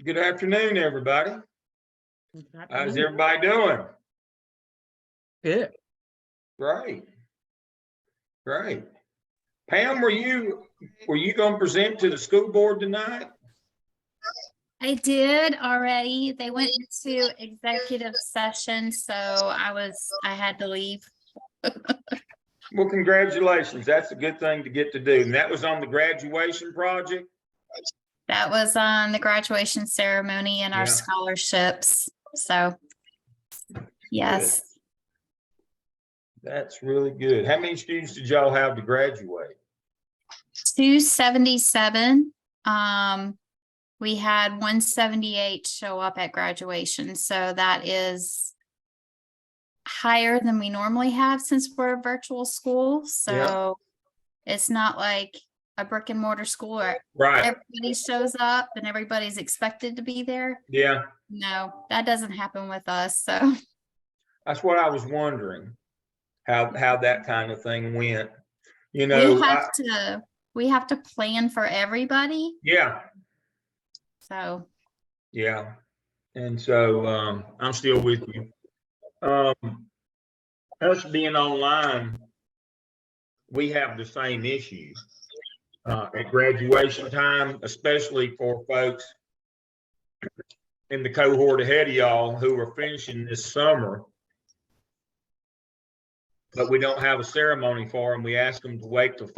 Good afternoon, everybody. How's everybody doing? Good. Great. Great. Pam, were you going to present to the school board tonight? I did already. They went into executive session, so I had to leave. Well, congratulations. That's a good thing to get to do. And that was on the graduation project? That was on the graduation ceremony and our scholarships. So, yes. Good. That's really good. How many students did y'all have to graduate? 277. We had 178 show up at graduation. So that is higher than we normally have since we're a virtual school. So it's not like a brick and mortar school where everybody shows up and everybody's expected to be there. Yeah. No, that doesn't happen with us. So that's what I was wondering, how that kind of thing went. You know, we have to plan for everybody. Yeah. So. Yeah. And so I'm still with you. Us being online, we have the same issues at graduation time, especially for folks in the cohort ahead of y'all who are finishing this summer, but we don't have a ceremony for them. We ask them to wait till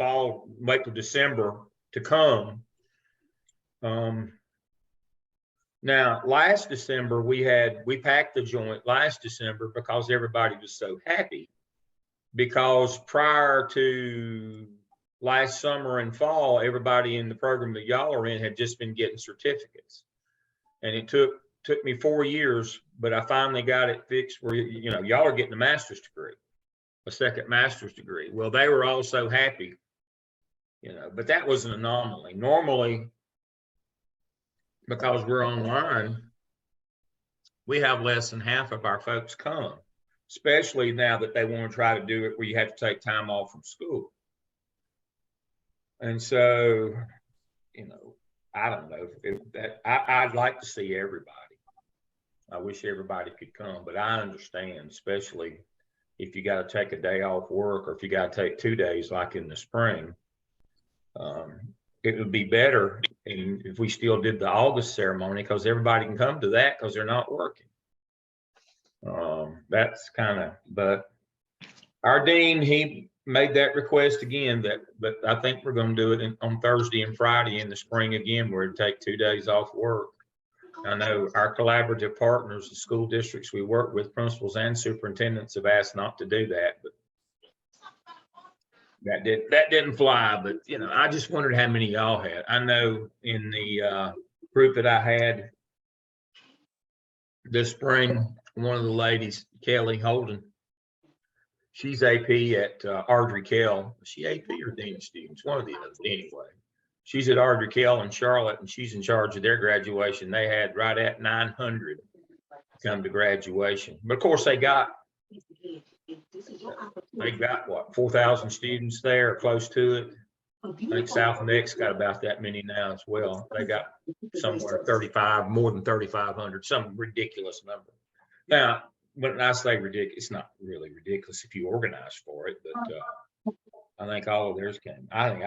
December to come. Now, last December, we packed the joint last December because everybody was so happy, because prior to last summer and fall, everybody in the program that y'all are in had just been getting certificates. And it took me 4 years, but I finally got it fixed where, y'all are getting a master's degree, a second master's degree. Well, they were all so happy, but that was an anomaly. Normally, because we're online, we have less than half of our folks come, especially now that they want to try to do it where you have to take time off from school. And so, I don't know I'd like to see everybody. I wish everybody could come, but I understand, especially if you got to take a day off work or if you got to take 2 days, like in the spring. It would be better if we still did the August ceremony, because everybody can come to that because they're not working. That's but our dean, he made that request again, but I think we're going to do it on Thursday and Friday in the spring again, where it'd take 2 days off work. I know our collaborative partners, the school districts we work with, principals and superintendents, have asked not to do that, but that didn't fly. But I just wondered how many y'all had. I know in the group that I had this spring, one of the ladies, Kelly Holden, she's AP at Ardrey Kell. Is she AP or Dean of Students? One of the others, anyway. She's at Ardrey Kell in Charlotte, and she's in charge of their graduation. They had right at 900 come to graduation. But of course, they got what, 4,000 students there, or close to it. I think South Neck's got about that many now as well. They got somewhere more than 3,500, some ridiculous number. Now, when I say ridiculous, it's not really ridiculous if you organize for it, but I think all of theirs came. I think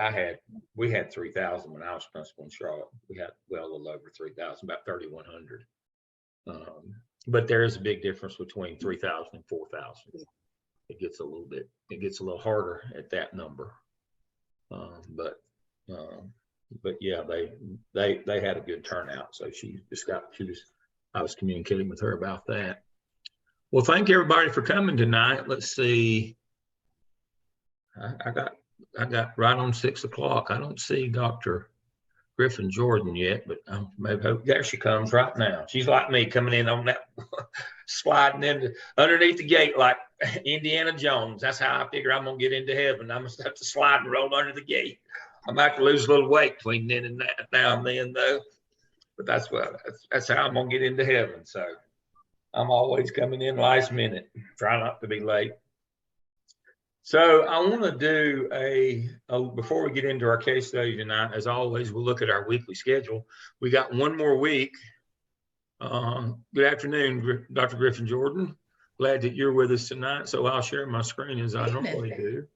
we had 3,000 when I was principal in Charlotte. We had a little over 3,000, about 3,100. But there is a big difference between 3,000 and 4,000. It gets a little harder at that number. But yeah, they had a good turnout. So I was communicating with her about that. Well, thank everybody for coming tonight. Let's see. I got right on 6 o'clock. I don't see Dr. Griffin Jordan yet, but maybe there she comes right now. She's like me, coming in on that, sliding in underneath the gate like Indiana Jones. That's how I figure I'm gonna get into heaven. I'm gonna have to slide and roll under the gate. I'm about to lose a little weight between then and now and then, though. But that's how I'm gonna get into heaven. So I'm always coming in last minute. Try not to be late. So I want to do before we get into our case study tonight, as always, we'll look at our weekly schedule. We got one more week Good afternoon, Dr. Griffin Jordan. Glad that you're with us tonight. So I'll share my screen as I normally do.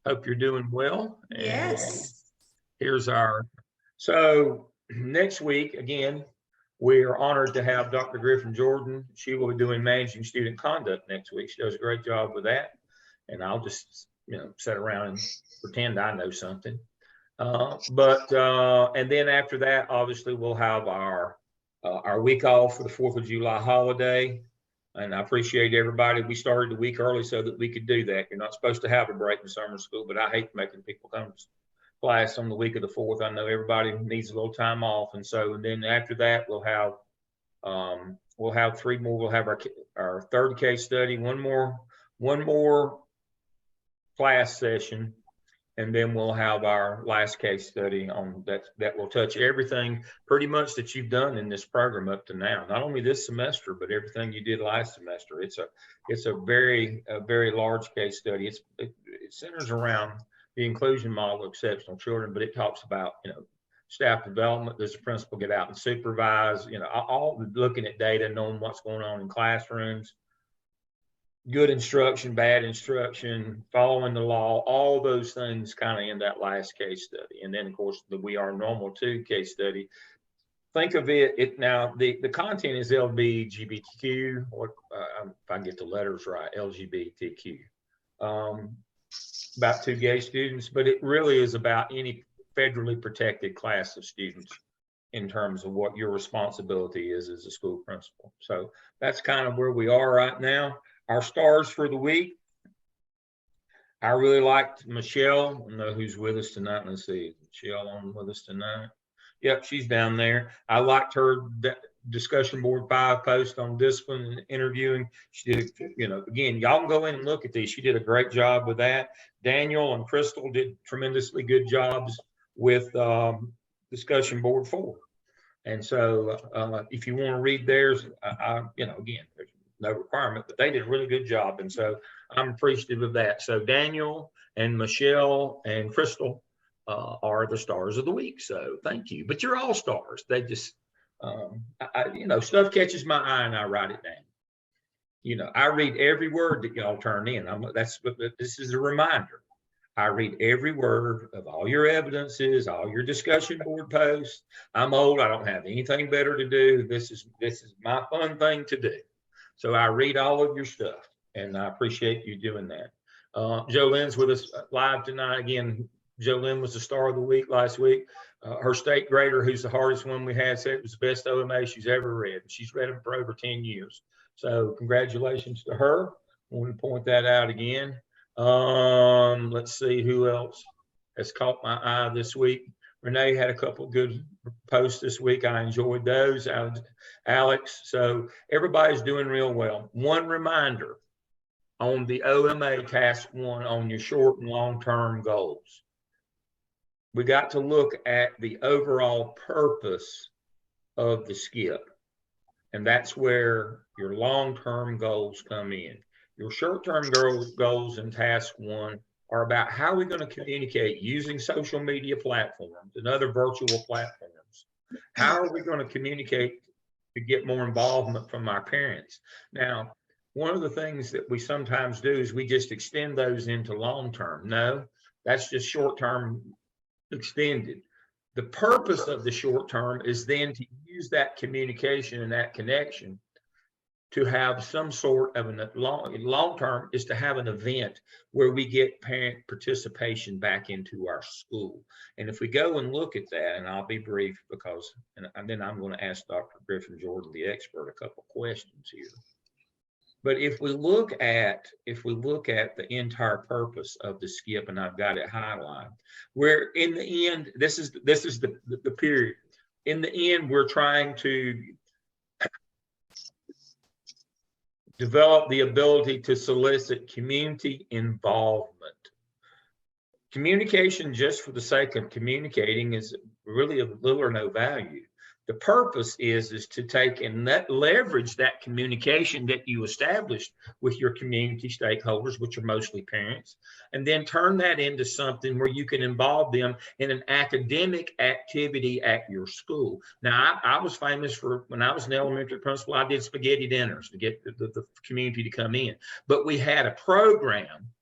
Hope you're doing well. And Yes. here's so next week, again, we are honored to have Dr. Griffin Jordan. She will be doing managing student conduct next week. She does a great job with that. And I'll just, sit around and pretend I know something. And then after that, obviously we'll have our week off for the 4th of July holiday. And I appreciate everybody. We started the week early so that we could do that. You're not supposed to have a break in summer school, but I hate making people come to class on the week of the 4th. I know everybody needs a little time off. And then after that, we'll have 3 more. We'll have our third case study, one more class session. And then we'll have our last case study on that will touch everything pretty much that you've done in this program up to now. Not only this semester, but everything you did last semester. It's a very large case study. It centers around the inclusion model of exceptional children, but it talks about staff development. Does the principal get out and supervise? All looking at data, knowing what's going on in classrooms. Good instruction, bad instruction, following the law, all those things kind of in that last case study. And then, of course, the We Are Normal 2 case study. Think of it now, the content is LGBTQ, or if I get the letters right, LGBTQ. About 2 gay students, but it really is about any federally protected class of students in terms of what your responsibility is as a school principal. So that's kind of where we are right now. Our stars for the week. I really liked Michelle. I don't know who's with us tonight. Let's see. Michelle on with us tonight. Yep, she's down there. I liked her discussion board 5 post on discipline and interviewing. She did, again, y'all can go in and look at these. She did a great job with that. Daniel and Crystal did tremendously good jobs with discussion board 4. And so if you want to read theirs, again, there's no requirement, but they did a really good job. And so I'm appreciative of that. So Daniel and Michelle and Crystal are the stars of the week. So thank you. But you're all stars. They just, stuff catches my eye and I write it down. I read every word that y'all turn in. This is a reminder. I read every word of all your evidences, all your discussion board posts. I'm old. I don't have anything better to do. This is my fun thing to do. So I read all of your stuff, and I appreciate you doing that. Jolene's with us live tonight. Again, Jolene was the star of the week last week. Her state grader, who's the hardest one we had, said it was the best OMA she's ever read. She's read them for over 10 years. So congratulations to her. I want to point that out again. Let's see who else has caught my eye this week. Renee had a couple of good posts this week. I enjoyed those. Alex. So everybody's doing real well. One reminder on the OMA task 1 on your short and long-term goals. We got to look at the overall purpose of the skip. And that's where your long-term goals come in. Your short-term goals in task 1 are about how we're going to communicate using social media platforms and other virtual platforms. How are we going to communicate to get more involvement from our parents? Now, one of the things that we sometimes do is we just extend those into long-term. No, that's just short-term extended. The purpose of the short-term is then to use that communication and that connection to have some sort of long-term is to have an event where we get parent participation back into our school. And if we go and look at that, and I'll be brief because, and then I'm going to ask Dr. Griffin Jordan, the expert, a couple questions here. But if we look at the entire purpose of the skip, and I've got it highlighted, where in the end, this is the period. In the end, we're trying to develop the ability to solicit community involvement. Communication just for the sake of communicating is really of little or no value. The purpose is to take and leverage that communication that you established with your community stakeholders, which are mostly parents, and then turn that into something where you can involve them in an academic activity at your school. Now, I was famous for, when I was an elementary principal, I did spaghetti dinners to get the community to come in. But we had a program.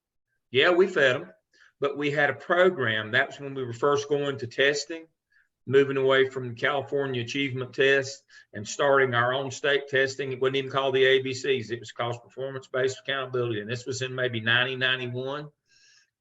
Yeah, we fed them, but we had a program. That was when we were first going to testing, moving away from the California achievement test and starting our own state testing. It wasn't even called the ABCs. It was called performance-based accountability. And this was in maybe 1991,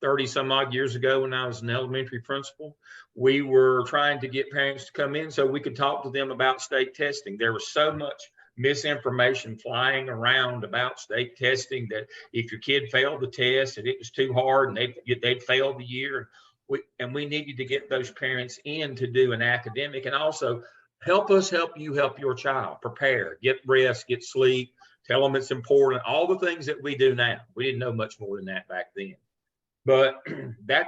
30 some odd years ago when I was an elementary principal. We were trying to get parents to come in so we could talk to them about state testing. There was so much misinformation flying around about state testing that if your kid failed the test and it was too hard and they'd failed the year. We needed to get those parents in to do an academic, and also help us help you help your child prepare, get rest, get sleep, tell them it's important, all the things that we do now. We didn't know much more than that back then. But that,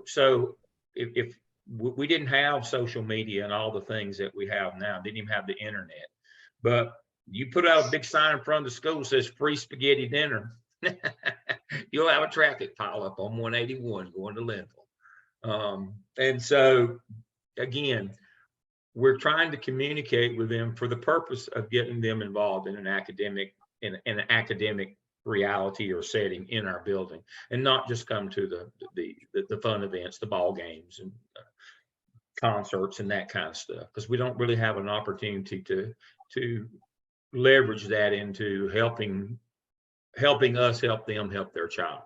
so if we didn't have social media and all the things that we have now, didn't even have the internet. But you put out a big sign in front of the school that says free spaghetti dinner, you'll have a traffic pile up on 181 going to Linville. And so again, we're trying to communicate with them for the purpose of getting them involved in an academic reality or setting in our building, and not just come to the fun events, the ball games and concerts and that kind of stuff, because we don't really have an opportunity to leverage that into helping us help them help their child.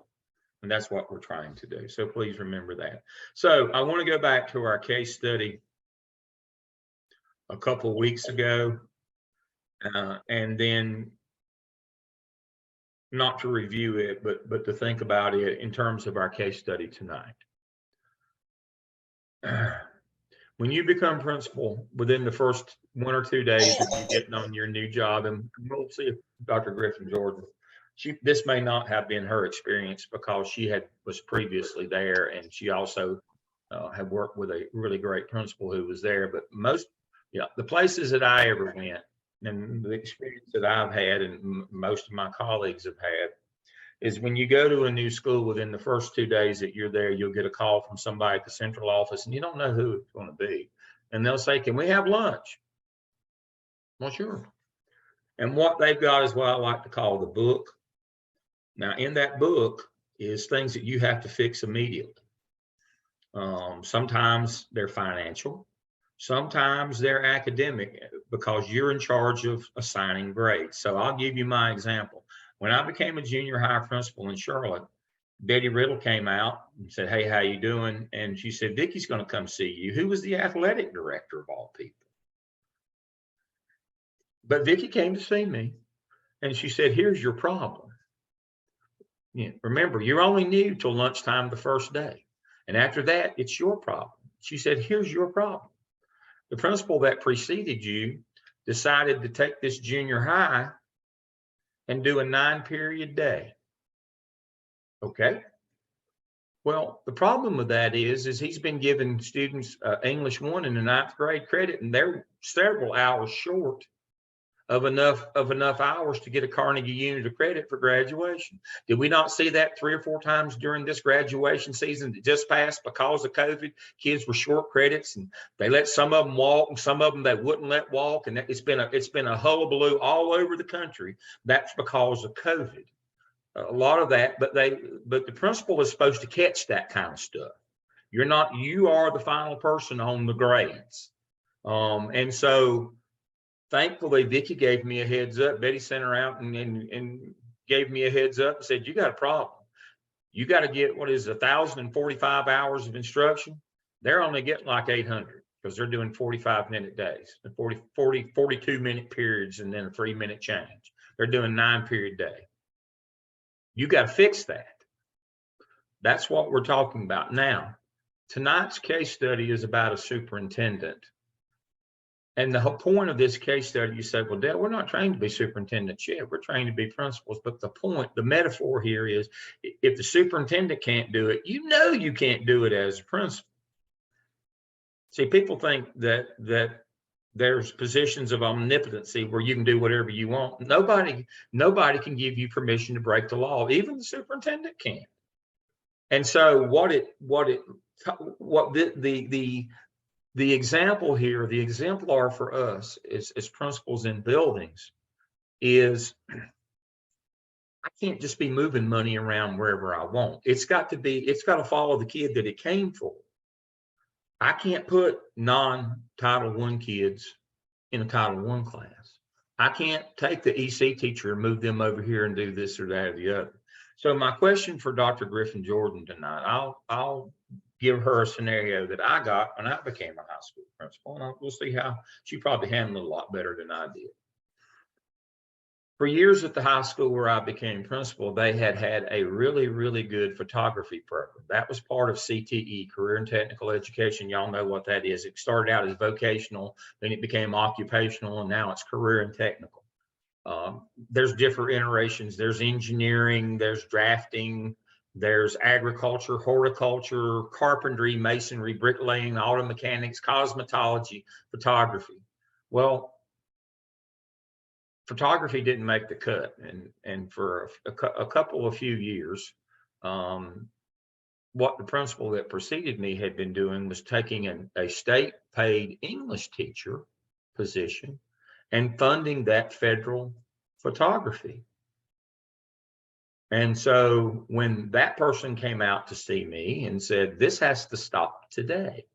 And that's what we're trying to do. So please remember that. So I want to go back to our case study a couple of weeks ago, and then not to review it, but to think about it in terms of our case study tonight. When you become principal, within the first 1 or 2 days of you getting on your new job, and we'll see if Dr. Griffin Jordan, this may not have been her experience because she was previously there, and she also had worked with a really great principal who was there. But the places that I ever went and the experience that I've had and most of my colleagues have had is when you go to a new school, within the first 2 days that you're there, you'll get a call from somebody at the central office and you don't know who it's going to be. And they'll say, "Can we have lunch?" Well, sure. And what they've got is what I like to call the book. Now, in that book is things that you have to fix immediately. Sometimes they're financial. Sometimes they're academic because you're in charge of assigning grades. So I'll give you my example. When I became a junior high principal in Charlotte, Betty Riddle came out and said, "Hey, how you doing?" And she said, "Vicky's going to come see you." Who was the athletic director of all people? But Vicky came to see me and she said, "Here's your problem. Remember, you're only new till lunchtime the first day. And after that, it's your problem." She said, "Here's your problem. The principal that preceded you decided to take this junior high and do a 9-period day." Okay. Well, the problem with that is he's been giving students English 1 in the 9th grade credit, and they're several hours short of enough hours to get a Carnegie unit of credit for graduation. Did we not see that 3 or 4 times during this graduation season that just passed? Because of COVID, kids were short credits and they let some of them walk and some of them they wouldn't let walk. And it's been a hullabaloo all over the country. That's because of COVID. A lot of that, but the principal is supposed to catch that kind of stuff. You are the final person on the grades. And so thankfully, Vicky gave me a heads up. Betty sent her out and gave me a heads up and said, "You got a problem. You got to get 1,045 hours of instruction. They're only getting like 800 because they're doing 45-minute days, 42-minute periods, and then a 3-minute change. They're doing 9-period day. You got to fix that." That's what we're talking about. Now, tonight's case study is about a superintendent. And the whole point of this case study, you say, "Well, Dale, we're not trained to be superintendents yet. We're trained to be principals." But the metaphor here is, if the superintendent can't do it, you can't do it as a principal. See, people think that there's positions of omnipotency where you can do whatever you want. Nobody can give you permission to break the law. Even the superintendent can't. And so the example here, the exemplar for us as principals in buildings is I can't just be moving money around wherever I want. It's got to follow the kid that it came for. I can't put non-Title I kids in a Title I class. I can't take the EC teacher and move them over here and do this or that or the other. So my question for Dr. Griffin Jordan tonight, I'll give her a scenario that I got when I became a high school principal, and we'll see how she probably handled it a lot better than I did. For years at the high school where I became principal, they had a really, really good photography program. That was part of CTE, Career and Technical Education. Y'all know what that is. It started out as vocational, then it became occupational, and now it's career and technical. There's different iterations. There's engineering, there's drafting, there's agriculture, horticulture, carpentry, masonry, bricklaying, auto mechanics, cosmetology, photography. Well, photography didn't make the cut, and for a few years, what the principal that preceded me had been doing was taking a state paid English teacher position and funding that federal photography. And so when that person came out to see me and said, this has to stop today.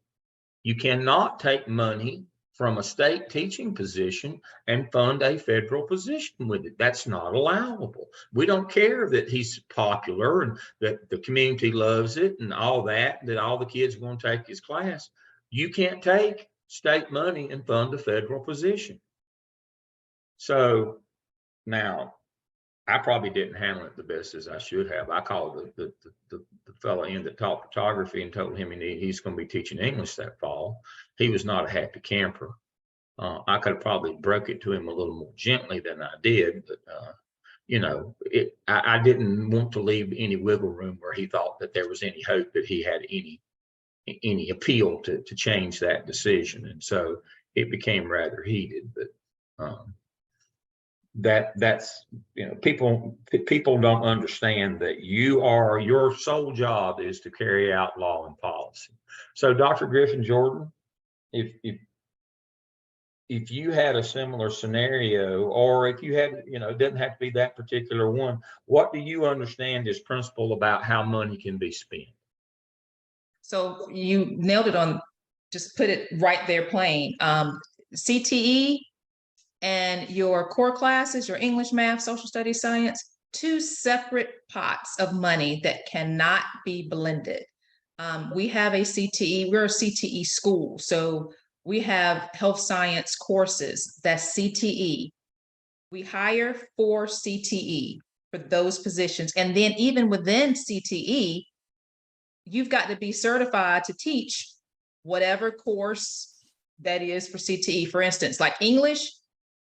You cannot take money from a state teaching position and fund a federal position with it. That's not allowable. We don't care that he's popular and that the community loves it and all that all the kids are going to take his class. You can't take state money and fund a federal position. So now, I probably didn't handle it the best as I should have. I called the fellow in that taught photography and told him he's going to be teaching English that fall. He was not a happy camper. I could have probably broke it to him a little more gently than I did, but you know, I didn't want to leave any wiggle room where he thought that there was any hope that he had any appeal to change that decision, and so it became rather heated. But that's, you know, people don't understand that your sole job is to carry out law and policy. So Dr. Griffin Jordan, if you had a similar scenario, or if you had, you know, it doesn't have to be that particular one, what do you understand as principal about how money can be spent? So you nailed it on, just put it right there plain. CTE and your core classes, your English, math, social studies, science, two separate pots of money that cannot be blended. We have a CTE, we're a CTE school. So we have health science courses, that's CTE. We hire for CTE for those positions. And then even within CTE, you've got to be certified to teach whatever course that is for CTE. For instance, like English,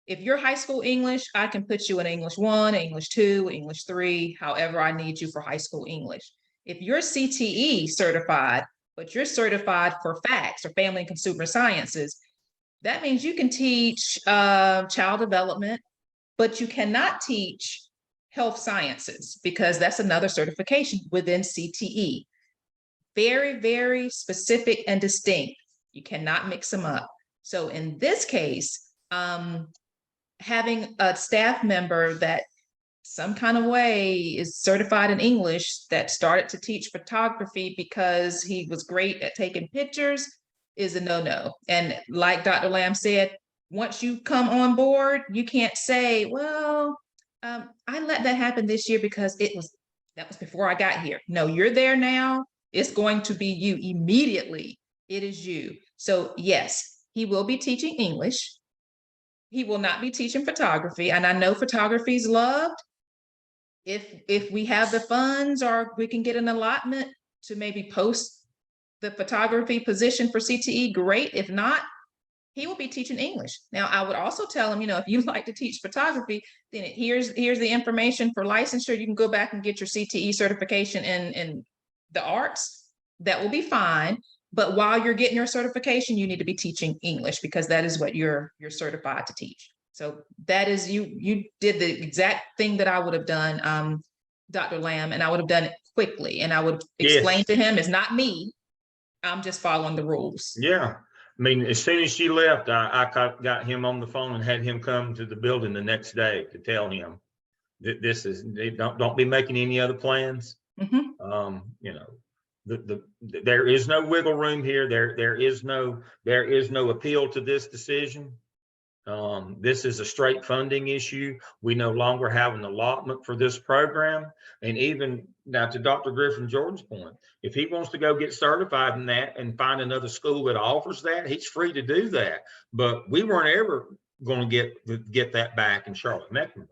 if you're high school English, I can put you in English 1, English 2, English 3, however I need you for high school English. If you're CTE certified, but you're certified for FACS or Family and Consumer Sciences, that means you can teach child development, but you cannot teach health sciences because that's another certification within CTE. Very, very specific and distinct. You cannot mix them up. So in this case, having a staff member that some kind of way is certified in English that started to teach photography because he was great at taking pictures is a no-no. And like Dr. Lamb said, once you come on board, you can't say, well, I let that happen this year because that was before I got here. No, you're there now. It's going to be you immediately. It is you. So yes, he will be teaching English. He will not be teaching photography. And I know photography is loved. If we have the funds or we can get an allotment to maybe post the photography position for CTE, great. If not, he will be teaching English. Now, I would also tell him, you know, if you like to teach photography, then here's the information for licensure. You can go back and get your CTE certification in the arts. That will be fine. But while you're getting your certification, you need to be teaching English because that is what you're certified to teach. So that is, you did the exact thing that I would have done, Dr. Lamb, and I would have done it quickly. And I would explain Yes. to him, it's not me. I'm just following the rules. Yeah. I mean, as soon as she left, I got him on the phone and had him come to the building the next day to tell him that this is, don't be making any other plans. Mhm. You know, there is no wiggle room here. There is no appeal to this decision. This is a straight funding issue. We no longer have an allotment for this program. And even now, to Dr. Griffin Jordan's point, if he wants to go get certified in that and find another school that offers that, he's free to do that. But we weren't ever going to get that back in Charlotte-Mecklenburg.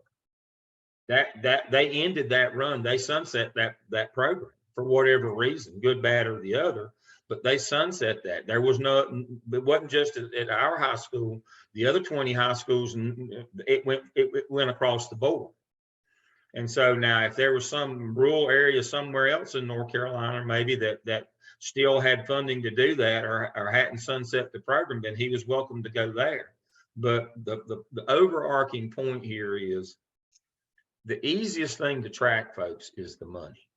That they ended that run. They sunset that program for whatever reason, good, bad, or the other. But they sunset that. There was no, it wasn't just at our high school, the other 20 high schools, and it went across the board. And so now if there was some rural area somewhere else in North Carolina, maybe that still had funding to do that or hadn't sunset the program, then he was welcome to go there. But the overarching point here is the easiest thing to track, folks, is the money.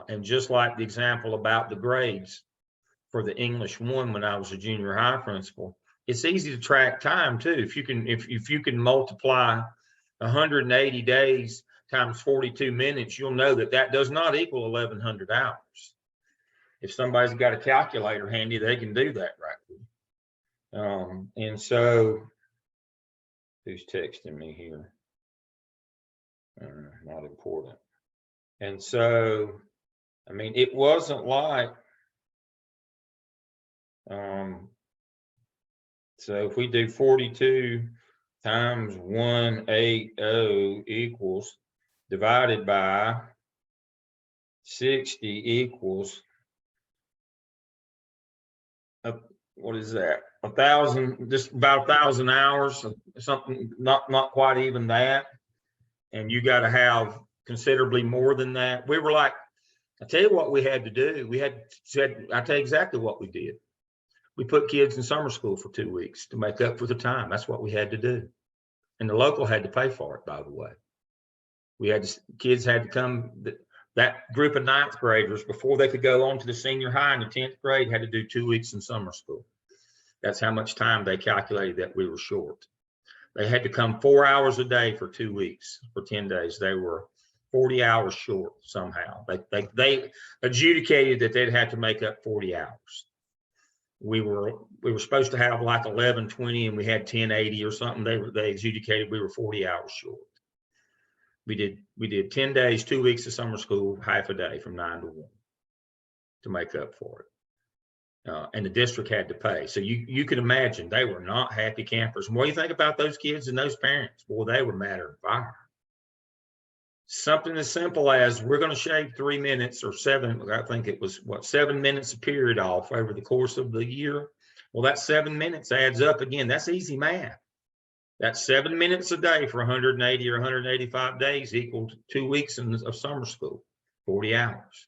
And just like the example about the grades for the English 1 when I was a junior high principal, it's easy to track time too. If you can multiply 180 days times 42 minutes, you'll know that does not equal 1,100 hours. If somebody's got a calculator handy, they can do that right. And so, who's texting me here? Not important. And so, I mean, it wasn't like, so if we do 42 times 180 equals divided by 60 equals, what is that? 1,000, just about 1,000 hours, something, not quite even that. And you got to have considerably more than that. We were like, I tell you what we had to do. I tell you exactly what we did. We put kids in summer school for 2 weeks to make up for the time. That's what we had to do. And the local had to pay for it, by the way. Kids had to come, that group of 9th graders, before they could go on to the senior high in the 10th grade, had to do 2 weeks in summer school. That's how much time they calculated that we were short. They had to come 4 hours a day for 2 weeks, for 10 days. They were 40 hours short somehow. They adjudicated that they'd have to make up 40 hours. We were supposed to have like 1120 and we had 1080 or something. They adjudicated we were 40 hours short. We did 10 days, 2 weeks of summer school, half a day from 9 to 1 to make up for it. And the district had to pay. So you can imagine they were not happy campers. And what do you think about those kids and those parents? Well, they were matter of fire. Something as simple as we're going to shave 3 minutes or 7, I think it was 7 minutes a period off over the course of the year. Well, that 7 minutes adds up again. That's easy math. That's 7 minutes a day for 180 or 185 days equal to 2 weeks of summer school, 40 hours.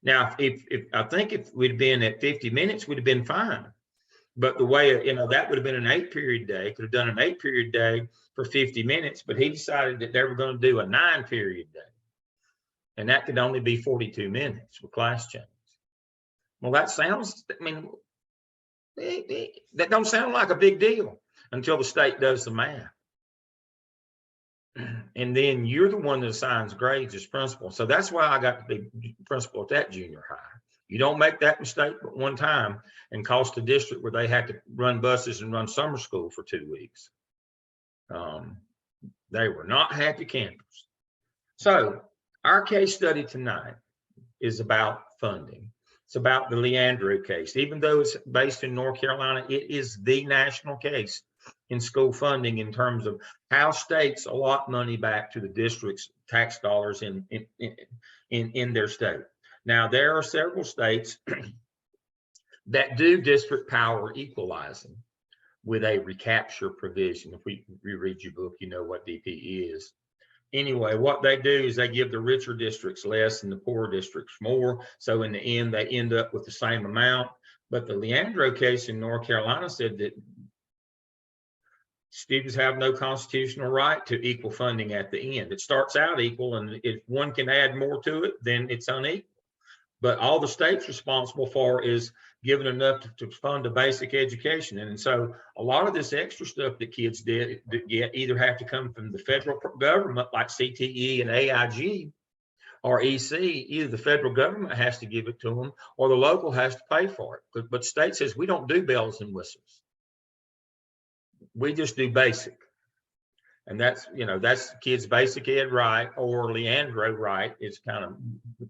Now, if I think if we'd been at 50 minutes, we'd have been fine. But the way, that would have been an 8-period day, could have done an 8-period day for 50 minutes, but he decided that they were going to do a 9-period day. And that could only be 42 minutes with class change. Well, that sounds, that don't sound like a big deal until the state does the math. And then you're the one that assigns grades as principal. So that's why I got to be principal at that junior high. You don't make that mistake but one time and cost the district where they had to run buses and run summer school for 2 weeks. They were not happy campers. So our case study tonight is about funding. It's about the Leandro case. Even though it's based in North Carolina, it is the national case in school funding in terms of how states allot money back to the district's tax dollars in their state. Now, there are several states that do district power equalizing with a recapture provision. If we reread your book, you know what DP is. anyway, what they do is they give the richer districts less and the poorer districts more. So in the end, they end up with the same amount. But the Leandro case in North Carolina said that students have no constitutional right to equal funding at the end. It starts out equal, and if one can add more to it, then it's unequal. But all the state's responsible for is giving enough to fund a basic education. And so a lot of this extra stuff that kids get either have to come from the federal government, like CTE and AIG, or EC. Either the federal government has to give it to them, or the local has to pay for it. But state says we don't do bells and whistles. We just do basic. And that's, you know, that's kids' basic ed right, or Leandro right is kind of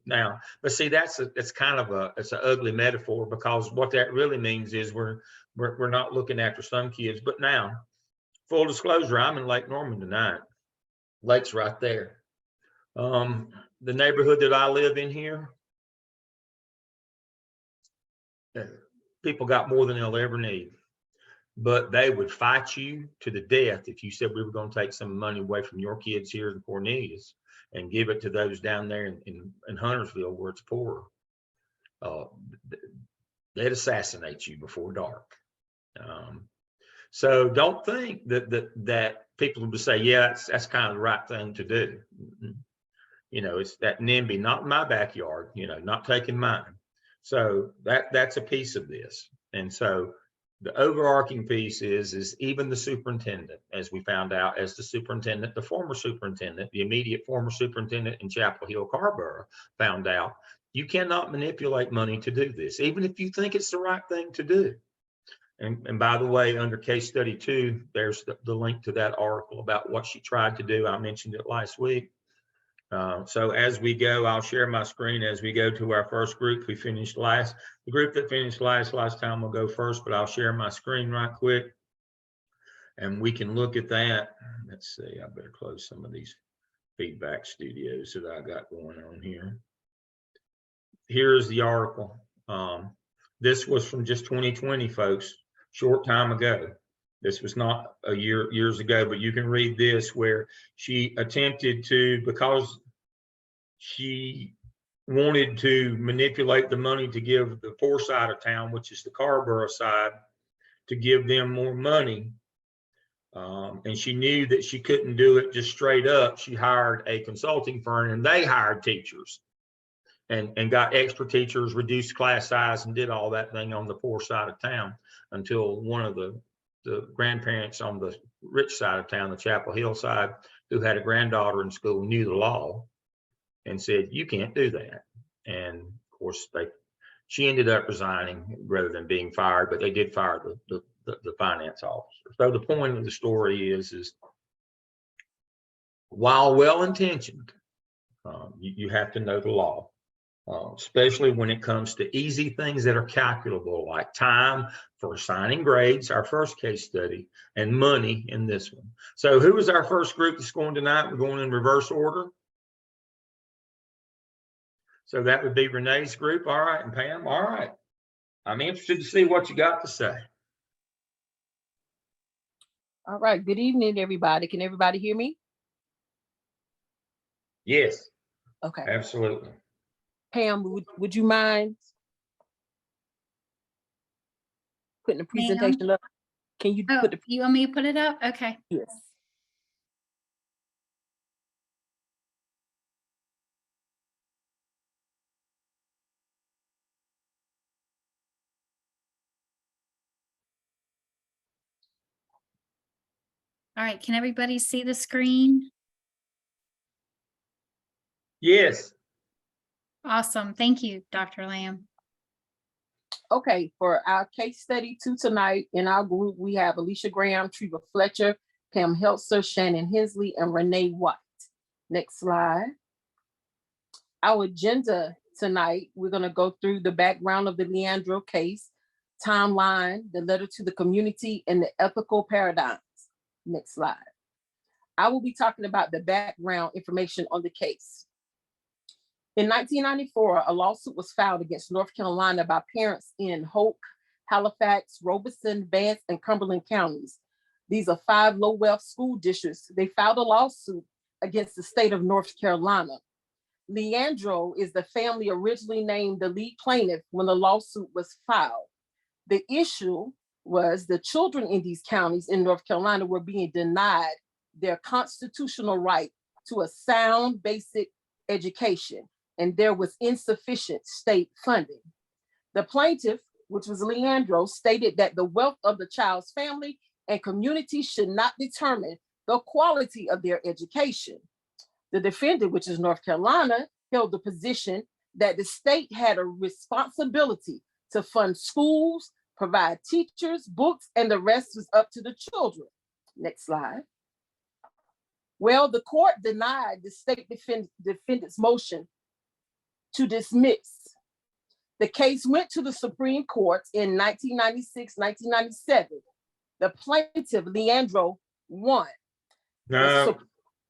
now. But see, it's kind of it's an ugly metaphor, because what that really means is we're not looking after some kids. But now, full disclosure, I'm in Lake Norman tonight. Lake's right there. The neighborhood that I live in here, people got more than they'll ever need. But they would fight you to the death if you said we were going to take some money away from your kids here in Cornelius and give it to those down there in Huntersville where it's poorer. They'd assassinate you before dark. So don't think that people would say, yeah, that's kind of the right thing to do. You know, it's that NIMBY, not in my backyard, you know, not taking mine. So that's a piece of this. And so the overarching piece is even the superintendent, as we found out, as the superintendent, the former superintendent, the immediate former superintendent in Chapel Hill, Carborough, found out, you cannot manipulate money to do this, even if you think it's the right thing to do. And by the way, under case study 2, there's the link to that article about what she tried to do. I mentioned it last week. So as we go, I'll share my screen as we go to our first group. We finished last. The group that finished last time will go first, but I'll share my screen right quick, and we can look at that. Let's see, I better close some of these feedback studios that I got going on here. Here's the article. This was from just 2020, folks, short time ago. This was not years ago, but you can read this, where she attempted to, because she wanted to manipulate the money to give the poor side of town, which is the Carborough side, to give them more money. And she knew that she couldn't do it just straight up. She hired a consulting firm, and they hired teachers and got extra teachers, reduced class size, and did all that thing on the poor side of town, until one of the grandparents on the rich side of town, the Chapel Hill side, who had a granddaughter in school, knew the law and said, you can't do that. And of course, she ended up resigning rather than being fired, but they did fire the finance officer. So the point of the story is while well-intentioned, you have to know the law. Especially when it comes to easy things that are calculable, like time for assigning grades, our first case study, and money in this one. So who is our first group that's going tonight? We're going in reverse order. So that would be Renee's group. All right, and Pam. All right. I'm interested to see what you got to say. All right. Good evening, everybody. Can everybody hear me? Yes. Okay. Absolutely. Pam, would you mind putting the presentation up? Can you put the? You want me to put it up? Okay. Yes. All right. Can everybody see the screen? Yes. Awesome. Thank you, Dr. Lamb. Okay, for our case study 2 tonight, in our group, we have Alicia Graham, Treva Fletcher, Pam Heltzer, Shannon Hensley, and Renee White. Next slide. Our agenda tonight, we're going to go through the background of the Leandro case, timeline, the letter to the community, and the ethical paradigms. Next slide. I will be talking about the background information on the case. In 1994, a lawsuit was filed against North Carolina by parents in Hoke, Halifax, Robeson, Vance, and Cumberland counties. These are 5 low-wealth school districts. They filed a lawsuit against the state of North Carolina. Leandro is the family originally named the lead plaintiff when the lawsuit was filed. The issue was the children in these counties in North Carolina were being denied their constitutional right to a sound basic education, and there was insufficient state funding. The plaintiff, which was Leandro, stated that the wealth of the child's family and community should not determine the quality of their education. The defendant, which is North Carolina, held the position that the state had a responsibility to fund schools, provide teachers, books, and the rest was up to the children. Next slide. Well, the court denied the state defendant's motion to dismiss. The case went to the Supreme Court in 1996, 1997. The plaintiff, Leandro, won. No,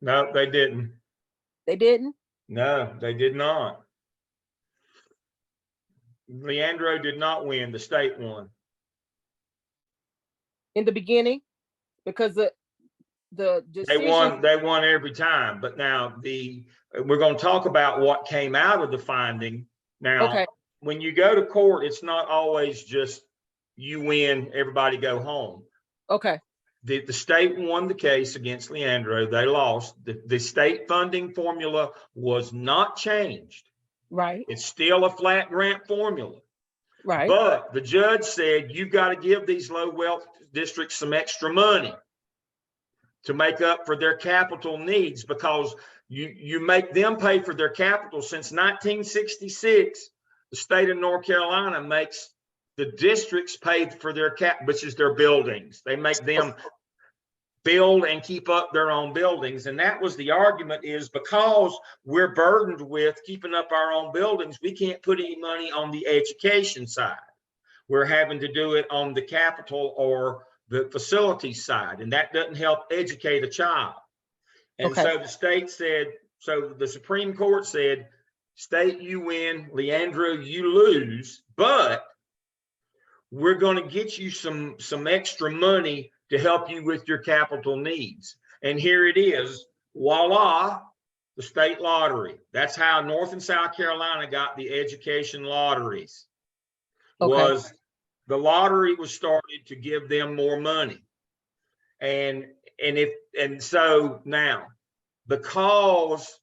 no, they didn't. They didn't? No, they did not. Leandro did not win. The state won. In the beginning, because the decision, They won every time. But now we're going to talk about what came out of the finding. Now, okay, when you go to court, it's not always just you win, everybody go home. okay, The state won the case against Leandro. They lost. The state funding formula was not changed. right, It's still a flat grant formula. right, But the judge said, you've got to give these low wealth districts some extra money to make up for their capital needs, because you make them pay for their capital. Since 1966, the state of North Carolina makes the districts pay for their which is their buildings. They make them build and keep up their own buildings. And that was the argument, is because we're burdened with keeping up our own buildings, we can't put any money on the education side. We're having to do it on the capital or the facility side, and that doesn't help educate a child. And okay, so the state said, so the Supreme Court said, state, you win, Leandro, you lose, but we're going to get you some extra money to help you with your capital needs. And here it is, voila, the state lottery. That's how North and South Carolina got the education lotteries. okay, The lottery was started to give them more money. And so now, because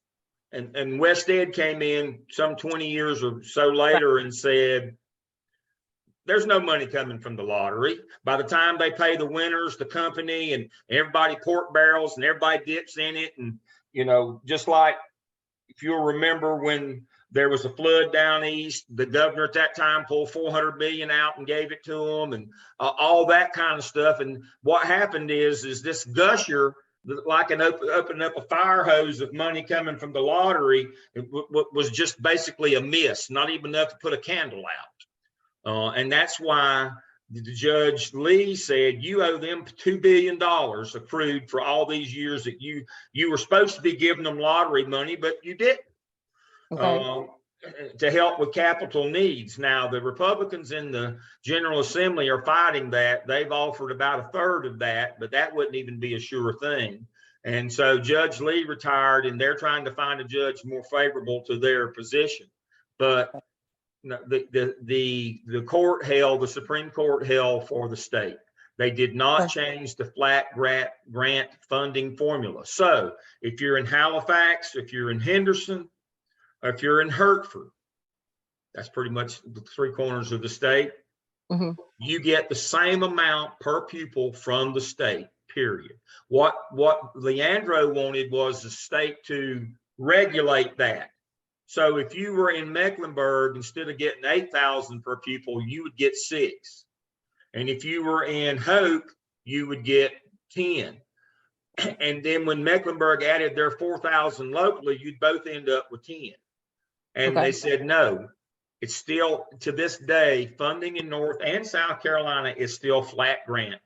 and West Ed came in some 20 years or so later and said, there's no money coming from the lottery. By the time they pay the winners, the company, and everybody pork barrels and everybody dips in it. And, you know, just like if you'll remember when there was a flood down east, the governor at that time pulled 400 million out and gave it to them, and all that kind of stuff. And what happened is this gusher, like opening up a fire hose of money coming from the lottery, was just basically a miss, not even enough to put a candle out. And that's why the Judge Lee said, you owe them $2 billion accrued for all these years that you were supposed to be giving them lottery money, but you didn't. okay, To help with capital needs. Now, the Republicans in the General Assembly are fighting that. They've offered about a third of that, but that wouldn't even be a sure thing. And so Judge Lee retired, and they're trying to find a judge more favorable to their position. But the court held, the Supreme Court held for the state. They did not change the flat grant funding formula. So if you're in Halifax, if you're in Henderson, or if you're in Hertford, that's pretty much the three corners of the state, you get the same amount per pupil from the state, period. What Leandro wanted was the state to regulate that. So if you were in Mecklenburg, instead of getting 8,000 per pupil, you would get 6. And if you were in Hope, you would get 10. And then when Mecklenburg added their 4,000 locally, you'd both end up with 10. And they said, no, it's still, to this day, funding in North and South Carolina is still flat grant.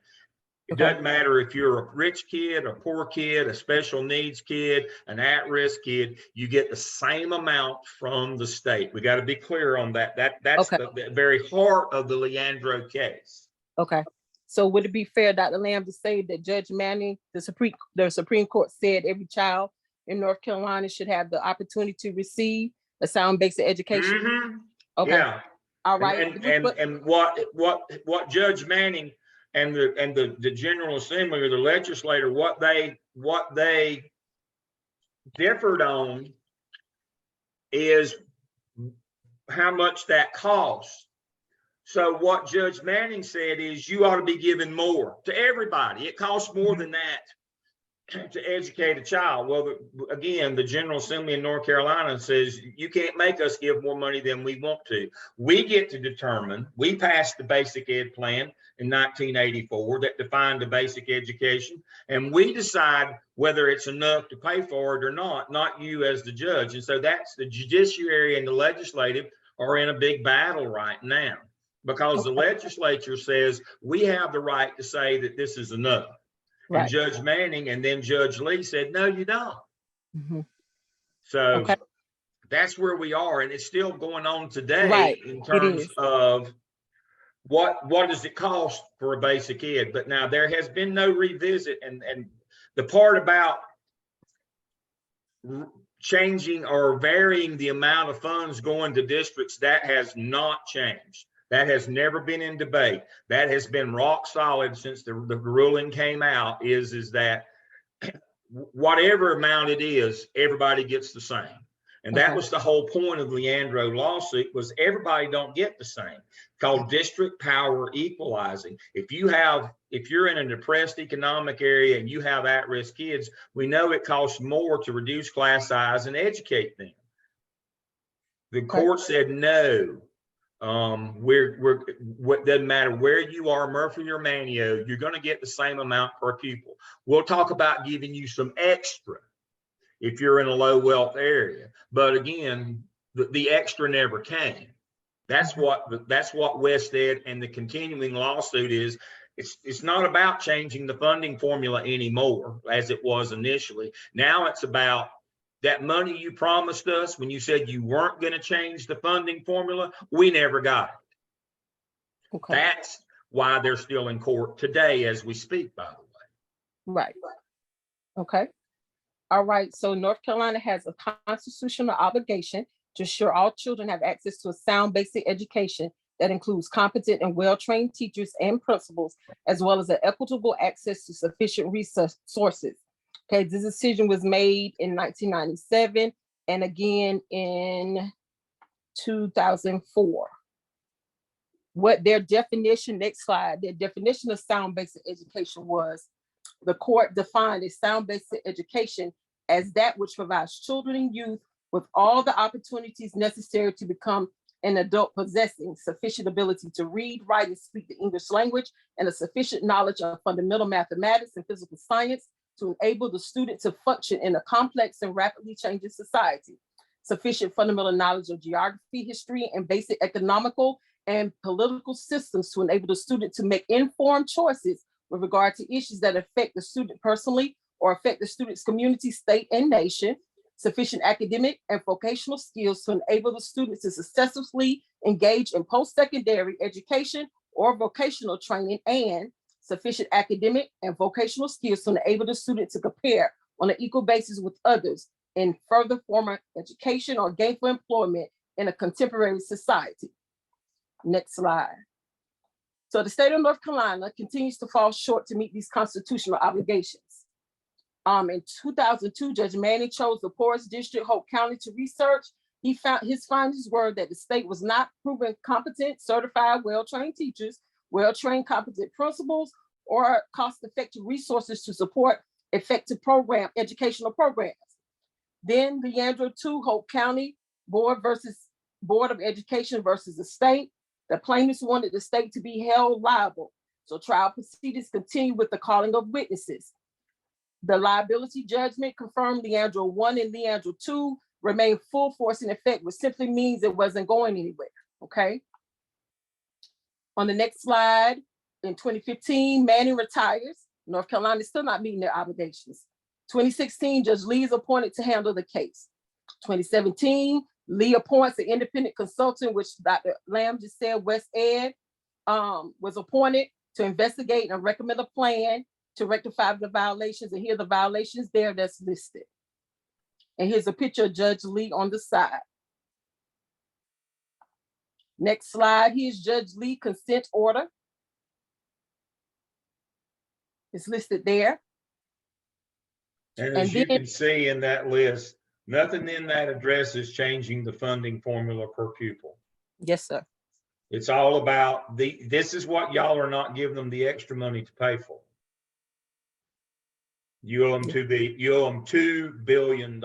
It doesn't matter if you're a rich kid, a poor kid, a special needs kid, an at-risk kid, you get the same amount from the state. We got to be clear on that. That's the very heart of the Leandro case. okay. So would it be fair, Dr. Lamb, to say that Judge Manning, the Supreme Court said every child in North Carolina should have the opportunity to receive a sound basic education? Mhm. Okay, Yeah. all right. And what Judge Manning and the General Assembly or the legislator, what they differed on is how much that costs. So what Judge Manning said is you ought to be giving more to everybody. It costs more than that to educate a child. Well, again, the General Assembly in North Carolina says you can't make us give more money than we want to. We get to determine. We passed the basic ed plan in 1984 that defined the basic education, and we decide whether it's enough to pay for it or not you as the judge. And so that's the judiciary and the legislative are in a big battle right now because the legislature says we have the right to say that this is enough. And Right. Judge Manning and then Judge Lee said, no, you don't. Mhm. So Okay. that's where we are. And it's still going on today Right. in It terms is. of what does it cost for a basic ed? But now there has been no revisit. And the part about changing or varying the amount of funds going to districts, that has not changed. That has never been in debate. That has been rock solid since the ruling came out is that whatever amount it is, everybody gets the same. And that was the whole point of the Leandro lawsuit was everybody don't get the same, called district power equalizing. If you're in a depressed economic area and you have at-risk kids, we know it costs more to reduce class size and educate them. The court said no. What doesn't matter where you are, Murphy or Manio, you're going to get the same amount per pupil. We'll talk about giving you some extra if you're in a low wealth area. But again, the extra never came. That's what West Ed and the continuing lawsuit is. It's not about changing the funding formula anymore as it was initially. Now it's about that money you promised us when you said you weren't going to change the funding formula, we never got it. Okay. That's why they're still in court today as we speak, by the way. Right. Okay. All right. So North Carolina has a constitutional obligation to ensure all children have access to a sound basic education that includes competent and well-trained teachers and principals, as well as an equitable access to sufficient resources. Okay, this decision was made in 1997 and again in 2004. What their definition, next slide, their definition of sound basic education was, the court defined a sound basic education as that which provides children and youth with all the opportunities necessary to become an adult possessing sufficient ability to read, write, and speak the English language, and a sufficient knowledge of fundamental mathematics and physical science to enable the student to function in a complex and rapidly changing society. Sufficient fundamental knowledge of geography, history, and basic economical and political systems to enable the student to make informed choices with regard to issues that affect the student personally or affect the student's community, state, and nation. Sufficient academic and vocational skills to enable the student to successfully engage in post-secondary education or vocational training, and sufficient academic and vocational skills to enable the student to compare on an equal basis with others in further formal education or gainful employment in a contemporary society. Next slide. So the state of North Carolina continues to fall short to meet these constitutional obligations. In 2002, Judge Manning chose the poorest district, Hope County, to research. He found his findings were that the state was not proving competent, certified, well-trained teachers, well-trained, competent principals, or cost-effective resources to support effective educational programs. Then Leandro 2, Hope County Board of Education versus the state. The plaintiffs wanted the state to be held liable. So trial proceedings continue with the calling of witnesses. The liability judgment confirmed Leandro 1 and Leandro 2 remain full force in effect, which simply means it wasn't going anywhere, okay? On the next slide, in 2015, Manning retires. North Carolina is still not meeting their obligations. 2016, Judge Lee is appointed to handle the case. 2017, Lee appoints an independent consultant, which Dr. Lamb just said, West Ed, was appointed to investigate and recommend a plan to rectify the violations, and here are the violations there that's listed. And here's a picture of Judge Lee on the side. Next slide, here's Judge Lee consent order. It's listed there. And And as you then- can see in that list, nothing in that address is changing the funding formula per pupil. Yes, sir. It's all about this is what y'all are not giving them the extra money to pay for. You owe them $2 billion.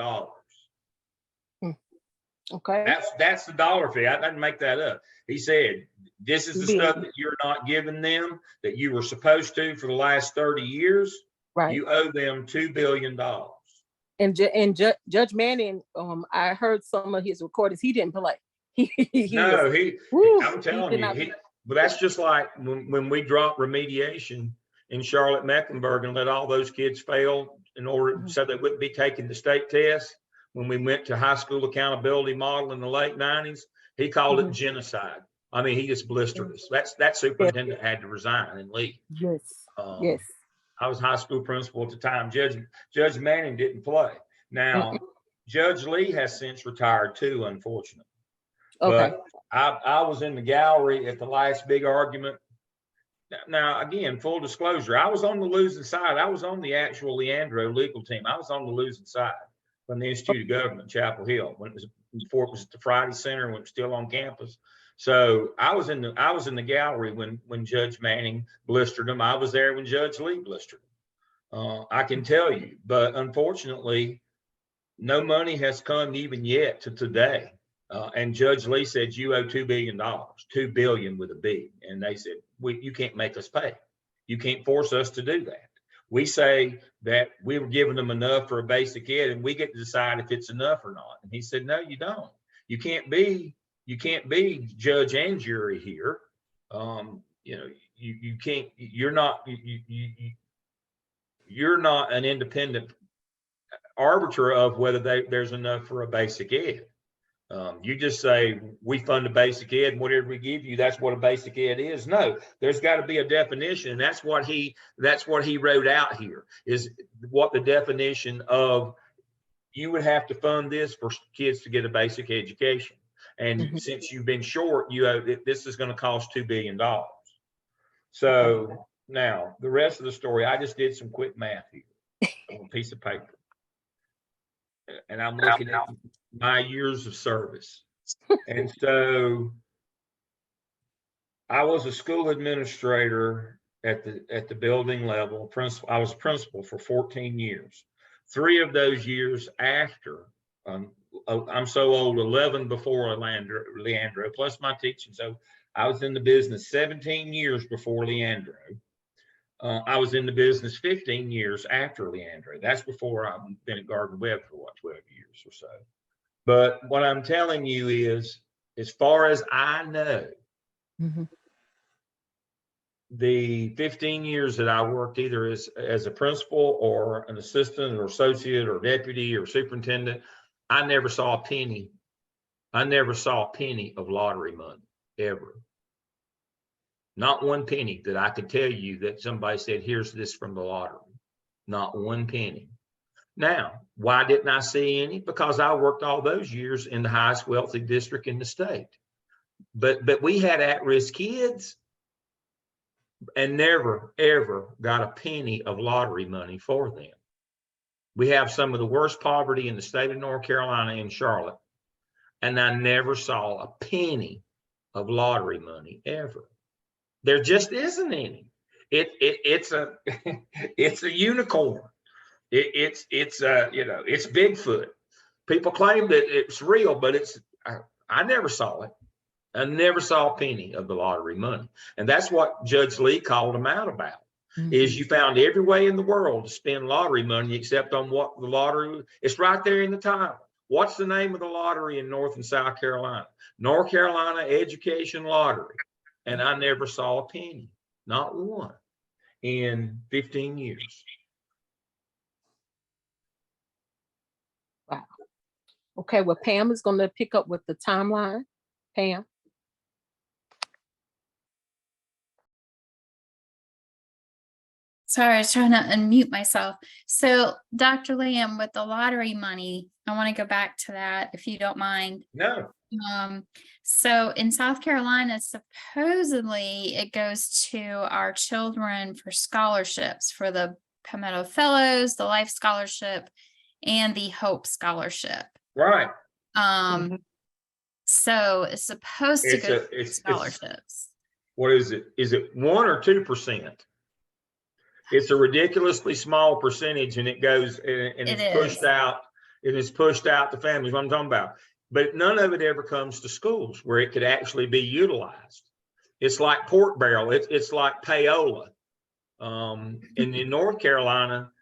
Okay. That's the dollar fee. I didn't make that up. He said, this is the Billion. stuff that you're not giving them that you were supposed to for the last 30 years. Right. You owe them $2 billion. And Judge Manning, I heard some of his recordings. He didn't play. No, Woo, I'm telling did you, not- but that's just like when we dropped remediation in Charlotte Mecklenburg and let all those kids fail in order so they wouldn't be taking the state test. When we went to high school accountability model in the late 90s, he called it genocide. I mean, he just blistered us. That superintendent had to resign and leave. Yes. Yes. I was high school principal at the time. Judge Manning didn't play. Now, Judge Lee has since retired too, unfortunately. Okay. But I was in the gallery at the last big argument. Now, again, full disclosure, I was on the losing side. I was on the actual Leandro legal team. I was on the losing side from the Institute of Government, Chapel Hill, before it was at the Friday Center, when it was still on campus. So I was in the gallery when Judge Manning blistered him. I was there when Judge Lee blistered him. I can tell you, but unfortunately, no money has come even yet to today. And Judge Lee said, you owe $2 billion, $2 billion with a B. And they said, you can't make us pay. You can't force us to do that. We say that we were giving them enough for a basic ed and we get to decide if it's enough or not. And he said, no, you don't. You can't be judge and jury here. You can't, you're not an independent arbiter of whether there's enough for a basic ed. You just say, we fund a basic ed and whatever we give you, that's what a basic ed is. No, there's got to be a definition. And that's what he wrote out here, is what the definition of, you would have to fund this for kids to get a basic education. And since you've been short, this is going to cost $2 billion. So now the rest of the story, I just did some quick math here on a piece of paper. And I'm looking at my years of service. And so I was a school administrator at the building level. I was principal for 14 years. 3 of those years after, I'm so old, 11 before Leandro, plus my teaching. So I was in the business 17 years before Leandro. I was in the business 15 years after Leandro. That's before I've been at Gardner Webb for 12 years or so. But what I'm telling you is, as far as I know, the 15 years that I worked either as a principal or an assistant or associate or deputy or superintendent, I never saw a penny. I never saw a penny of lottery money, ever. Not one penny that I could tell you that somebody said, here's this from the lottery. Not one penny. Now, why didn't I see any? Because I worked all those years in the highest wealthy district in the state. But we had at-risk kids and never, ever got a penny of lottery money for them. We have some of the worst poverty in the state of North Carolina and Charlotte. And I never saw a penny of lottery money ever. There just isn't any. It's a it's a unicorn. It's Bigfoot. People claim that it's real, but I never saw it. I never saw a penny of the lottery money. And that's what Judge Lee called them out about, is you found every way in the world to spend lottery money except on what the lottery, it's right there in the title. What's the name of the lottery in North and South Carolina? North Carolina Education Lottery. And I never saw a penny, not one, in 15 years. Wow. Okay, well, Pam is going to pick up with the timeline. Pam. Sorry, I was trying to unmute myself. So Dr. Lamb, with the lottery money, I want to go back to that if you don't mind. No, So in South Carolina, supposedly it goes to our children for scholarships for the Palmetto Fellows, the Life Scholarship, and the Hope Scholarship. right. So it's supposed to It's go a, to it's, scholarships. what is it? Is it 1 or 2%? It's a ridiculously small percentage, and it goes and It it's pushed is. out. It is pushed out to families. What I'm talking about, but none of it ever comes to schools where it could actually be utilized. It's like pork barrel. It's like payola. And in North Carolina,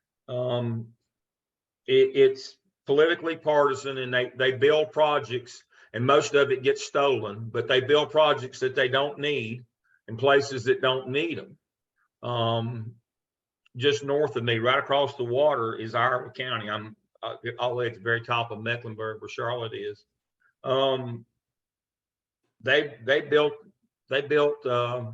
it's politically partisan, and they build projects, and most of it gets stolen. But they build projects that they don't need in places that don't need them. Just north of me, right across the water, is Iowa County. I'm all the way at the very top of Mecklenburg, where Charlotte is. They built a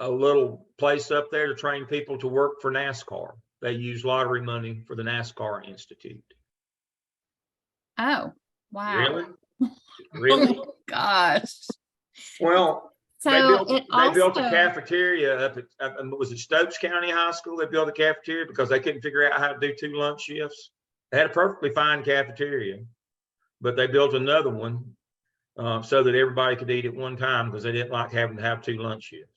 little place up there to train people to work for NASCAR. They use lottery money for the NASCAR Institute. Oh, wow. Really? Oh, gosh. Well, So they built also, a cafeteria up at was it Stokes County High School? They built a cafeteria because they couldn't figure out how to do 2 lunch shifts. They had a perfectly fine cafeteria, but they built another one so that everybody could eat at one time because they didn't like having to have 2 lunch shifts.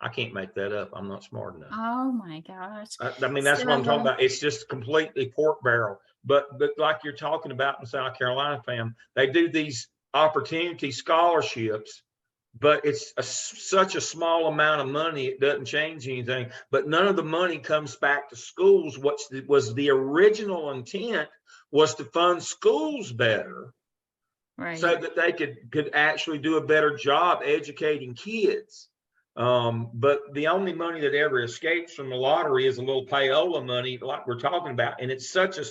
I can't make that up. I'm not smart enough. oh my gosh. I mean, that's what I'm talking about. It's just completely pork barrel. But like you're talking about in South Carolina, fam, they do these opportunity scholarships, but it's such a small amount of money, it doesn't change anything. But none of the money comes back to schools. What was the original intent was to fund schools better, Right. so that they could actually do a better job educating kids. But the only money that ever escapes from the lottery is a little payola money, like we're talking about, and it's such a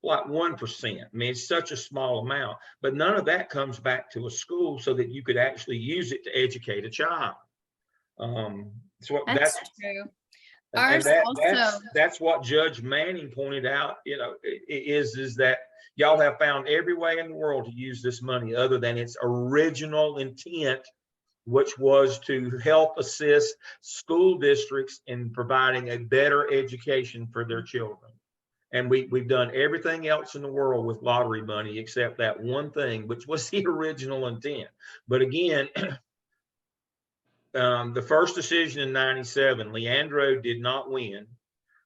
like 1%. I mean, it's such a small amount, but none of that comes back to a school so that you could actually use it to educate a child. That's true. And Ours also, that's what Judge Manning pointed out, is that y'all have found every way in the world to use this money other than its original intent, which was to help assist school districts in providing a better education for their children. And we've done everything else in the world with lottery money except that one thing, which was the original intent. But again, the first decision in '97, Leandro did not win.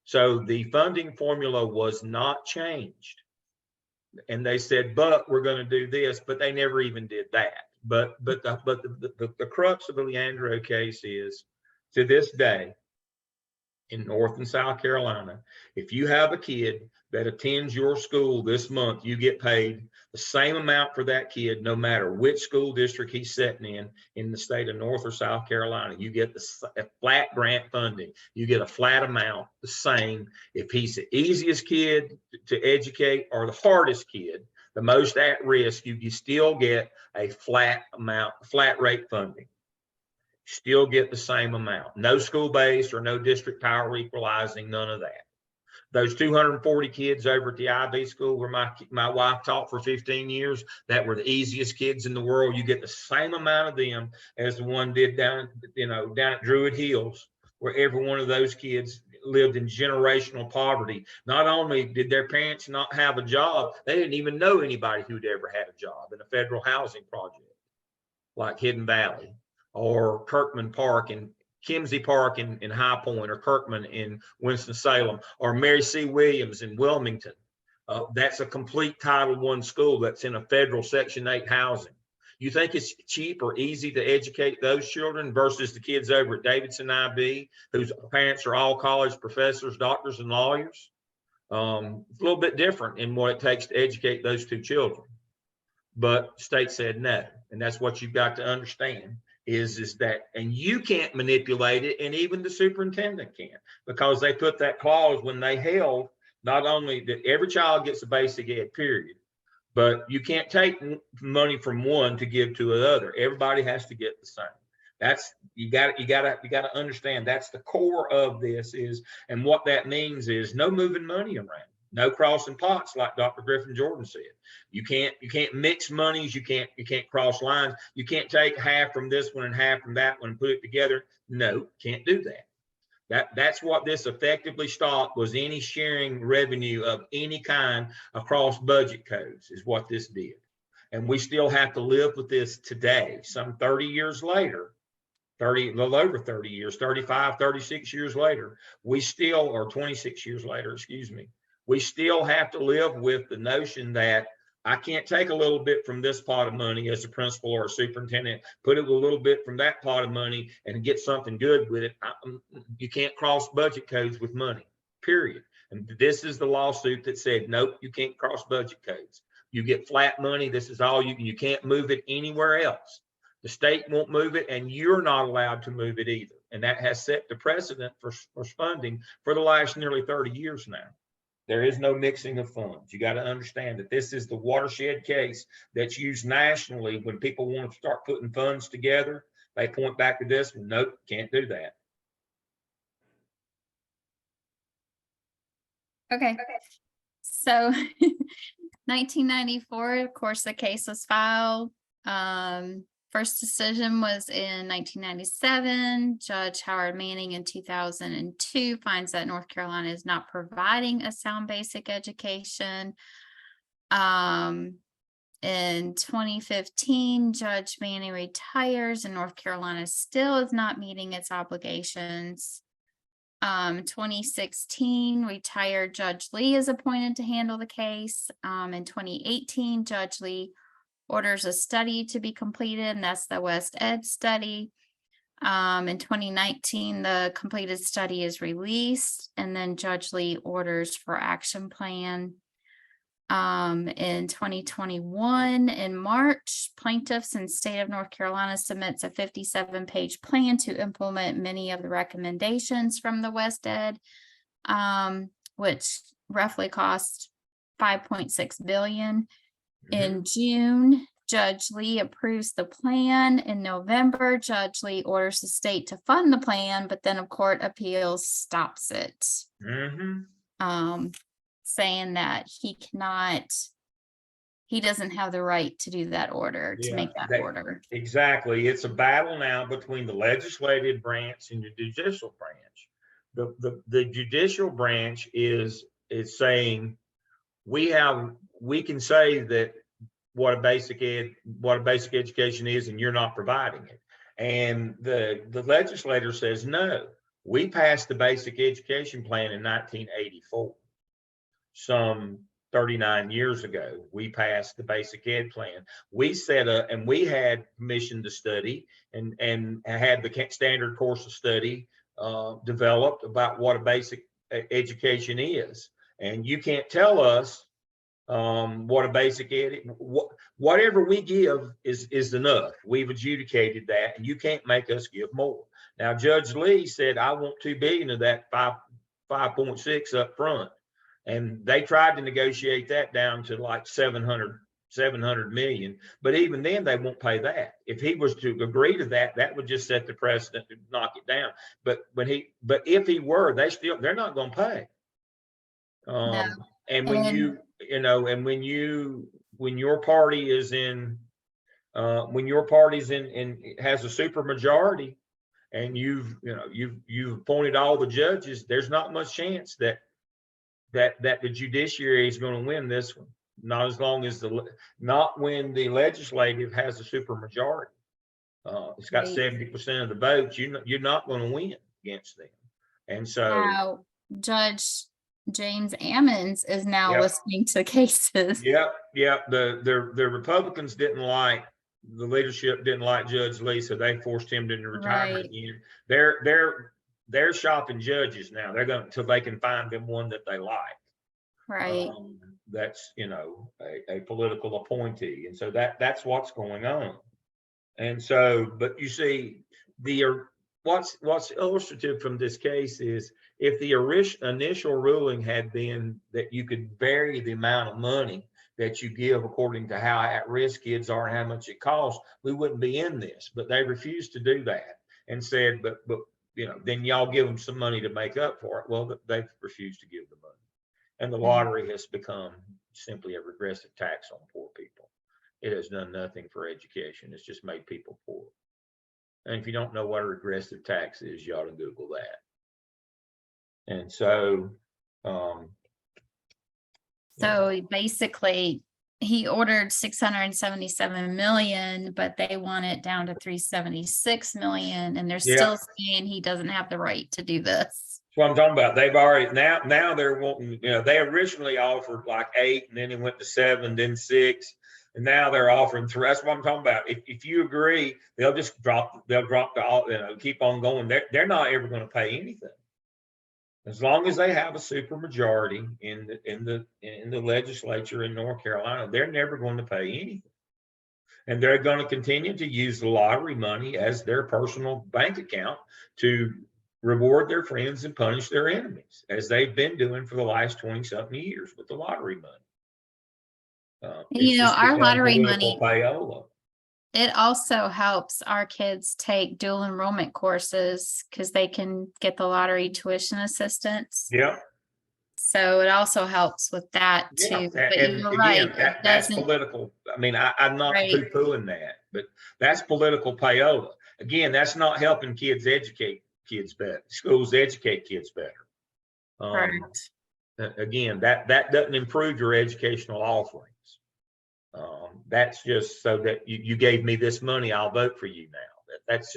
So the funding formula was not changed. And they said, but we're going to do this, but they never even did that. But the crux of the Leandro case is, to this day, in North and South Carolina, if you have a kid that attends your school this month, you get paid the same amount for that kid, no matter which school district he's sitting in the state of North or South Carolina. You get the flat grant funding. You get a flat amount, the same. If he's the easiest kid to educate or the hardest kid, the most at risk, you still get a flat amount, flat rate funding. Still get the same amount. No school-based or no district power equalizing, none of that. Those 240 kids over at the IB school where my wife taught for 15 years, that were the easiest kids in the world. You get the same amount of them as the one did down at Druid Hills, where every one of those kids lived in generational poverty. Not only did their parents not have a job, they didn't even know anybody who'd ever had a job in a federal housing project like Hidden Valley, or Kirkman Park and Kimsey Park in High Point, or Kirkman in Winston-Salem, or Mary C. Williams in Wilmington. That's a complete Title I school that's in a federal Section 8 housing. You think it's cheap or easy to educate those children versus the kids over at Davidson IB, whose parents are all college professors, doctors, and lawyers? It's a little bit different in what it takes to educate those two children. But the state said no. And that's what you've got to understand is that, and you can't manipulate it, and even the superintendent can't, because they put that clause when they held not only that every child gets a basic ed, period, but you can't take money from one to give to another. Everybody has to get the same. You got to understand that's the core of this is, and what that means is no moving money around, no crossing pots, like Dr. Griffin Jordan said. You can't mix monies. You can't cross lines. You can't take half from this one and half from that one and put it together. No, can't do that. That's what this effectively stopped, was any sharing revenue of any kind across budget codes is what this did. And we still have to live with this today, some 30 years later, a little over 30 years, 35, 36 years later, we still, or 26 years later, excuse me, we still have to live with the notion that I can't take a little bit from this pot of money as a principal or a superintendent, put it a little bit from that pot of money and get something good with it. You can't cross budget codes with money, period. And this is the lawsuit that said, nope, you can't cross budget codes. You get flat money. This is all you can't move it anywhere else. The state won't move it, and you're not allowed to move it either. And that has set the precedent for funding for the last nearly 30 years now. There is no mixing of funds. You got to understand that this is the watershed case that's used nationally when people want to start putting funds together. They point back to this one. Nope, can't do that. Okay. So 1994, of course, the case was filed. First decision was in 1997. Judge Howard Manning in 2002 finds that North Carolina is not providing a sound basic education. In 2015, Judge Manning retires and North Carolina still is not meeting its obligations. 2016, retired Judge Lee is appointed to handle the case. In 2018, Judge Lee orders a study to be completed, and that's the West Ed study. In 2019, the completed study is released, and then Judge Lee orders for action plan. In 2021, in March, plaintiffs in state of North Carolina submits a 57-page plan to implement many of the recommendations from the West Ed, which roughly cost $5.6 billion. In June, Judge Lee approves the plan. In November, Judge Lee orders the state to fund the plan, but then a court appeals stops it. Saying that he doesn't have the right to do that order, to make that order. Exactly. It's a battle now between the legislative branch and the judicial branch. The judicial branch is saying we can say that what a basic education is, and you're not providing it. And the legislator says, no, we passed the basic education plan in 1984. Some 39 years ago, we passed the basic ed plan. We set up, and we had permission to study and had the standard course of study developed about what a basic education is. And you can't tell us what a basic ed, whatever we give is enough. We've adjudicated that, and you can't make us give more. Now, Judge Lee said, I want $2 billion of that 5.6 up front. And they tried to negotiate that down to like 700 million. But even then, they won't pay that. If he was to agree to that, that would just set the precedent to knock it down. But if he were, they're not going to pay. No. And when when your party is in, when your party's in has a super majority, and you've appointed all the judges, there's not much chance that the judiciary is going to win this one. Not as long as not when the legislative has a super majority. It's got 70% of the votes. You're not going to win against them. And so now Judge James Ammons is now listening to cases. Yeah. The Republicans the leadership didn't like Judge Lee, so they forced him into retirement again. They're shopping judges now. They're going until they can find them one that they like. Right. That's a political appointee, and so that's what's going on. And so, but you see, what's illustrative from this case is if the initial ruling had been that you could vary the amount of money that you give according to how at-risk kids are and how much it costs, we wouldn't be in this. But they refused to do that and said, but you know, then y'all give them some money to make up for it. Well, they've refused to give the money. And the lottery has become simply a regressive tax on poor people. It has done nothing for education. It's just made people poor. And if you don't know what a regressive tax is, you ought to Google that. And so, So basically, he ordered 677 million, but they want it down to 376 million, and they're Yeah. still saying he doesn't have the right to do this. that's what I'm talking about. They've already now they're wanting, you know, they originally offered like 8, and then it went to 7, then 6, and now they're offering 3. That's what I'm talking about. If you agree, they'll drop the all, you know, keep on going. They're not ever going to pay anything. As long as they have a super majority in the legislature in North Carolina, they're never going to pay anything. And they're going to continue to use the lottery money as their personal bank account to reward their friends and punish their enemies, as they've been doing for the last 20-something years with the lottery money. You know, our lottery money, payola. it also helps our kids take dual enrollment courses because they can get the lottery tuition assistance. Yeah. So it also helps with that too. Yeah. But And you're again, right. that's political. I mean, I'm not Right. poo-pooing that, but that's political payola. Again, that's not helping kids educate kids better. Schools educate kids better. Correct. Again, that doesn't improve your educational offerings. That's just so that you gave me this money, I'll vote for you now. That's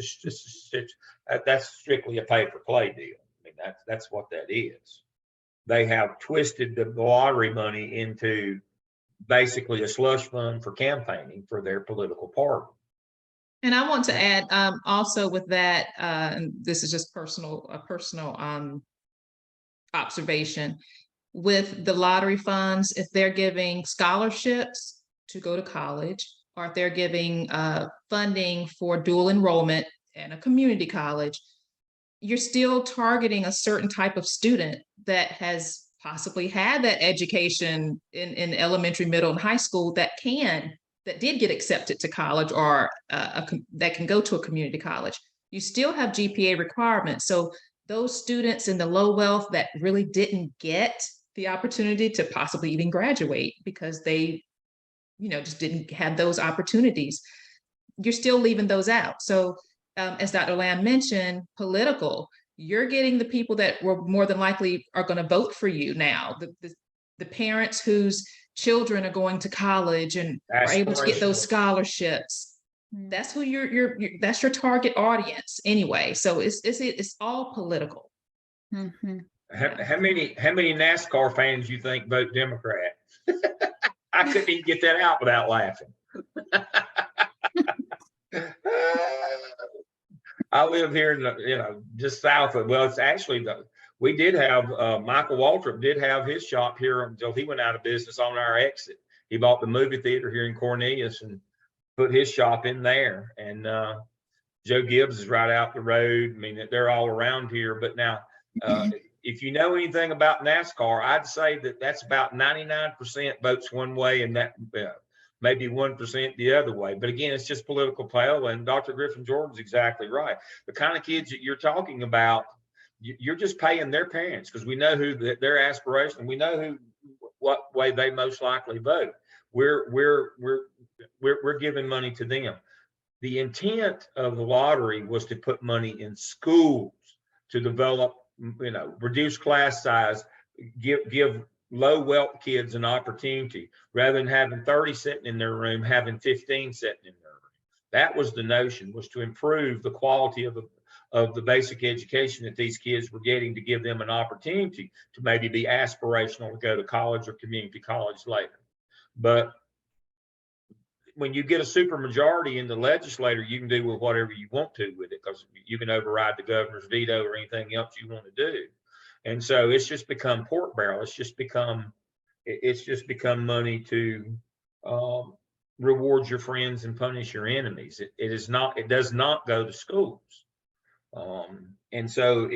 that's strictly a pay-for-play deal. I mean, that's what that is. They have twisted the lottery money into basically a slush fund for campaigning for their political party. And I want to add also with that, and this is just a personal observation, with the lottery funds, if they're giving scholarships to go to college, or if they're giving funding for dual enrollment in a community college, you're still targeting a certain type of student that has possibly had that education in elementary, middle, and high school that did get accepted to college, or that can go to a community college. You still have GPA requirements. So those students in the low wealth that really didn't get the opportunity to possibly even graduate because they, you know, just didn't have those opportunities, you're still leaving those out. So as Dr. Lamb mentioned, political, you're getting the people that were more than likely are going to vote for you now, the parents whose children are going to college and are able to get those scholarships. That's who that's your target audience anyway. So it's all political. Mm-hmm. How many NASCAR fans you think vote Democrat? I couldn't even get that out without laughing. I live here in the, just south of, well, it's actually we did have, Michael Waltrip did have his shop here until he went out of business on our exit. He bought the movie theater here in Cornelius and put his shop in there. And Joe Gibbs is right out the road. I mean, they're all around here. But now, if you know anything about NASCAR, I'd say that's about 99% votes one way and that maybe 1% the other way. But again, it's just political payola. And Dr. Griffin Jordan's exactly right. The kind of kids that you're talking about, you're just paying their parents because we know who their aspiration. We know what way they most likely vote. We're giving money to them. The intent of the lottery was to put money in schools to develop, reduce class size, give low wealth kids an opportunity rather than having 30 sitting in their room, having 15 sitting in their room. That was the notion, was to improve the quality of the basic education that these kids were getting, to give them an opportunity to maybe be aspirational to go to college or community college later. But when you get a super majority in the legislature, you can do with whatever you want to with it, because you can override the governor's veto or anything else you want to do. And so it's just become pork barrel. It's just become money to reward your friends and punish your enemies. It does not go to schools. And so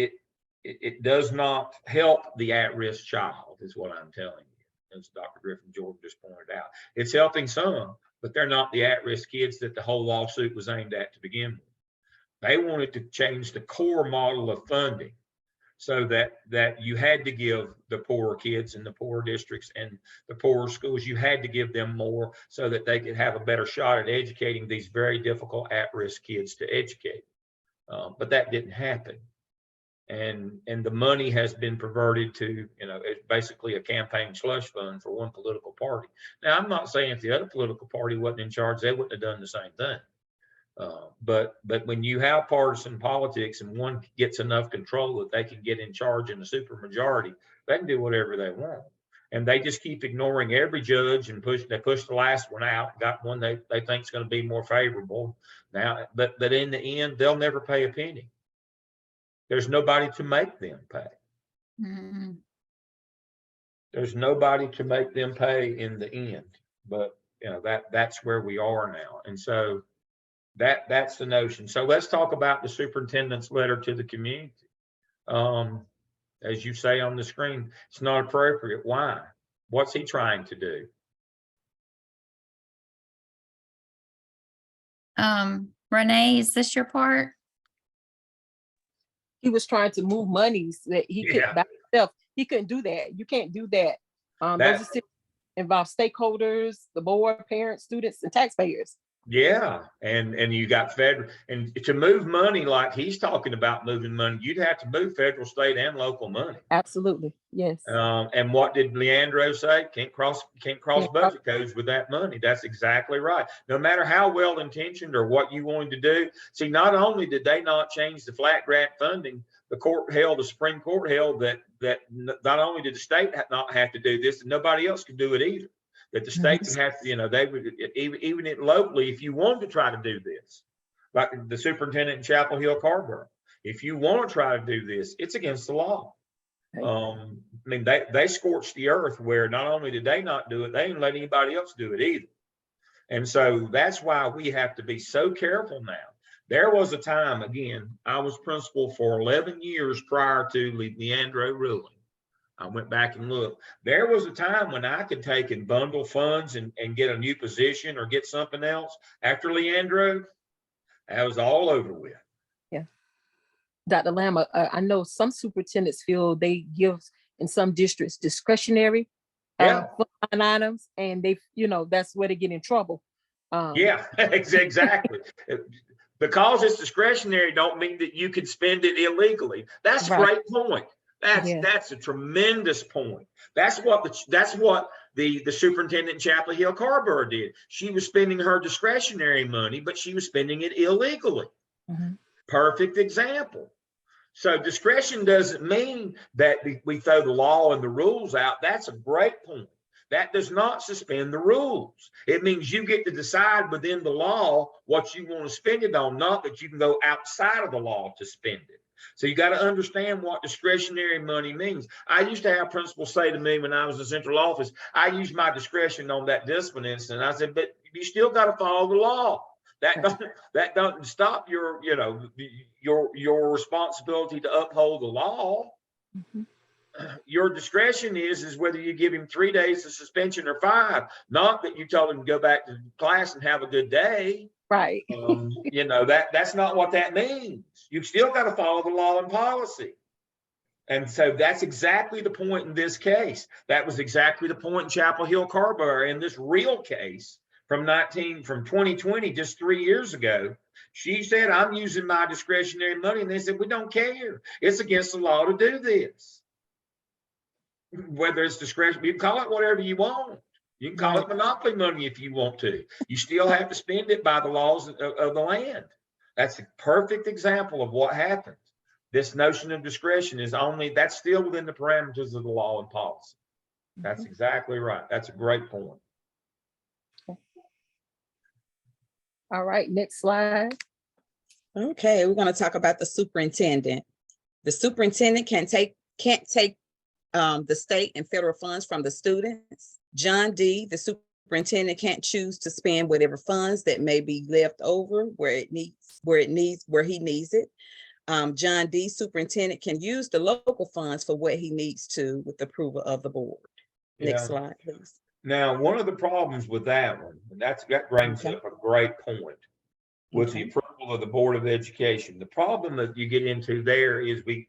it does not help the at-risk child, is what I'm telling you. as Dr. Griffin Jordan just pointed out. It's helping some, but they're not the at-risk kids that the whole lawsuit was aimed at to begin with. They wanted to change the core model of funding so that you had to give the poorer kids in the poorer districts and the poorer schools, you had to give them more so that they could have a better shot at educating these very difficult at-risk kids to educate. But that didn't happen. And the money has been perverted to, it's basically a campaign slush fund for one political party. Now, I'm not saying if the other political party wasn't in charge, they wouldn't have done the same thing. But when you have partisan politics and one gets enough control that they can get in charge in a supermajority, they can do whatever they want. And they just keep ignoring every judge and they push the last one out, got one they think is going to be more favorable. Now, but in the end, they'll never pay a penny. There's nobody to make them pay. Mm-hmm. There's nobody to make them pay in the end. But that's where we are now. And so that's the notion. So let's talk about the superintendent's letter to the community. As you say on the screen, it's not appropriate. Why? What's he trying to do? Renee, is this your part? He was trying to move monies that he Yeah. could by himself. He couldn't do that. You can't do that. Those are involve stakeholders, the board, parents, students, and taxpayers. Yeah, and you got federal, and to move money like he's talking about moving money, you'd have to move federal, state, and local money. Absolutely, yes. And what did Leandro say? Can't cross budget codes with that money. That's exactly right. No matter how well intentioned or what you wanted to do. See, not only did they not change the flat grant funding, the Supreme Court held that not only did the state not have to do this, and nobody else could do it either. That the state would have to, they would, even locally, if you wanted to try to do this, like the superintendent in Chapel Hill, Carrboro, if you want to try to do this, it's against the law. I mean, they scorched the earth where not only did they not do it, they didn't let anybody else do it either. And so that's why we have to be so careful now. There was a time, again, I was principal for 11 years prior to the Leandro ruling. I went back and looked. There was a time when I could take and bundle funds and get a new position or get something else. After Leandro, that was all over with. Yeah. Dr. Lamb, I know some superintendents feel they give in some districts discretionary line items, and they, that's where they get in trouble. Yeah, exactly. Because it's discretionary don't mean that you can spend it illegally. That's a great point. That's a tremendous point. That's what the superintendent in Chapel Hill, Carrboro did. She was spending her discretionary money, but she was spending it illegally. Mm-hmm. Perfect example. So discretion doesn't mean that we throw the law and the rules out. That's a great point. That does not suspend the rules. It means you get to decide within the law what you want to spend it on, not that you can go outside of the law to spend it. So you got to understand what discretionary money means. I used to have principals say to me when I was in central office, I used my discretion on that discipline incident. I said, but you still got to follow the law. That doesn't stop your responsibility to uphold the law. Mm-hmm. Your discretion is whether you give him 3 days of suspension or 5, not that you tell him to go back to class and have a good day. Right. That's not what that means. You've still got to follow the law and policy. And so that's exactly the point in this case. That was exactly the point in Chapel Hill, Carrboro in this real case from 2020, just 3 years ago. She said, I'm using my discretionary money. And they said, we don't care. It's against the law to do this. Whether it's discretion, you can call it whatever you want. You can call it monopoly money if you want to. You still have to spend it by the laws of the land. That's a perfect example of what happens. This notion of discretion that's still within the parameters of the law and policy. That's exactly right. That's a great point. All right, next slide. Okay, we're going to talk about the superintendent. The superintendent can't take the state and federal funds from the students. John D., the superintendent, can't choose to spend whatever funds that may be left over where he needs it. John D., superintendent, can use the local funds for what he needs to with the approval of the board. Next Yeah. slide, please. Now, one of the problems with that one, and that brings Okay. up a great point, with the Okay. approval of the Board of Education. The problem that you get into there is we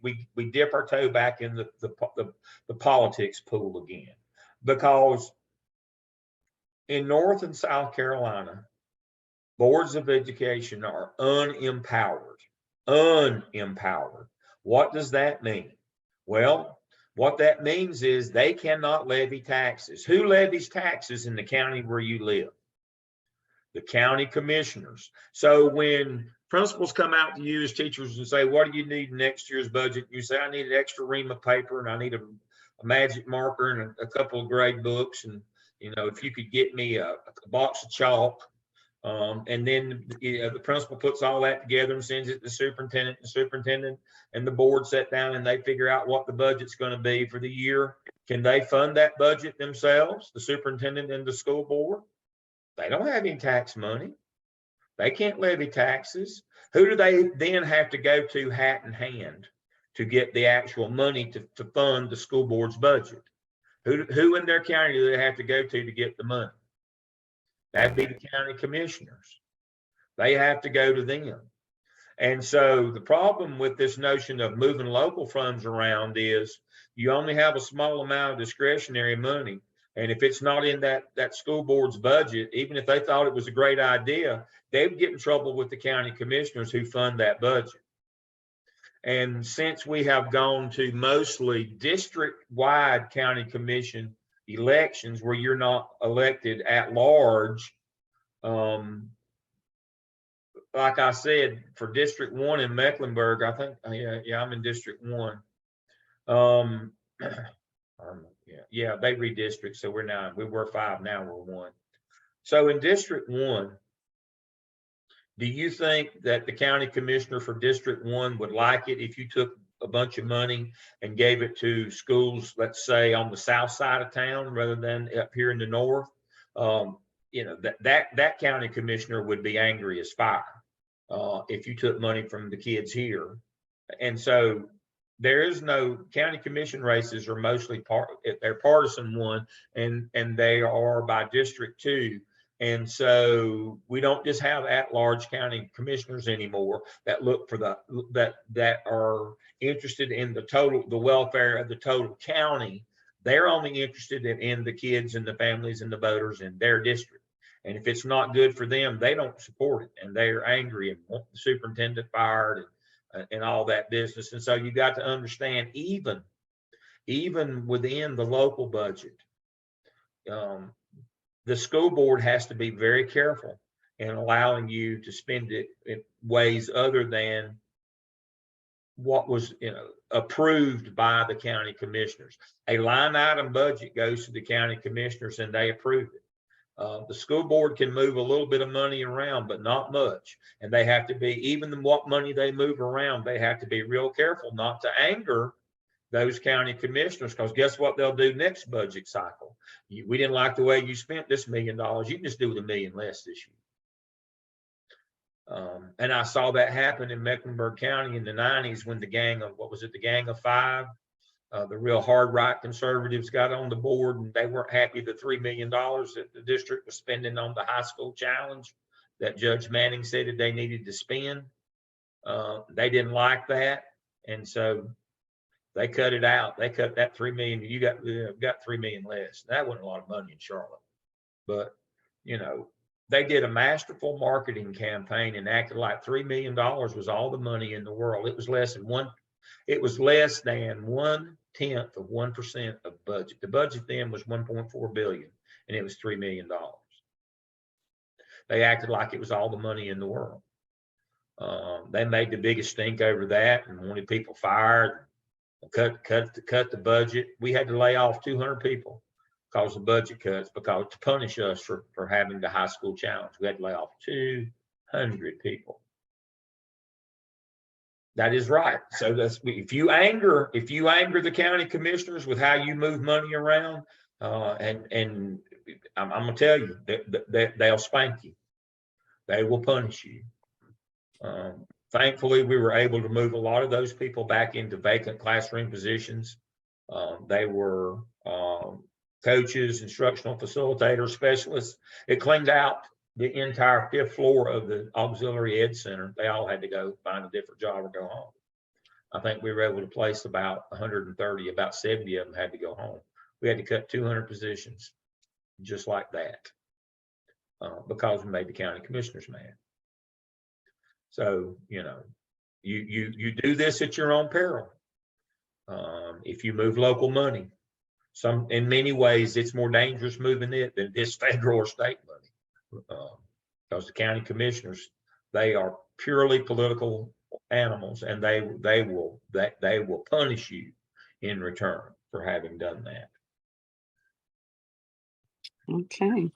dip our toe back in the politics pool again, because in North and South Carolina, boards of education are unempowered. Unempowered. What does that mean? Well, what that means is they cannot levy taxes. Who levies taxes in the county where you live? The county commissioners. So when principals come out to you as teachers and say, what do you need in next year's budget? You say, I need an extra ream of paper, and I need a magic marker and a couple of grade books. And, you know, if you could get me a box of chalk. And then the principal puts all that together and sends it to the superintendent. The superintendent and the board sit down and they figure out what the budget's going to be for the year. Can they fund that budget themselves, the superintendent and the school board? They don't have any tax money. They can't levy taxes. Who do they then have to go to hat in hand to get the actual money to fund the school board's budget? Who in their county do they have to go to get the money? That'd be the county commissioners. They have to go to them. And so the problem with this notion of moving local funds around is you only have a small amount of discretionary money. And if it's not in that school board's budget, even if they thought it was a great idea, they would get in trouble with the county commissioners who fund that budget. And since we have gone to mostly district-wide county commission elections where you're not elected at large, like I said, for District 1 in Mecklenburg, I think, yeah, I'm in District 1. Yeah, they redistrict, so we're 9. We were 5, now we're 1. So in District 1, do you think that the county commissioner for District 1 would like it if you took a bunch of money and gave it to schools, let's say on the south side of town rather than up here in the north? You know, that county commissioner would be angry as fire if you took money from the kids here. And so there is no county commission races are mostly they're partisan one, and they are by District 2. And so we don't just have at-large county commissioners anymore that look for that are interested in the welfare of the total county. They're only interested in the kids and the families and the voters in their district. And if it's not good for them, they don't support it, and they're angry and want the superintendent fired and all that business. And so you got to understand, even within the local budget, the school board has to be very careful in allowing you to spend it in ways other than what was, approved by the county commissioners. A line item budget goes to the county commissioners and they approve it. The school board can move a little bit of money around, but not much. And they have to be, even what money they move around, they have to be real careful not to anger those county commissioners, because guess what they'll do next budget cycle? We didn't like the way you spent this $1 million. You can just do with $1 million less this year. And I saw that happen in Mecklenburg County in the 90s when the Gang of Five, the real hard right conservatives got on the board, and they weren't happy the $3 million that the district was spending on the high school challenge that Judge Manning said that they needed to spend. They didn't like that. And so they cut it out. They cut that $3 million. You got $3 million less. That wasn't a lot of money in Charlotte, but they did a masterful marketing campaign and acted like $3 million was all the money in the world. It was less than 1/10% of budget. The budget then was $1.4 billion, and it was $3 million. They acted like it was all the money in the world. They made the biggest stink over that and wanted people fired. Cut the budget. We had to lay off 200 people because of budget cuts, because to punish us for having the high school challenge, we had to lay off 200 people. That is right. So that's, if you anger the county commissioners with how you move money around, and I'm gonna tell you that they'll spank you. They will punish you. Thankfully, we were able to move a lot of those people back into vacant classroom positions. They were coaches, instructional facilitators, specialists. It cleaned out the entire 5th floor of the auxiliary ed center. They all had to go find a different job or go home. I think we were able to place about 130, about 70 of them had to go home. We had to cut 200 positions just like that because we made the county commissioners mad. So, you know, you do this at your own peril. If you move local money, in many ways, it's more dangerous moving it than this federal or state money. Because the county commissioners, they are purely political animals, and they will punish you in return for having done that. Okay.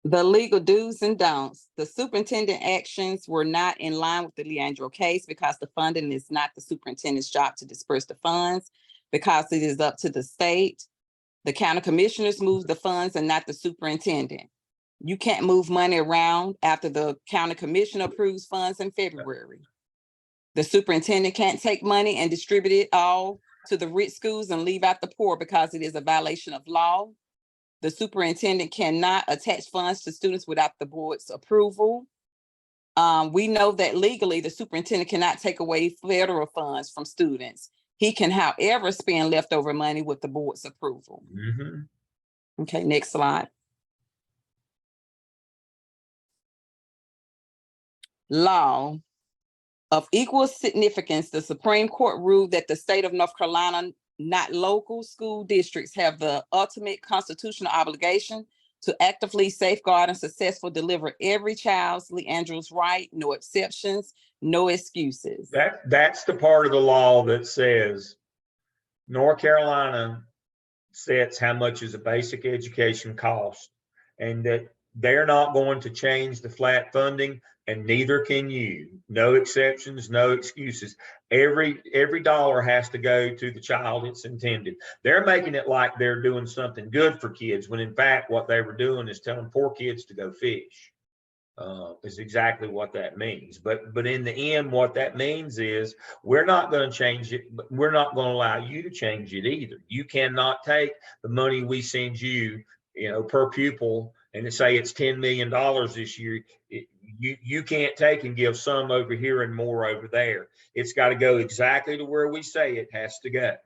The legal do's and don'ts. The superintendent actions were not in line with the Leandro case because the funding is not the superintendent's job to disperse the funds, because it is up to the state. The county commissioners move the funds and not the superintendent. You can't move money around after the county commissioner approves funds in February. The superintendent can't take money and distribute it all to the rich schools and leave out the poor because it is a violation of law. The superintendent cannot attach funds to students without the board's approval. We know that legally the superintendent cannot take away federal funds from students. He can, however, spend leftover money with the board's approval. Mm-hmm. Okay, next slide. Law. Of equal significance, the Supreme Court ruled that the state of North Carolina, not local school districts, have the ultimate constitutional obligation to actively safeguard and successfully deliver every child's Leandro's right, no exceptions, no excuses. That's the part of the law that says North Carolina sets how much is a basic education cost, and that they're not going to change the flat funding, and neither can you. No exceptions, no excuses. Every dollar has to go to the child it's intended. They're making it like they're doing something good for kids, when in fact what they were doing is telling poor kids to go fish. Is exactly what that means. But in the end, what that means is we're not going to change it, but we're not going to allow you to change it either. You cannot take the money we send you, per pupil, and say it's $10 million this year. You can't take and give some over here and more over there. It's got to go exactly to where we say it has to go.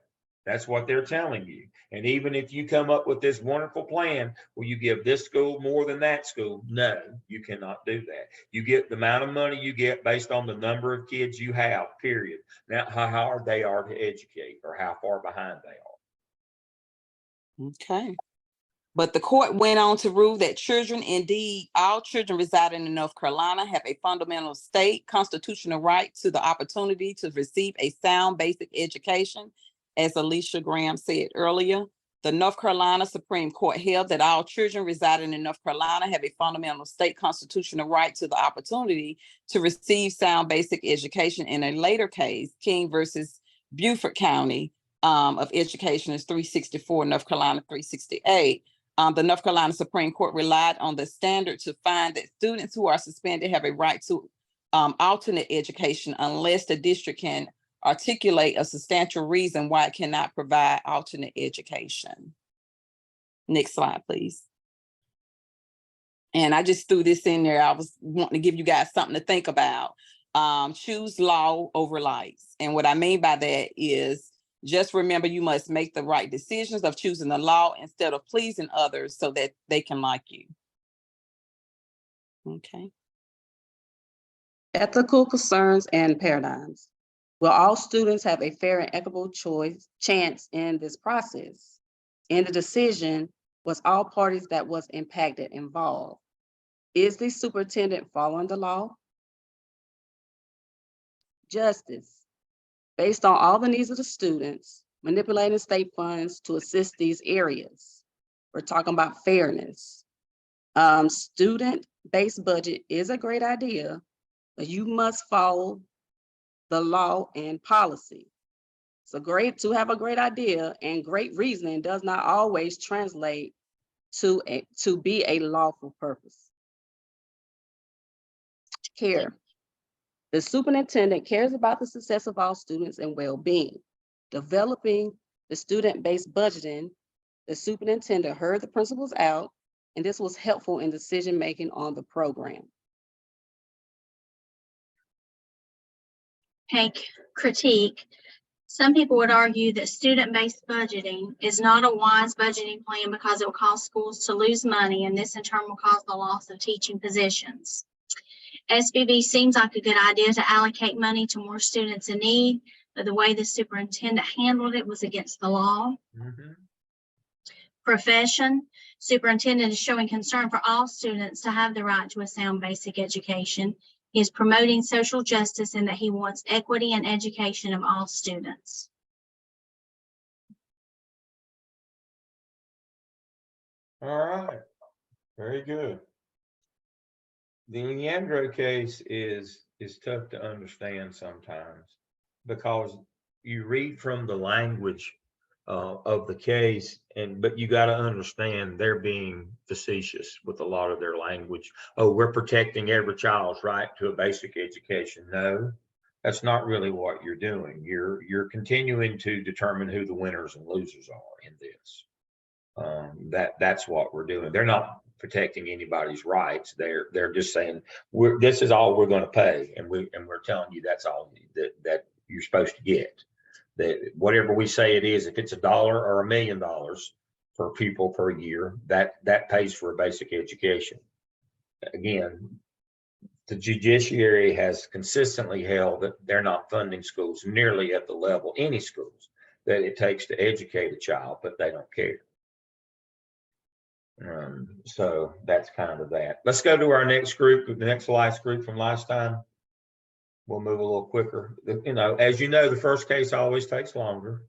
That's what they're telling you. And even if you come up with this wonderful plan where you give this school more than that school, no, you cannot do that. You get the amount of money you get based on the number of kids you have, period. Not how hard they are to educate or how far behind they are. Okay. But the court went on to rule that children, indeed, all children residing in North Carolina, have a fundamental state constitutional right to the opportunity to receive a sound basic education. As Alicia Graham said earlier, the North Carolina Supreme Court held that all children residing in North Carolina have a fundamental state constitutional right to the opportunity to receive sound basic education. In a later case, King versus Beaufort County of Education is 364, North Carolina 368. The North Carolina Supreme Court relied on the standard to find that students who are suspended have a right to alternate education unless the district can articulate a substantial reason why it cannot provide alternate education. Next slide, please. And I just threw this in there. I was wanting to give you guys something to think about. Choose law over lights. And what I mean by that is, just remember, you must make the right decisions of choosing the law instead of pleasing others so that they can like you. Okay. Ethical concerns and paradigms. Will all students have a fair and equitable chance in this process? In the decision, was all parties that was impacted involved? Is the superintendent following the law? Justice. Based on all the needs of the students, manipulating state funds to assist these areas. We're talking about fairness. Student-based budget is a great idea, but you must follow the law and policy. So great to have a great idea, and great reasoning does not always translate to be a lawful purpose. Care. The superintendent cares about the success of all students and well-being. Developing the student-based budgeting The superintendent heard the principals out, and this was helpful in decision-making on the program. Critique. Some people would argue that student-based budgeting is not a wise budgeting plan because it will cause schools to lose money, and this in turn will cause the loss of teaching positions. SBB seems like a good idea to allocate money to more students in need, but the way the superintendent handled it was against the law. Profession. Superintendent is showing concern for all students to have the right to a sound basic education. He is promoting social justice in that he wants equity and education of all students. All right, very good. The Leandro case is tough to understand sometimes because you read from the language of the case, but you got to understand they're being facetious with a lot of their language. Oh, we're protecting every child's right to a basic education. No, that's not really what you're doing. You're continuing to determine who the winners and losers are in this. That's what we're doing. They're not protecting anybody's rights. They're just saying this is all we're going to pay, and we're telling you that's all that you're supposed to get. That whatever we say it is, if it's $1 or $1 million per pupil per year, that pays for a basic education. Again, the judiciary has consistently held that they're not funding schools nearly at the level, any schools, that it takes to educate a child, but they don't care. So that's kind of that. Let's go to our next group, the next last group from last time. We'll move a little quicker. As you know, the first case always takes longer.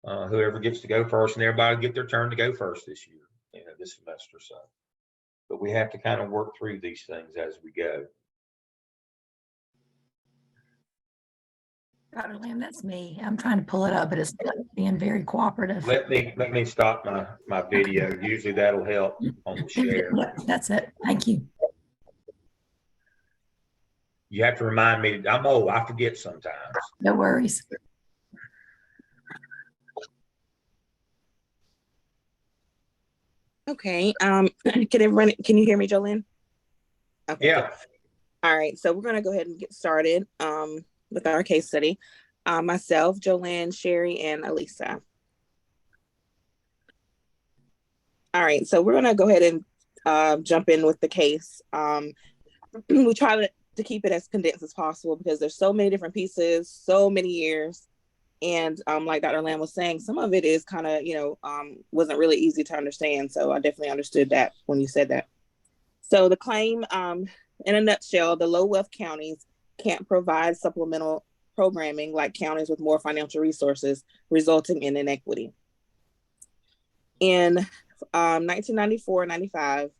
Whoever gets to go first, and everybody get their turn to go first this year, this semester. So, but we have to kind of work through these things as we go. Dr. Lamb, that's me. I'm trying to pull it up, but it's not being very cooperative. Let me stop my video. Usually that'll help on the share. Yep, that's it. Thank you. You have to remind me. I'm old. I forget sometimes. No worries. Okay, can you hear me, Jolene? Okay. Yeah. All right, so we're gonna go ahead and get started with our case study. Myself, Jolene, Sherry, and Elisa. All right, so we're gonna go ahead and jump in with the case. We try to keep it as condensed as possible because there's so many different pieces, so many years. And like Dr. Lamb was saying, some of it is kind of, wasn't really easy to understand. So I definitely understood that when you said that. So the claim, in a nutshell, the low wealth counties can't provide supplemental programming like counties with more financial resources, resulting in inequity. In 1994-95,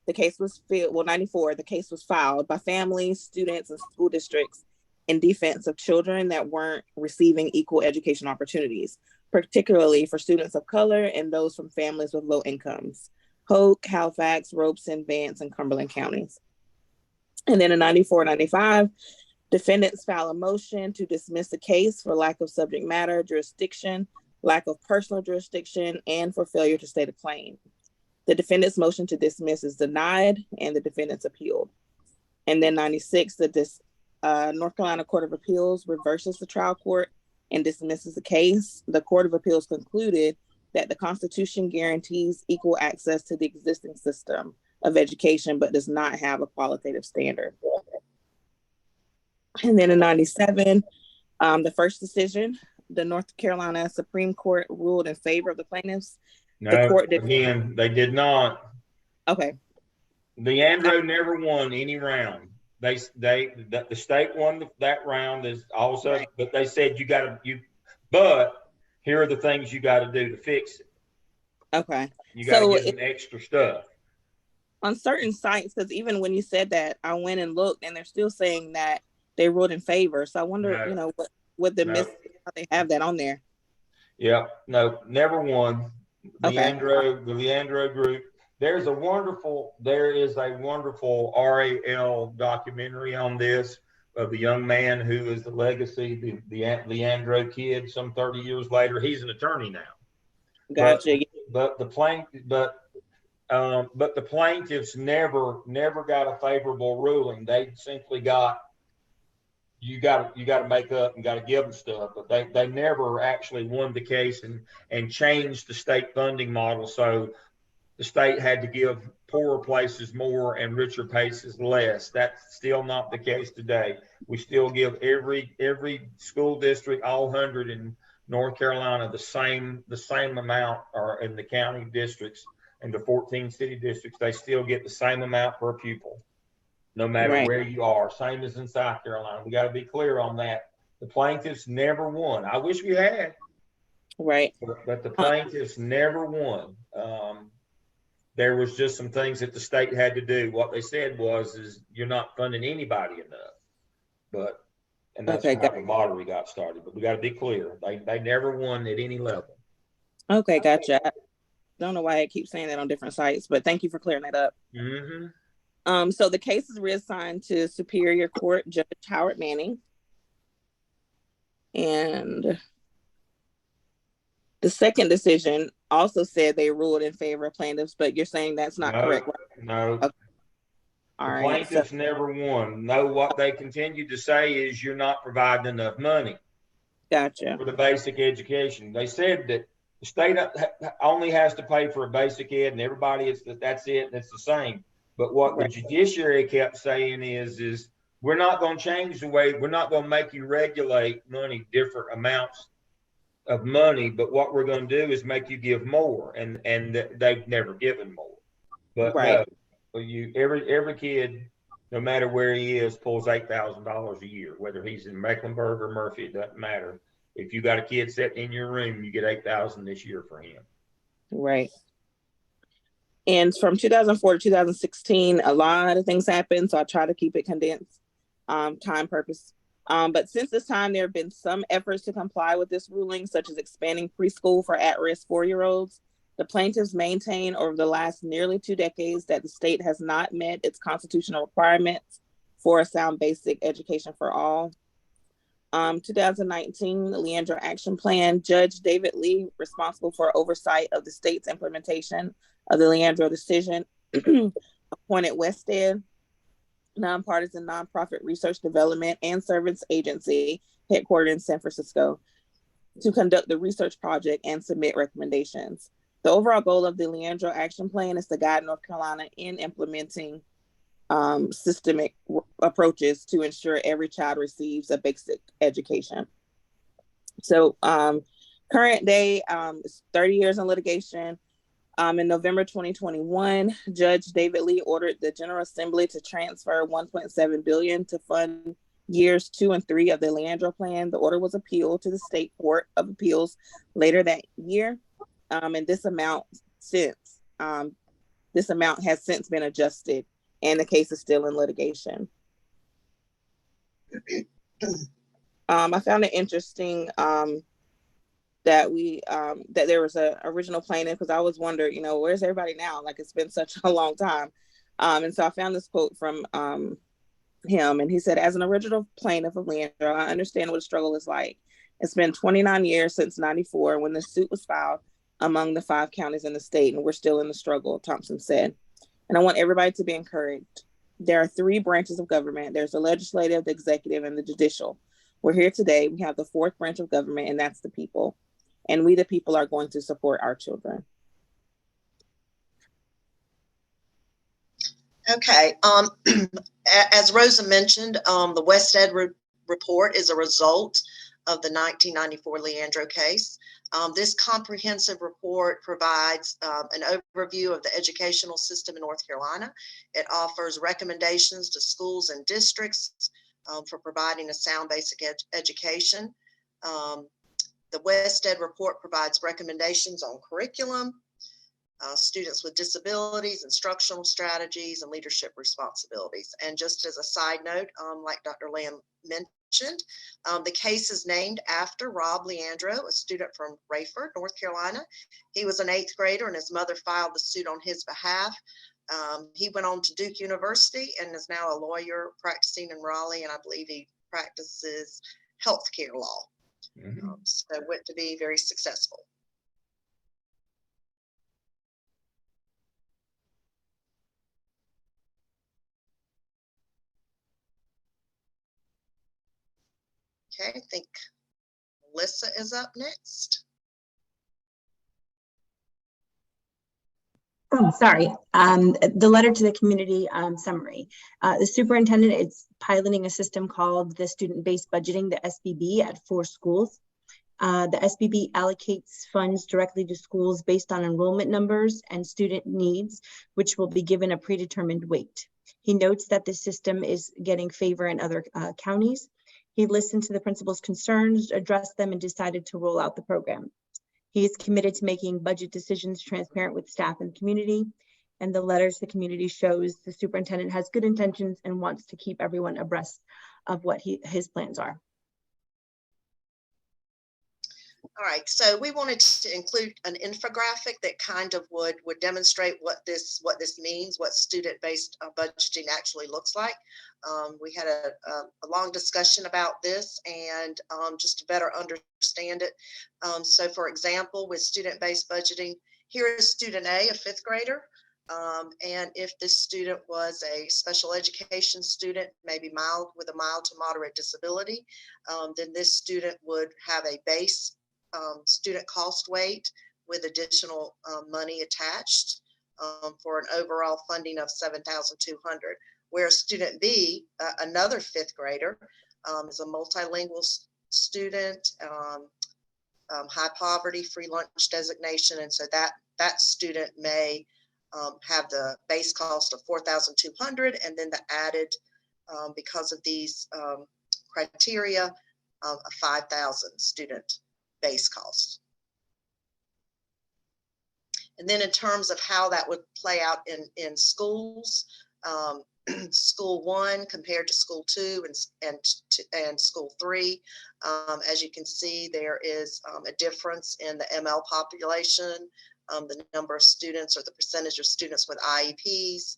the case was the case was filed by families, students, and school districts in defense of children that weren't receiving equal education opportunities, particularly for students of color and those from families with low incomes, Polk, Halifax, Robeson, Vance, and Cumberland counties. And then in 94-95, defendants filed a motion to dismiss the case for lack of subject matter jurisdiction, lack of personal jurisdiction, and for failure to state a claim. The defendant's motion to dismiss is denied, and the defendants appealed. And then 96, the North Carolina Court of Appeals reverses the trial court and dismisses the case. The Court of Appeals concluded that the Constitution guarantees equal access to the existing system of education, but does not have a qualitative standard. And then in 97, the first decision, the North Carolina Supreme Court ruled in favor of the plaintiffs. No, again, they did not. Okay. Leandro never won any round. The state won that round is also, but they said but here are the things you got to do to fix it. Okay. You got to get some extra stuff. On certain sites, because even when you said that, I went and looked and they're still saying that they ruled in favor. So I wonder, what the miss, how they have that on there. Yeah, no, never won. Okay. The Leandro group. There is a wonderful RAL documentary on this of the young man who is the legacy, the Leandro kid, some 30 years later. He's an attorney now. Gotcha. but the plaintiffs never got a favorable ruling. They simply got, you got to make up and got to give them stuff, but they never actually won the case and changed the state funding model. So the state had to give poorer places more and richer places less. That's still not the case today. We still give every school district, all 100 in North Carolina, the same amount, or in the county districts and the 14 city districts, they still get the same amount per pupil, no matter Right. where you are. Same as in South Carolina. We got to be clear on that. The plaintiffs never won. I wish we had, Right. but the plaintiffs never won. There was just some things that the state had to do. What they said is you're not funding anybody enough. And that's Okay, how the lottery got started. But we got to be clear. They never won at any level. Okay, gotcha. I don't know why I keep saying that on different sites, but thank you for clearing that up. Mm-hmm. So the case is reassigned to Superior Court Judge Howard Manning. And the second decision also said they ruled in favor of plaintiffs, but you're saying that's not correct, right? No. Okay. All The right. plaintiffs never won. No, what they continue to say is you're not providing enough money Gotcha. for the basic education. They said that the state only has to pay for a basic ed, and everybody that's it, and it's the same. But what the judiciary kept saying is we're not going to change the way, we're not going to make you regulate money, different amounts of money, but what we're going to do is make you give more, and they've never given more. But right. No, every kid, no matter where he is, pulls $8,000 a year, whether he's in Mecklenburg or Murphy, it doesn't matter. If you got a kid sitting in your room, you get $8,000 this year for him. Right. And from 2004 to 2016, a lot of things happened, so I try to keep it condensed, time purpose. But since this time, there have been some efforts to comply with this ruling, such as expanding preschool for at-risk 4-year-olds. The plaintiffs maintain over the last nearly 2 decades that the state has not met its constitutional requirements for a sound basic education for all. 2019, the Leandro Action Plan, Judge David Lee, responsible for oversight of the state's implementation of the Leandro decision, appointed Wested, nonpartisan nonprofit research development and service agency headquartered in San Francisco, to conduct the research project and submit recommendations. The overall goal of the Leandro Action Plan is to guide North Carolina in implementing systemic approaches to ensure every child receives a basic education. So current day is 30 years in litigation. In November 2021, Judge David Lee ordered the General Assembly to transfer $1.7 billion to fund years 2 and 3 of the Leandro Plan. The order was appealed to the State Court of Appeals later that year, and this amount has since been adjusted, and the case is still in litigation. I found it interesting that there was an original plaintiff, because I always wondered, where's everybody now? Like, it's been such a long time. And so I found this quote from him, and he said, "As an original plaintiff of Leandro, I understand what a struggle is like. It's been 29 years since 94 when the suit was filed among the 5 counties in the state, and we're still in the struggle," Thompson said. And I want everybody to be encouraged. There are 3 branches of government. There's the legislative, the executive, and the judicial. We're here today. We have the 4th branch of government, and that's the people. And we, the people, are going to support our children. Okay. As Rosa mentioned, the Wested report is a result of the 1994 Leandro case. This comprehensive report provides an overview of the educational system in North Carolina. It offers recommendations to schools and districts for providing a sound basic education. The Wested report provides recommendations on curriculum, students with disabilities, instructional strategies, and leadership responsibilities. And just as a side note, like Dr. Lamb mentioned, the case is named after Rob Leandro, a student from Rayford, North Carolina. He was an 8th grader, and his mother filed the suit on his behalf. He went on to Duke University and is now a lawyer practicing in Raleigh, and I believe he practices healthcare law. So went to be very successful. Okay, I think Melissa is up next. Oh, sorry. The letter to the community summary. The superintendent is piloting a system called the student-based budgeting, the SBB, at 4 schools. The SBB allocates funds directly to schools based on enrollment numbers and student needs, which will be given a predetermined weight. He notes that the system is getting favor in other counties. He listened to the principal's concerns, addressed them, and decided to roll out the program. He is committed to making budget decisions transparent with staff and community. And the letters to the community shows the superintendent has good intentions and wants to keep everyone abreast of what his plans are. All right, so we wanted to include an infographic that kind of would demonstrate what this means, what student-based budgeting actually looks like. We had a long discussion about this, and just to better understand it. So for example, with student-based budgeting, here is student A, a 5th grader. And if this student was a special education student, maybe with a mild to moderate disability, then this student would have a base student cost weight with additional money attached for an overall funding of $7,200. Whereas student B, another 5th grader, is a multilingual student, high poverty, free lunch designation, and so that student may have the base cost of $4,200, and then the added, because of these criteria, a $5,000 student base cost. And then in terms of how that would play out in schools, school 1 compared to school 2 and school 3, as you can see, there is a difference in the ML population, the number of students or the percentage of students with IEPs,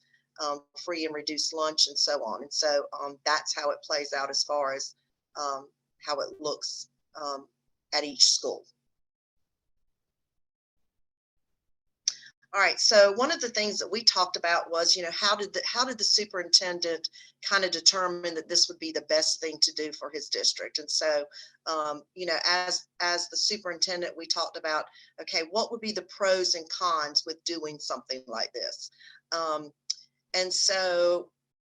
free and reduced lunch, and so on. And so that's how it plays out as far as how it looks at each school. All right, so one of the things that we talked about was, how did the superintendent kind of determine that this would be the best thing to do for his district? And so, as the superintendent, we talked about, okay, what would be the pros and cons with doing something like this? And so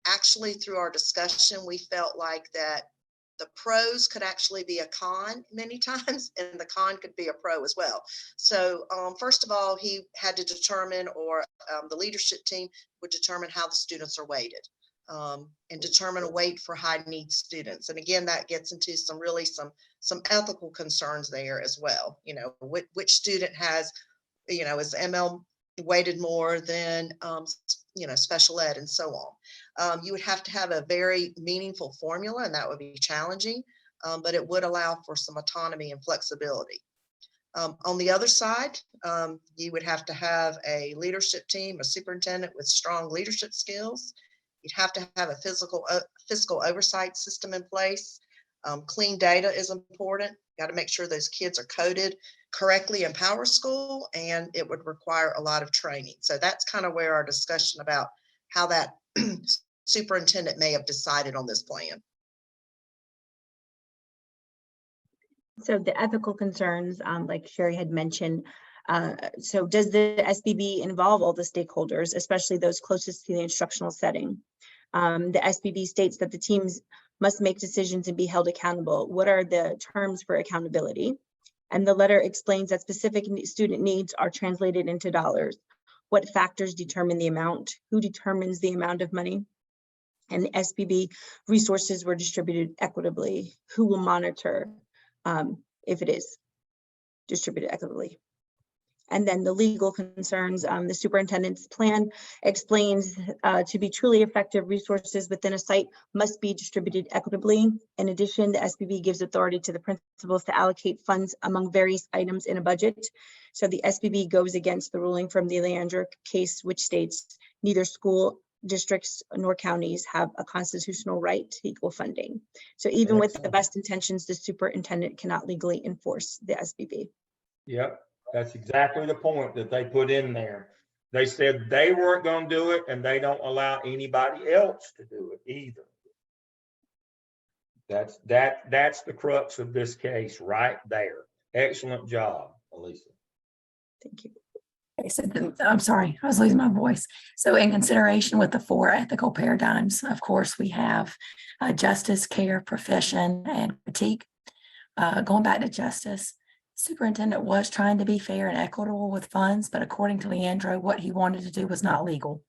actually through our discussion, we felt like that the pros could actually be a con many times, and the con could be a pro as well. So first of all, he had to determine, or the leadership team would determine how the students are weighted, and determine a weight for high need students. And again, that gets into some ethical concerns there as well. Which student has, is ML weighted more than, special ed, and so on. You would have to have a very meaningful formula, and that would be challenging, but it would allow for some autonomy and flexibility. On the other side, you would have to have a leadership team, a superintendent with strong leadership skills. You'd have to have a fiscal oversight system in place. Clean data is important. Got to make sure those kids are coded correctly in PowerSchool, and it would require a lot of training. So that's kind of where our discussion about how that superintendent may have decided on this plan. So the ethical concerns, like Sherry had mentioned, so does the SBB involve all the stakeholders, especially those closest to the instructional setting? The SBB states that the teams must make decisions and be held accountable. What are the terms for accountability? And the letter explains that specific student needs are translated into dollars. What factors determine the amount? Who determines the amount of money? And the SBB resources were distributed equitably. Who will monitor if it is distributed equitably? And then the legal concerns, the superintendent's plan explains to be truly effective, resources within a site must be distributed equitably. In addition, the SBB gives authority to the principals to allocate funds among various items in a budget. So the SBB goes against the ruling from the Leandro case, which states neither school districts nor counties have a constitutional right to equal funding. So even with the best intentions, the superintendent cannot legally enforce the SBB. Yep. That's exactly the point that they put in there. They said they weren't going to do it, and they don't allow anybody else to do it either. That's the crux of this case right there. Excellent job, Elisa. Thank you. Okay, so I'm sorry, I was losing my voice. So in consideration with the 4 ethical paradigms, of course, we have justice, care, profession, and critique. Going back to justice, superintendent was trying to be fair and equitable with funds, but according to Leandro, what he wanted to do was not legal.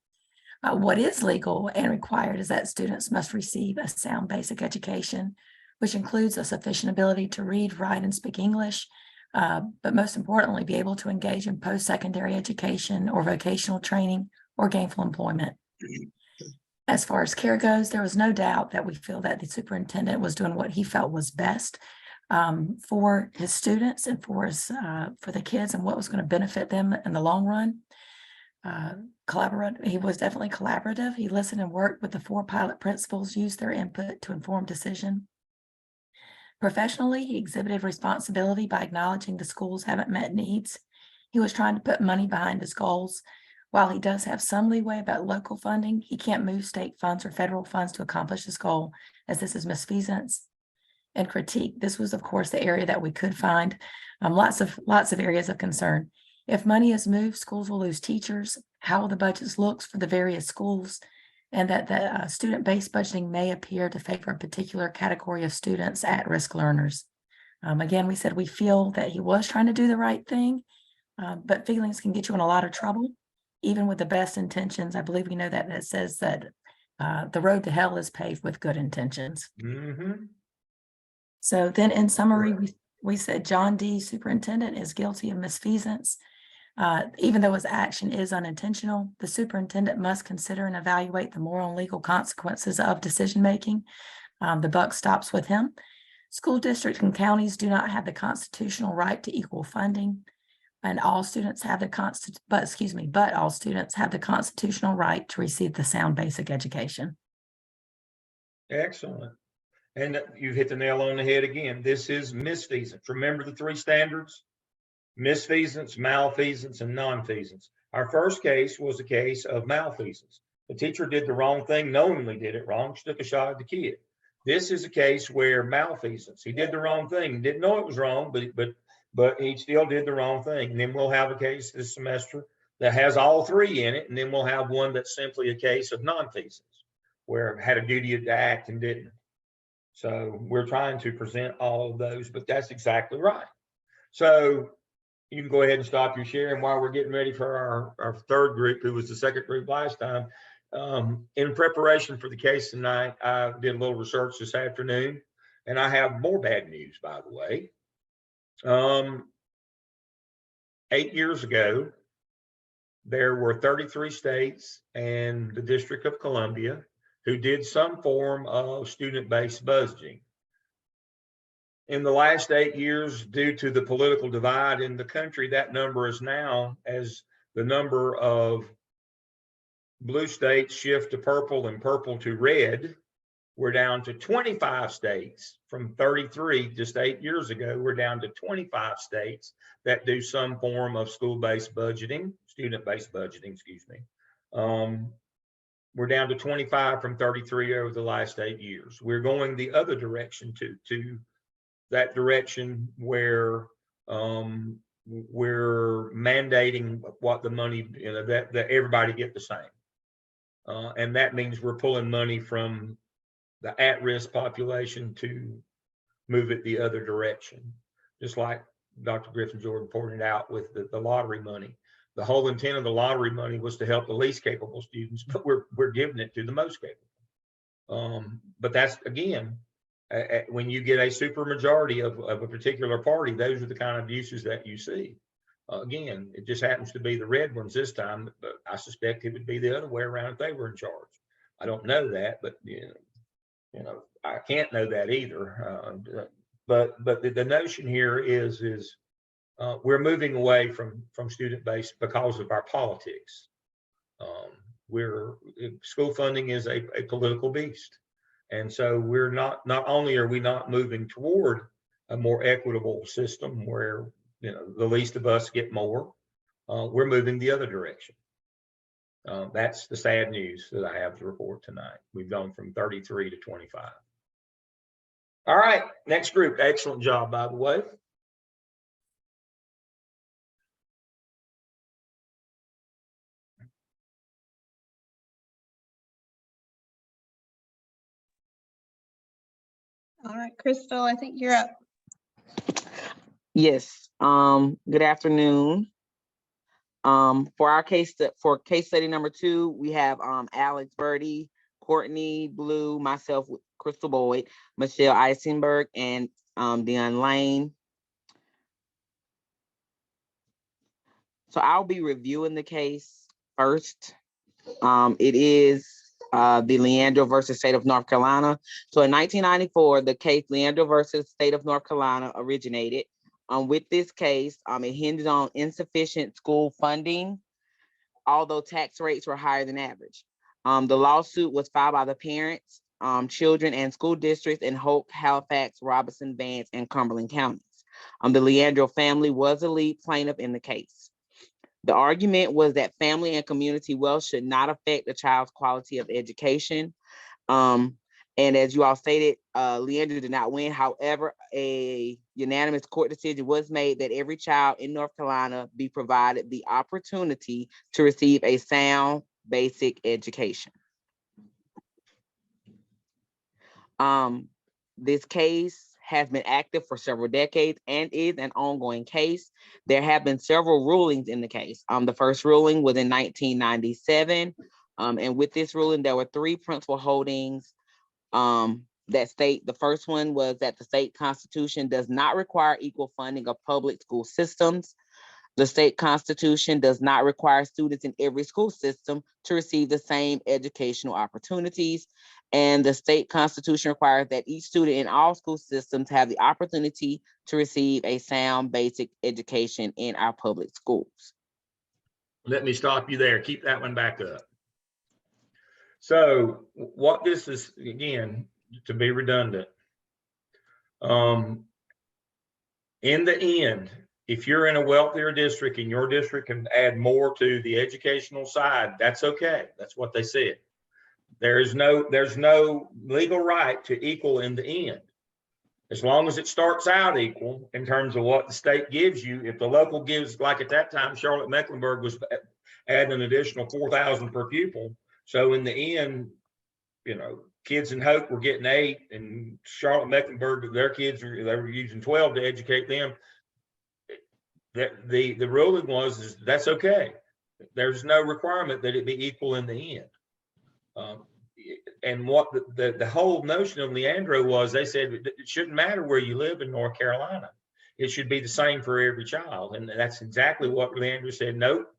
What is legal and required is that students must receive a sound basic education, which includes a sufficient ability to read, write, and speak English, but most importantly, be able to engage in post-secondary education or vocational training or gainful employment. As far as care goes, there was no doubt that we feel that the superintendent was doing what he felt was best for his students and for the kids and what was going to benefit them in the long run. He was definitely collaborative. He listened and worked with the 4 pilot principals, used their input to inform decision. Professionally, he exhibited responsibility by acknowledging the schools haven't met needs. He was trying to put money behind his goals. While he does have some leeway about local funding, he can't move state funds or federal funds to accomplish his goal, as this is misfeasance. And critique, this was, of course, the area that we could find lots of areas of concern. If money is moved, schools will lose teachers, how the budgets looks for the various schools, and that the student-based budgeting may appear to favor a particular category of students, at-risk learners. Again, we said we feel that he was trying to do the right thing, but feelings can get you in a lot of trouble, even with the best intentions. I believe we know that says that the road to hell is paved with good intentions. Mm-hmm. So then in summary, we said John D., superintendent, is guilty of misfeasance. Even though his action is unintentional, the superintendent must consider and evaluate the moral and legal consequences of decision-making. The buck stops with him. School districts and counties do not have the constitutional right to equal funding, and all students have but all students have the constitutional right to receive the sound basic education. Excellent. And you hit the nail on the head again. This is misfeasance. Remember the 3 standards? Misfeasance, malfeasance, and nonfeasance. Our first case was a case of malfeasance. The teacher did the wrong thing, knowingly did it wrong. She took a shot at the kid. This is a case where malfeasance. He did the wrong thing. Didn't know it was wrong, but he still did the wrong thing. And then we'll have a case this semester that has all 3 in it, and then we'll have one that's simply a case of nonfeasance, where it had a duty to act and didn't. So we're trying to present all of those, but that's exactly right. So you can go ahead and stop your sharing while we're getting ready for our 3rd group, who was the 2nd group last time. In preparation for the case tonight, I did a little research this afternoon, and I have more bad news, by the way. 8 years ago, there were 33 states and the District of Columbia who did some form of student-based budgeting. In the last 8 years, due to the political divide in the country, that number is now, as the number of blue states shift to purple and purple to red, we're down to 25 states from 33 just 8 years ago. We're down to 25 states that do some form of school-based budgeting, student-based budgeting, excuse me. We're down to 25 from 33 over the last 8 years. We're going the other direction to that direction where we're mandating what the money, that everybody get the same. And that means we're pulling money from the at-risk population to move it the other direction. Just like Dr. Griffin Jordan pointed out with the lottery money. The whole intent of the lottery money was to help the least capable students, but we're giving it to the most capable. But that's, again, when you get a super majority of a particular party, those are the kind of abuses that you see. Again, it just happens to be the red ones this time, but I suspect it would be the other way around if they were in charge. I don't know that, but I can't know that either. But the notion here is we're moving away from student-based because of our politics. School funding is a political beast. And so we're not only are we not moving toward a more equitable system where, the least of us get more, we're moving the other direction. That's the sad news that I have to report tonight. We've gone from 33 to 25. All right, next group. Excellent job, by the way. All right, Crystal, I think you're up. Yes, good afternoon. For our case study number 2, we have Alex Birdie, Courtney Blue, myself, Crystal Boyd, Michelle Eisenberg, and Dion Lane. So I'll be reviewing the case first. It is the Leandro versus State of North Carolina. So in 1994, the case Leandro versus State of North Carolina originated. With this case, it hinged on insufficient school funding, although tax rates were higher than average. The lawsuit was filed by the parents, children, and school districts in Hope, Halifax, Robeson, Vance, and Cumberland counties. The Leandro family was the lead plaintiff in the case. The argument was that family and community wealth should not affect a child's quality of education. And as you all stated, Leandro did not win. However, a unanimous court decision was made that every child in North Carolina be provided the opportunity to receive a sound basic education. This case has been active for several decades and is an ongoing case. There have been several rulings in the case. The first ruling was in 1997. And with this ruling, there were 3 principal holdings that state. The first one was that the state constitution does not require equal funding of public school systems. The state constitution does not require students in every school system to receive the same educational opportunities. And the state constitution requires that each student in all school systems have the opportunity to receive a sound basic education in our public schools. Let me stop you there. Keep that one back up. So what this is, again, to be redundant, in the end, if you're in a wealthier district and your district can add more to the educational side, that's okay. That's what they said. There's no legal right to equal in the end. As long as it starts out equal in terms of what the state gives you. If the local gives, like at that time, Charlotte Mecklenburg was adding an additional $4,000 per pupil. So in the end, you know, kids in Hope were getting 8, and Charlotte Mecklenburg, their kids they were using 12 to educate them. The ruling is that's okay. There's no requirement that it be equal in the end. And what the whole notion of Leandro was, they said it shouldn't matter where you live in North Carolina. It should be the same for every child. And that's exactly what Leandro said. Nope.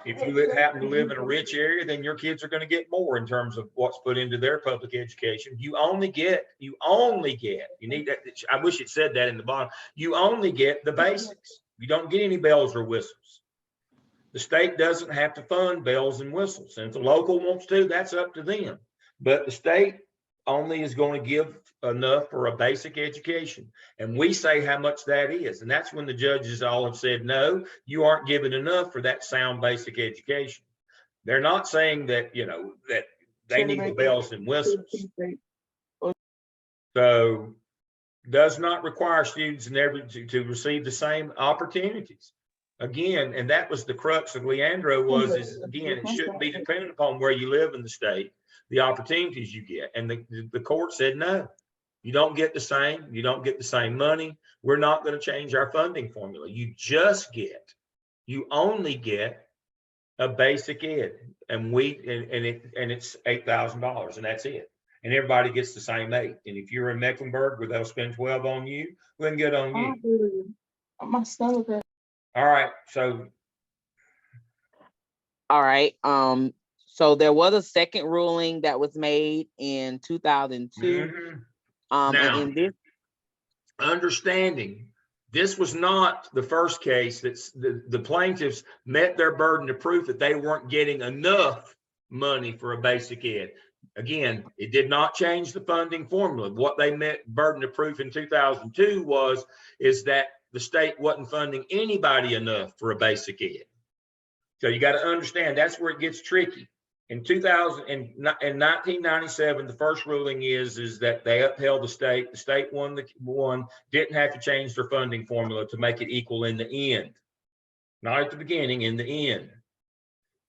If you happen to live in a rich area, then your kids are going to get more in terms of what's put into their public education. You only get, you need that. I wish it said that in the bottom. You only get the basics. You don't get any bells or whistles. The state doesn't have to fund bells and whistles. And if the local wants to, that's up to them. But the state only is going to give enough for a basic education. And we say how much that is. And that's when the judges all have said, no, you aren't giving enough for that sound basic education. They're not saying that, you know, that they need the bells and whistles. So does not require students in every to receive the same opportunities. Again, and that was the crux of Leandro is again, it shouldn't be dependent upon where you live in the state, the opportunities you get. And the court said, no, you don't get the same. You don't get the same money. We're not going to change our funding formula. You only get a basic ed, and it's $8,000, and that's it. And everybody gets the same 8. And if you're in Mecklenburg where they'll spend 12 on you, then get on you. My stomach hurts. All right. So. All right. So there was a second ruling that was made in 2002. Now, and in this, understanding, this was not the first case that's the plaintiffs met their burden of proof that they weren't getting enough money for a basic ed. Again, it did not change the funding formula. What they met burden of proof in 2002 is that the state wasn't funding anybody enough for a basic ed. So you got to understand that's where it gets tricky. In 1997, the first ruling is that they upheld the state. The state won, didn't have to change their funding formula to make it equal in the end. Not at the beginning, in the end,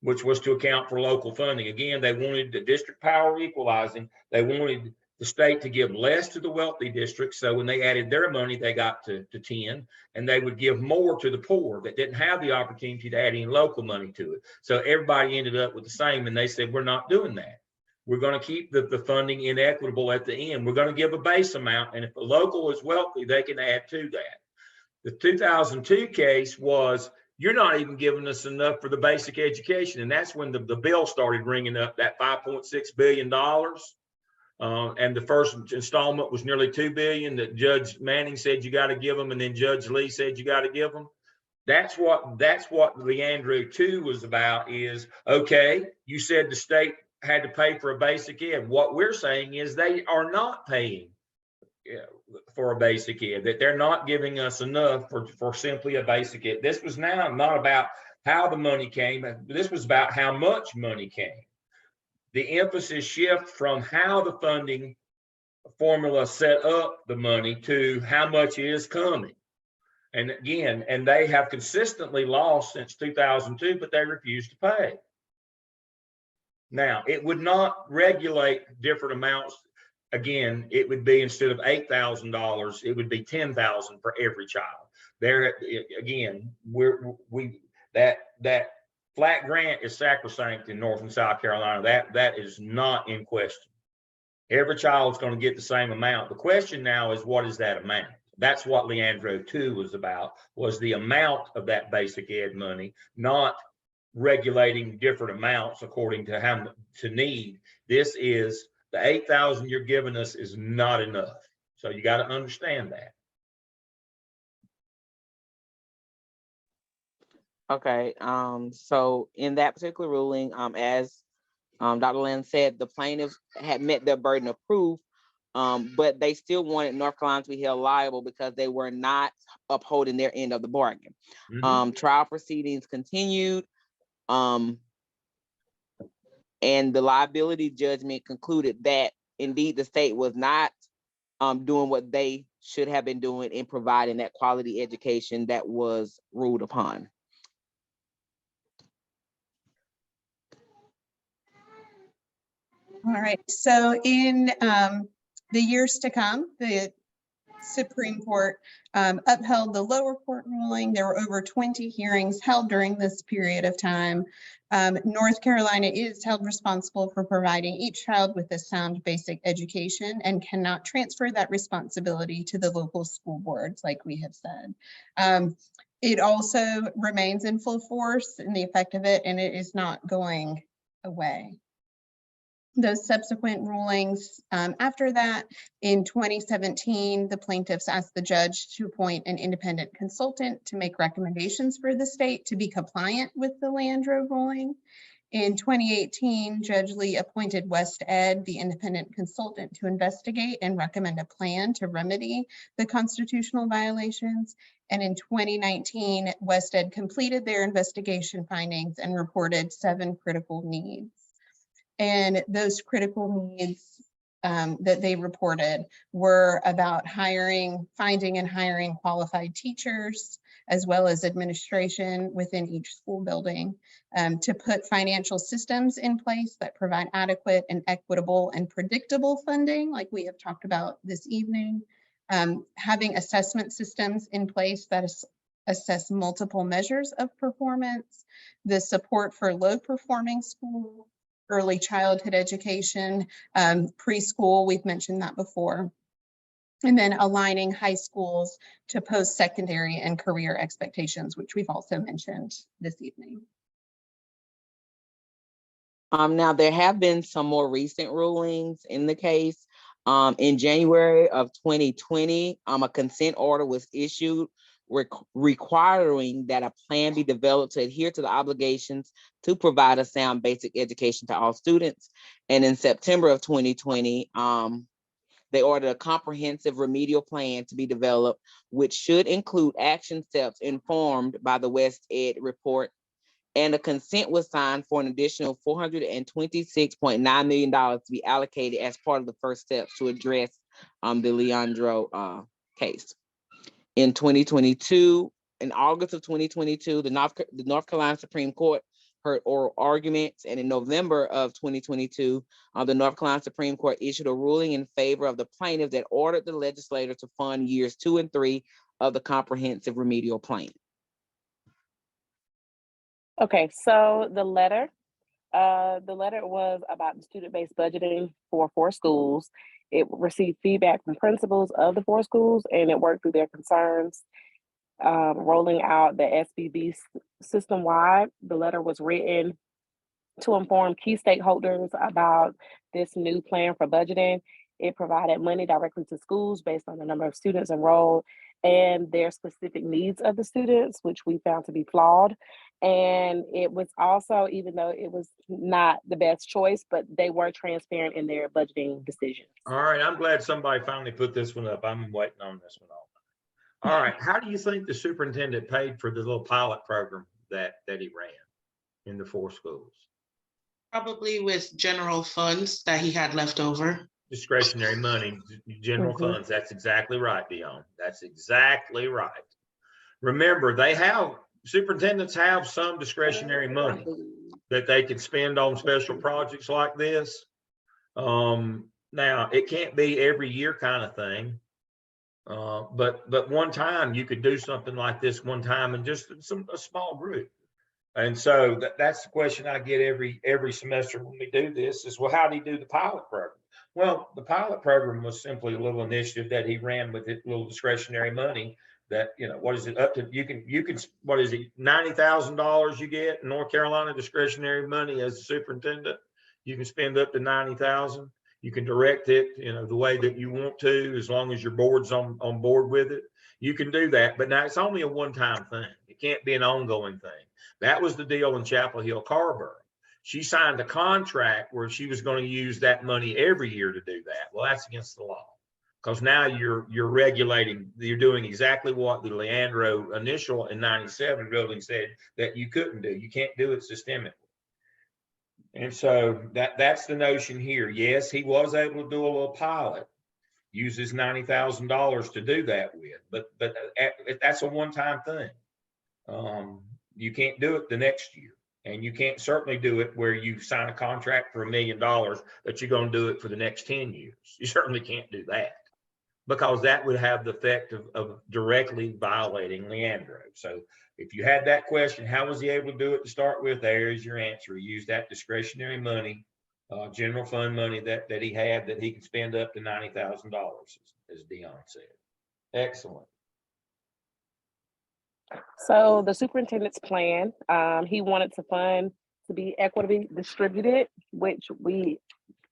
which was to account for local funding. Again, they wanted the district power equalizing. They wanted the state to give less to the wealthy districts. So when they added their money, they got to 10, and they would give more to the poor that didn't have the opportunity to add any local money to it. So everybody ended up with the same, and they said, we're not doing that. We're going to keep the funding inequitable at the end. We're going to give a base amount, and if the local is wealthy, they can add to that. The 2002 case was, you're not even giving us enough for the basic education. And that's when the bill started ringing up, that $5.6 billion. And the first installment was nearly $2 billion that Judge Manning said you got to give them, and then Judge Lee said you got to give them. That's what Leandro 2 was about. Is, okay, you said the state had to pay for a basic ed. What we're saying is they are not paying for a basic ed, that they're not giving us enough for simply a basic ed. This was now not about how the money came. This was about how much money came. The emphasis shift from how the funding formula set up the money to how much is coming. And again, and they have consistently lost since 2002, but they refuse to pay. Now, it would not regulate different amounts. Again, it would be, instead of $8,000, it would be $10,000 for every child. There again, that flat grant is sacrosanct in North and South Carolina. That is not in question. Every child is going to get the same amount. The question now is, what is that amount? That's what Leandro 2 was about, was the amount of that basic ed money, not regulating different amounts according to how to need. This is, the 8,000 you're giving us is not enough. So you got to understand that. Okay, so in that particular ruling, as Dr. Land said, the plaintiffs had met their burden of proof, but they still wanted North Carolina to be held liable because they were not upholding their end of the bargain. Trial proceedings continued, and the liability judgment concluded that indeed the state was not doing what they should have been doing in providing that quality education that was ruled upon. All right, so in the years to come, the Supreme Court upheld the lower court ruling. There were over 20 hearings held during this period of time. North Carolina is held responsible for providing each child with a sound basic education and cannot transfer that responsibility to the local school boards, like we have said. It also remains in full force in the effect of it, and it is not going away. Those subsequent rulings after that, in 2017, the plaintiffs asked the judge to appoint an independent consultant to make recommendations for the state to be compliant with the Leandro ruling. In 2018, Judge Lee appointed West Ed, the independent consultant, to investigate and recommend a plan to remedy the constitutional violations. And in 2019, West Ed completed their investigation findings and reported 7 critical needs. And those critical needs that they reported were about finding and hiring qualified teachers, as well as administration within each school building, to put financial systems in place that provide adequate and equitable and predictable funding, like we have talked about this evening, having assessment systems in place that assess multiple measures of performance, the support for low performing schools, early childhood education, preschool, we've mentioned that before, and then aligning high schools to post-secondary and career expectations, which we've also mentioned this evening. Now, there have been some more recent rulings in the case. In January of 2020, a consent order was issued requiring that a plan be developed to adhere to the obligations to provide a sound basic education to all students. And in September of 2020, they ordered a comprehensive remedial plan to be developed, which should include action steps informed by the West Ed report And a consent was signed for an additional $426.9 million to be allocated as part of the first steps to address the Leandro case. In 2022, in August of 2022, the North Carolina Supreme Court heard oral arguments, and in November of 2022, the North Carolina Supreme Court issued a ruling in favor of the plaintiff that ordered the legislator to fund years 2 and 3 of the comprehensive remedial plan. Okay, so the letter was about the student-based budgeting for 4 schools. It received feedback from principals of the 4 schools, and it worked through their concerns, rolling out the SBB system-wide. The letter was written to inform key stakeholders about this new plan for budgeting. It provided money directly to schools based on the number of students enrolled and their specific needs of the students, which we found to be flawed. And it was also, even though it was not the best choice, but they were transparent in their budgeting decisions. All right, I'm glad somebody finally put this one up. I'm waiting on this one all right, how do you think the superintendent paid for the little pilot program that he ran in the 4 schools? Probably with general funds that he had left over. Discretionary money, general funds. That's exactly right, Dion. That's exactly right. Remember, superintendents have some discretionary money that they can spend on special projects like this. Now, it can't be every year kind of thing. But one time you could do something like this one time in just a small group. And so that's the question I get every semester when we do this is, well, how do you do the pilot program? Well, the pilot program was simply a little initiative that he ran with it, little discretionary money that, what is it up to? You can, what is it? $90,000 you get in North Carolina discretionary money as a superintendent. You can spend up to $90,000. You can direct it, the way that you want to, as long as your board's on board with it. You can do that, but now it's only a one-time thing. It can't be an ongoing thing. That was the deal in Chapel Hill Carver. She signed a contract where she was going to use that money every year to do that. Well, that's against the law, because now you're regulating, you're doing exactly what the Leandro initial in 97 building said that you couldn't do. You can't do it systemically. And so that's the notion here. Yes, he was able to do a little pilot, use his $90,000 to do that with, but that's a one-time thing. You can't do it the next year, and you can't certainly do it where you sign a contract for $1 million that you're going to do it for the next 10 years. You certainly can't do that, because that would have the effect of directly violating Leandro. So if you had that question, how was he able to do it to start with? There's your answer. He used that discretionary money, general fund money that he had that he could spend up to $90,000, as Dion said. Excellent. So the superintendent's plan, he wanted the fund to be equitably distributed, which we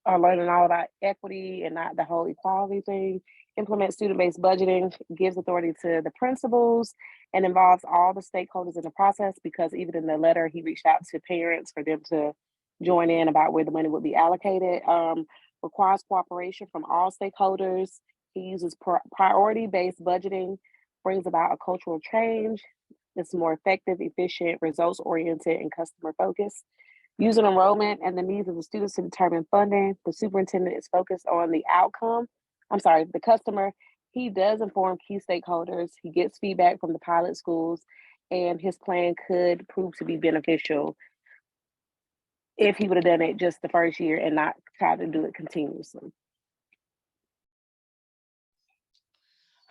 are learning all about equity and not the whole equality thing. Implement student-based budgeting, gives authority to the principals, and involves all the stakeholders in the process, because even in the letter, he reached out to parents for them to join in about where the money would be allocated. Requires cooperation from all stakeholders. He uses priority-based budgeting, brings about a cultural change. It's more effective, efficient, results-oriented, and customer-focused. Using enrollment and the needs of the students to determine funding. The superintendent is focused on the customer. He does inform key stakeholders. He gets feedback from the pilot schools, and his plan could prove to be beneficial if he would have done it just the first year and not try to do it continuously.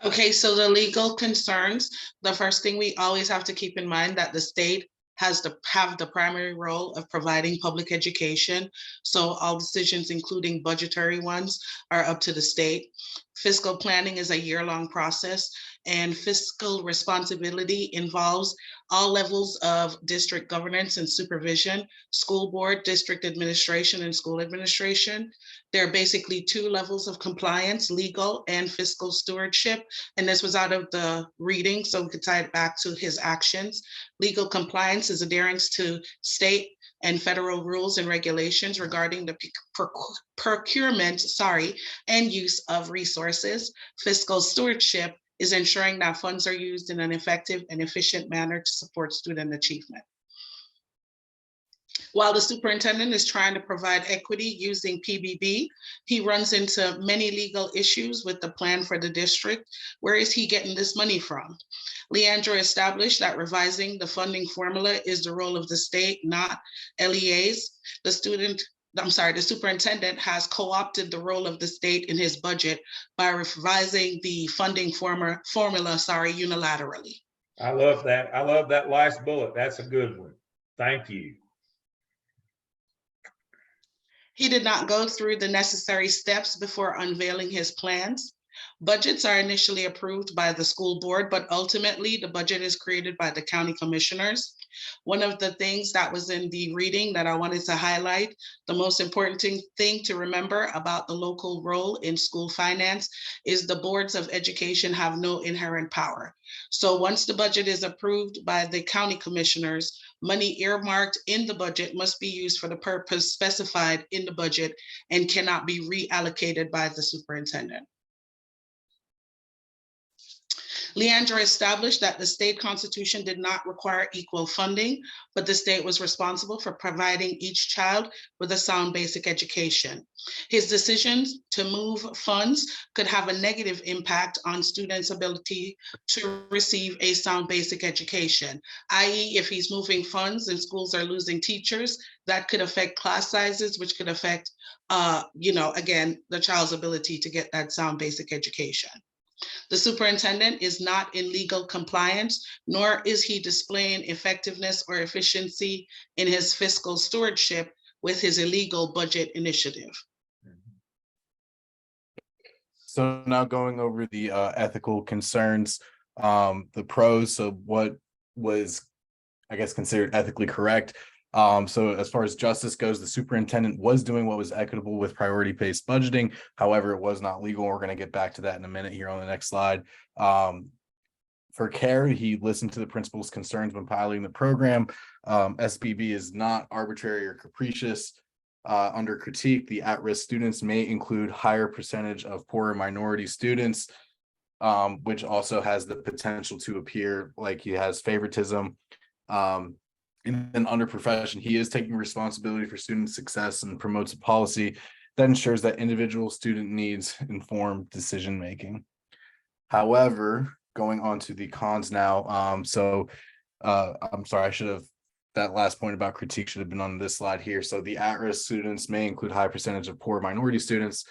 Okay, so the legal concerns, the first thing we always have to keep in mind that the state has to have the primary role of providing public education. So all decisions, including budgetary ones, are up to the state. Fiscal planning is a year-long process, and fiscal responsibility involves all levels of district governance and supervision, school board, district administration, and school administration. There are basically 2 levels of compliance, legal and fiscal stewardship. And this was out of the reading, so we could tie it back to his actions. Legal compliance is adherence to state and federal rules and regulations regarding the procurement, and use of resources. Fiscal stewardship is ensuring that funds are used in an effective and efficient manner to support student achievement. While the superintendent is trying to provide equity using PBB, he runs into many legal issues with the plan for the district. Where is he getting this money from? Leandro established that revising the funding formula is the role of the state, not LEA's. The superintendent has co-opted the role of the state in his budget by revising the funding formula, unilaterally. I love that. I love that last bullet. That's a good one. Thank you. He did not go through the necessary steps before unveiling his plans. Budgets are initially approved by the school board, but ultimately the budget is created by the county commissioners. One of the things that was in the reading that I wanted to highlight, the most important thing to remember about the local role in school finance is the boards of education have no inherent power. So once the budget is approved by the county commissioners, money earmarked in the budget must be used for the purpose specified in the budget and cannot be reallocated by the superintendent. Leandro established that the state constitution did not require equal funding, but the state was responsible for providing each child with a sound basic education. His decisions to move funds could have a negative impact on students' ability to receive a sound basic education, i.e. if he's moving funds and schools are losing teachers, that could affect class sizes, which could affect, again, the child's ability to get that sound basic education. The superintendent is not in legal compliance, nor is he displaying effectiveness or efficiency in his fiscal stewardship with his illegal budget initiative. So now going over the ethical concerns, the pros, so what was, I guess, considered ethically correct. So as far as justice goes, the superintendent was doing what was equitable with priority-based budgeting. However, it was not legal. We're going to get back to that in a minute here on the next slide. For care, he listened to the principal's concerns when piloting the program. SBB is not arbitrary or capricious. Under critique, the at-risk students may include higher percentage of poorer minority students, which also has the potential to appear like he has favoritism. And then under profession, he is taking responsibility for student success and promotes a policy that ensures that individual student needs informed decision making. However, going on to the cons now. I'm sorry, that last point about critique should have been on this slide here. So the at-risk students may include high percentage of poor minority students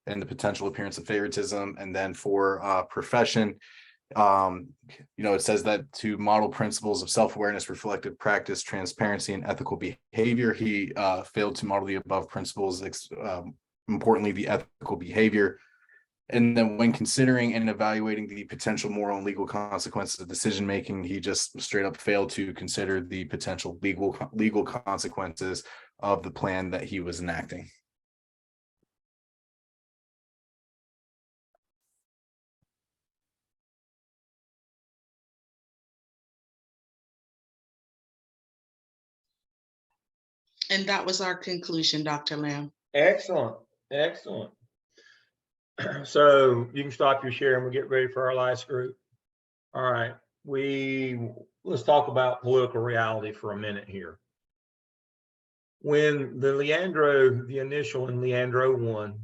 and the potential appearance of favoritism. And then for profession, it says that to model principles of self-awareness, reflective practice, transparency, and ethical behavior. He failed to model the above principles, importantly, the ethical behavior. And then when considering and evaluating the potential moral and legal consequences of decision-making, he just straight up failed to consider the potential legal consequences of the plan that he was enacting. And that was our conclusion, Dr. Lamb. Excellent, excellent. So you can stop your share and we'll get ready for our last group. All right, let's talk about political reality for a minute here. When the initial in Leandro 1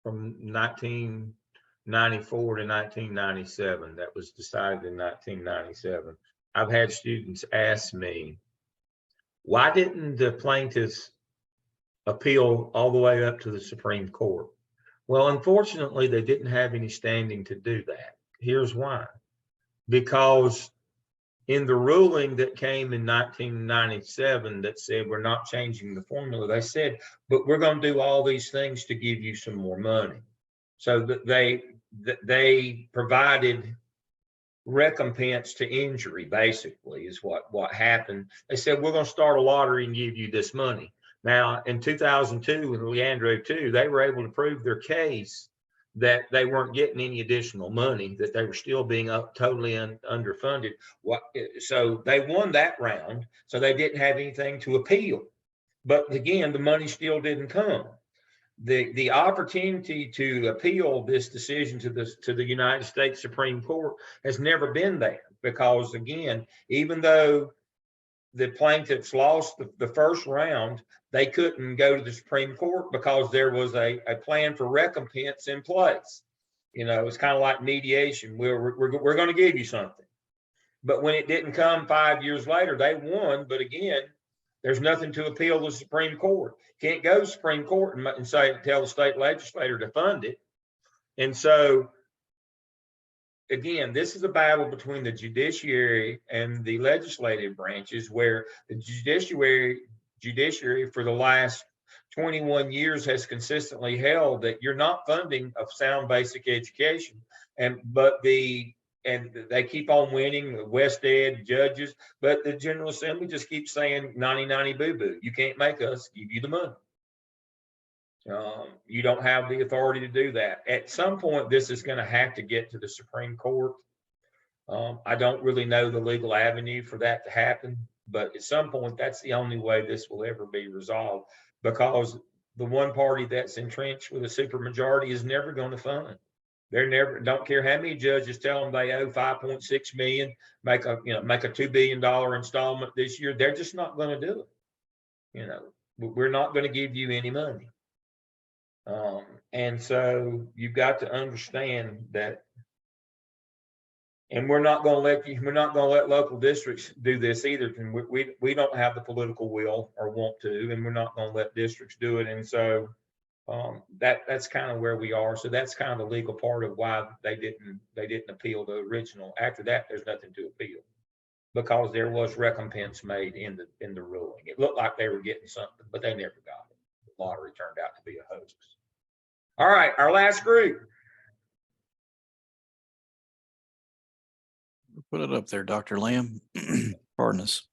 from 1994 to 1997, that was decided in 1997, I've had students ask me, why didn't the plaintiffs appeal all the way up to the Supreme Court? Well, unfortunately, they didn't have any standing to do that. Here's why. Because in the ruling that came in 1997 that said we're not changing the formula, they said, but we're going to do all these things to give you some more money. So that they provided recompense to injury, basically, is what happened. They said, we're going to start a lottery and give you this money. Now, in 2002, with Leandro 2, they were able to prove their case that they weren't getting any additional money, that they were still being totally underfunded. So they won that round, so they didn't have anything to appeal. But again, the money still didn't come. The opportunity to appeal this decision to the United States Supreme Court has never been there, because again, even though the plaintiffs lost the first round, they couldn't go to the Supreme Court because there was a plan for recompense in place. You know, it's kind of like mediation. We're going to give you something. But when it didn't come 5 years later, they won. But again, there's nothing to appeal to the Supreme Court. Can't go to the Supreme Court and say, tell the state legislator to fund it. And so, again, this is a battle between the judiciary and the legislative branches, where the judiciary for the last 21 years has consistently held that you're not funding a sound basic education. But they keep on winning, the West Ed judges, but the General Assembly just keeps saying 90-90 boo-boo. You can't make us give you the money. You don't have the authority to do that. At some point, this is going to have to get to the Supreme Court. I don't really know the legal avenue for that to happen, but at some point, that's the only way this will ever be resolved, because the one party that's entrenched with a supermajority is never going to fund. They're never, don't care how many judges tell them they owe 5.6 million, make a $2 billion installment this year. They're just not going to do it. You know, we're not going to give you any money. And so you've got to understand that, and we're not going to let local districts do this either. And we don't have the political will or want to, and we're not going to let districts do it. And so that's kind of where we are. So that's kind of the legal part of why they didn't appeal the original. After that, there's nothing to appeal, because there was recompense made in the ruling. It looked like they were getting something, but they never got it. The lottery turned out to be a hoax. All right, our last group. Put it up there, Dr. Lamb. Pardon us.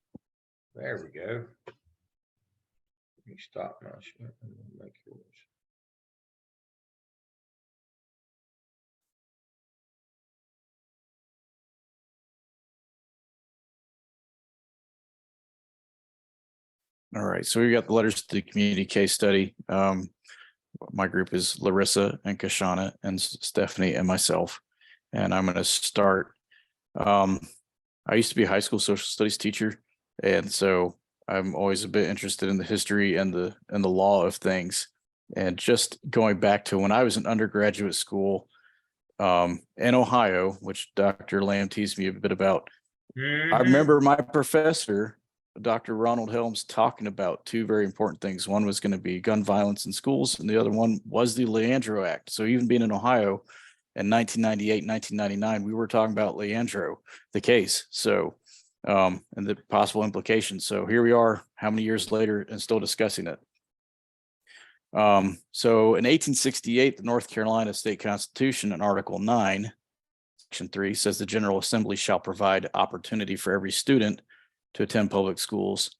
There we go. Let me stop my shit and make yours. All right, so we got the letters to the community case study. My group is Larissa and Kashana and Stephanie and myself. And I'm going to start. I used to be a high school social studies teacher, and so I'm always a bit interested in the history and the law of things. And just going back to when I was in undergraduate school in Ohio, which Dr. Lamb teased me a bit about, I remember my professor, Dr. Ronald Helms, talking about two very important things. One was going to be gun violence in schools, and the other one was the Leandro Act. So even being in Ohio in 1998, 1999, we were talking about Leandro, the case. So, and the possible implications. So here we are, how many years later, and still discussing it. So in 1868, the North Carolina State Constitution in Article 9, Section 3 says the General Assembly shall provide opportunity for every student to attend public schools.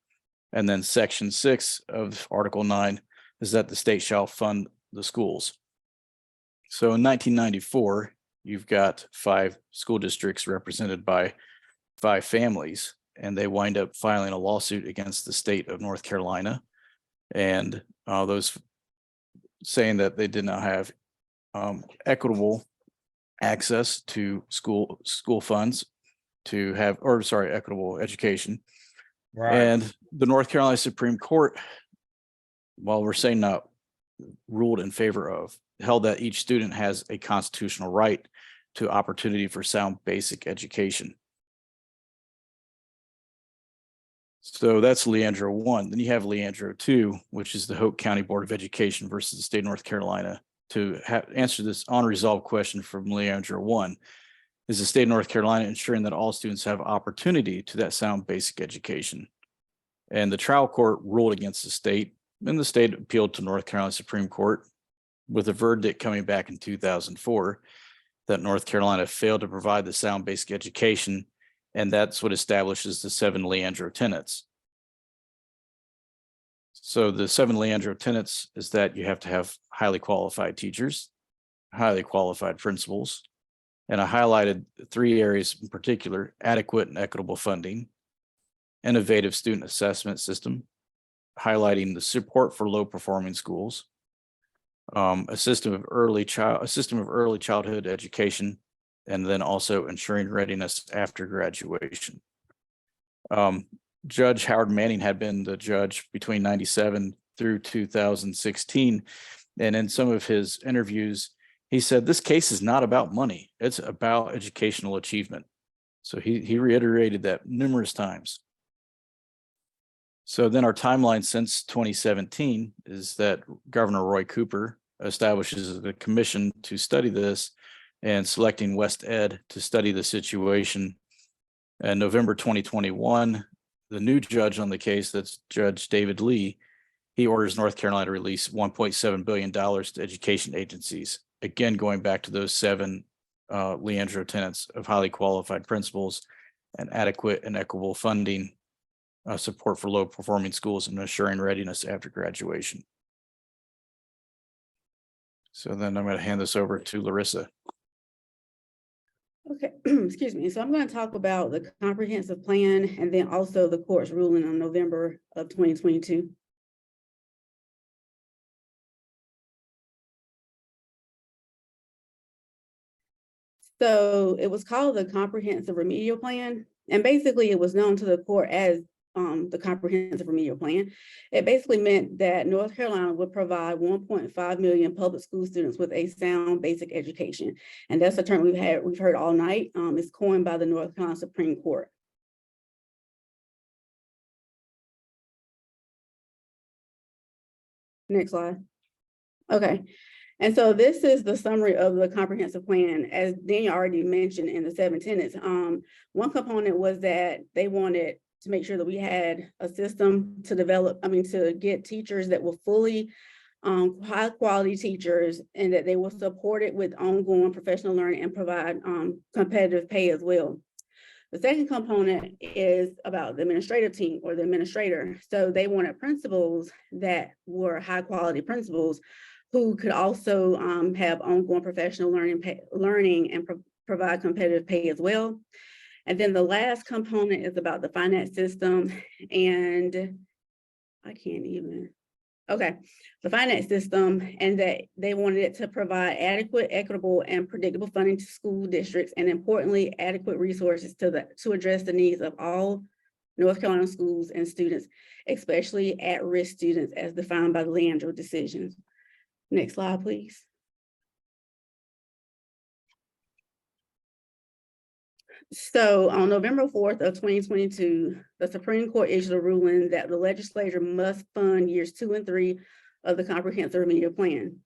And then Section 6 of Article 9 is that the state shall fund the schools. So in 1994, you've got 5 school districts represented by 5 families, and they wind up filing a lawsuit against the state of North Carolina, and those saying that they did not have equitable access to school funds to have, or sorry, equitable education. Right. And the North Carolina Supreme Court, while we're saying not ruled in favor of, held that each student has a constitutional right to opportunity for sound basic education. So that's Leandro 1. Then you have Leandro 2, which is the Hoke County Board of Education versus the state of North Carolina. To answer this unresolved question from Leandro 1, is the state of North Carolina ensuring that all students have opportunity to that sound basic education? And the trial court ruled against the state, and the state appealed to North Carolina Supreme Court with a verdict coming back in 2004 that North Carolina failed to provide the sound basic education, and that's what establishes the 7 Leandro tenets. So the 7 Leandro tenets is that you have to have highly qualified teachers, highly qualified principals, and I highlighted 3 areas in particular: adequate and equitable funding, innovative student assessment system, highlighting the support for low performing schools, a system of early childhood education, and then also ensuring readiness after graduation. Judge Howard Manning had been the judge between 97 through 2016. And in some of his interviews, he said, this case is not about money. It's about educational achievement. So he reiterated that numerous times. So then our timeline since 2017 is that Governor Roy Cooper establishes a commission to study this and selecting West Ed to study the situation. In November 2021, the new judge on the case, that's Judge David Lee, he orders North Carolina to release $1.7 billion to education agencies. Again, going back to those 7 Leandro tenets of highly qualified principals and adequate and equitable funding, support for low performing schools, and assuring readiness after graduation. So then I'm going to hand this over to Larissa. Okay, excuse me. So I'm going to talk about the comprehensive plan and then also the court's ruling on November of 2022. So it was called the Comprehensive Remedial Plan, and basically it was known to the court as the Comprehensive Remedial Plan. It basically meant that North Carolina would provide 1.5 million public school students with a sound basic education. And that's a term we've heard all night. It's coined by the North Carolina Supreme Court. Next slide. Okay. And so this is the summary of the comprehensive plan. As Daniel already mentioned in the 7 tenets, one component was that they wanted to make sure that we had a system to develop, to get teachers that were fully high quality teachers, and that they will support it with ongoing professional learning and provide competitive pay as well. The second component is about the administrative team or the administrator. So they wanted principals that were high quality principals who could also have ongoing professional learning and provide competitive pay as well. And then the last component is about the finance system, and the finance system, and that they wanted it to provide adequate, equitable, and predictable funding to school districts, and importantly, adequate resources to address the needs of all North Carolina schools and students, especially at-risk students as defined by the Leandro decisions. Next slide, please. So on November 4th of 2022, the Supreme Court issued a ruling that the legislature must fund years 2 and 3 of the Comprehensive Remedial Plan.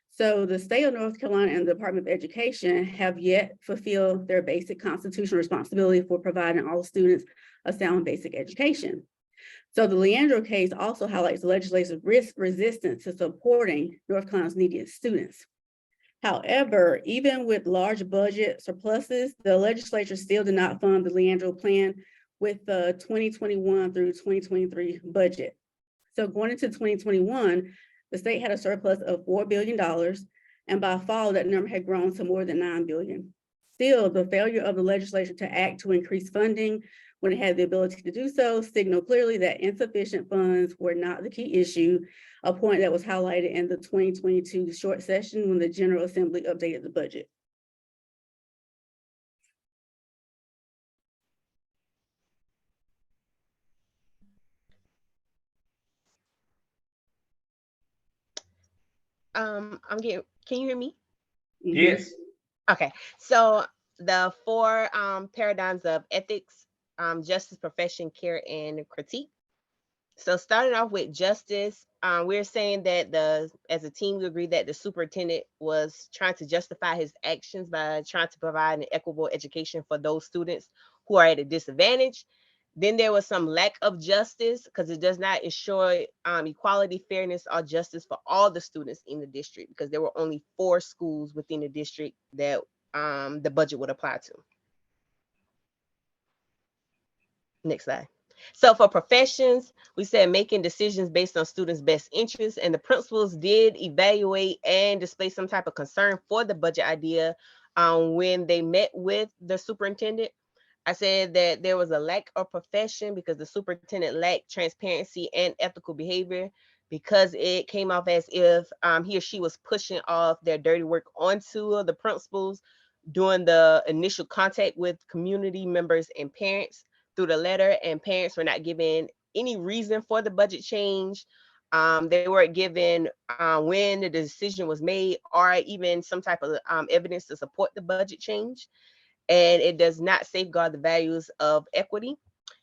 So the state of North Carolina and the Department of Education have yet fulfilled their basic constitutional responsibility for providing all students a sound basic education. So the Leandro case also highlights the legislature's resistance to supporting North Carolina's neediest students. However, even with large budget surpluses, the legislature still did not fund the Leandro plan with the 2021 through 2023 budget. So going into 2021, the state had a surplus of $4 billion, and by fall, that number had grown to more than $9 billion. Still, the failure of the legislature to act to increase funding when it had the ability to do so signaled clearly that insufficient funds were not the key issue, a point that was highlighted in the 2022 short session when the General Assembly updated the budget. Can you hear me? Yes. Okay, so the 4 paradigms of ethics, justice, profession, care, and critique. So starting off with justice, we're saying that as a team, we agree that the superintendent was trying to justify his actions by trying to provide an equitable education for those students who are at a disadvantage. Then there was some lack of justice because it does not ensure equality, fairness, or justice for all the students in the district, because there were only 4 schools within the district that the budget would apply to. Next slide. So for professions, we said making decisions based on students' best interests, and the principals did evaluate and display some type of concern for the budget idea when they met with the superintendent. I said that there was a lack of profession because the superintendent lacked transparency and ethical behavior, because it came off as if he or she was pushing off their dirty work onto the principals during the initial contact with community members and parents. through the letter, and parents were not given any reason for the budget change. They weren't given when the decision was made, or even some type of evidence to support the budget change. And it does not safeguard the values of equity.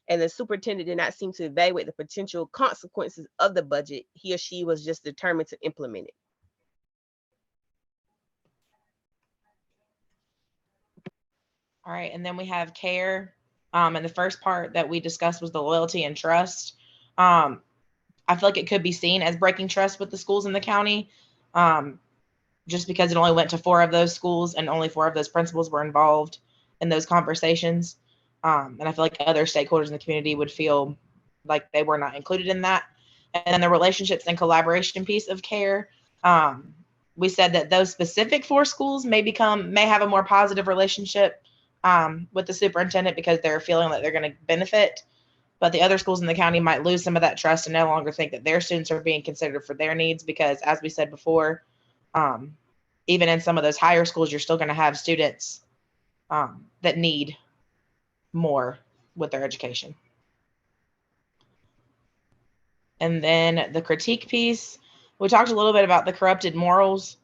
And the superintendent did not seem to evaluate the potential consequences of the budget. He or she was just determined to implement it. All right, and then we have care. And the first part that we discussed was the loyalty and trust. I feel like it could be seen as breaking trust with the schools in the county, just because it only went to 4 of those schools and only 4 of those principals were involved in those conversations. And I feel like other stakeholders in the community would feel like they were not included in that. And then the relationships and collaboration piece of care. We said that those specific 4 schools may have a more positive relationship with the superintendent because they're feeling that they're going to benefit. But the other schools in the county might lose some of that trust and no longer think that their students are being considered for their needs, because as we said before, even in some of those higher schools, you're still going to have students that need more with their education. And then the critique piece, we talked a little bit about the corrupted morals,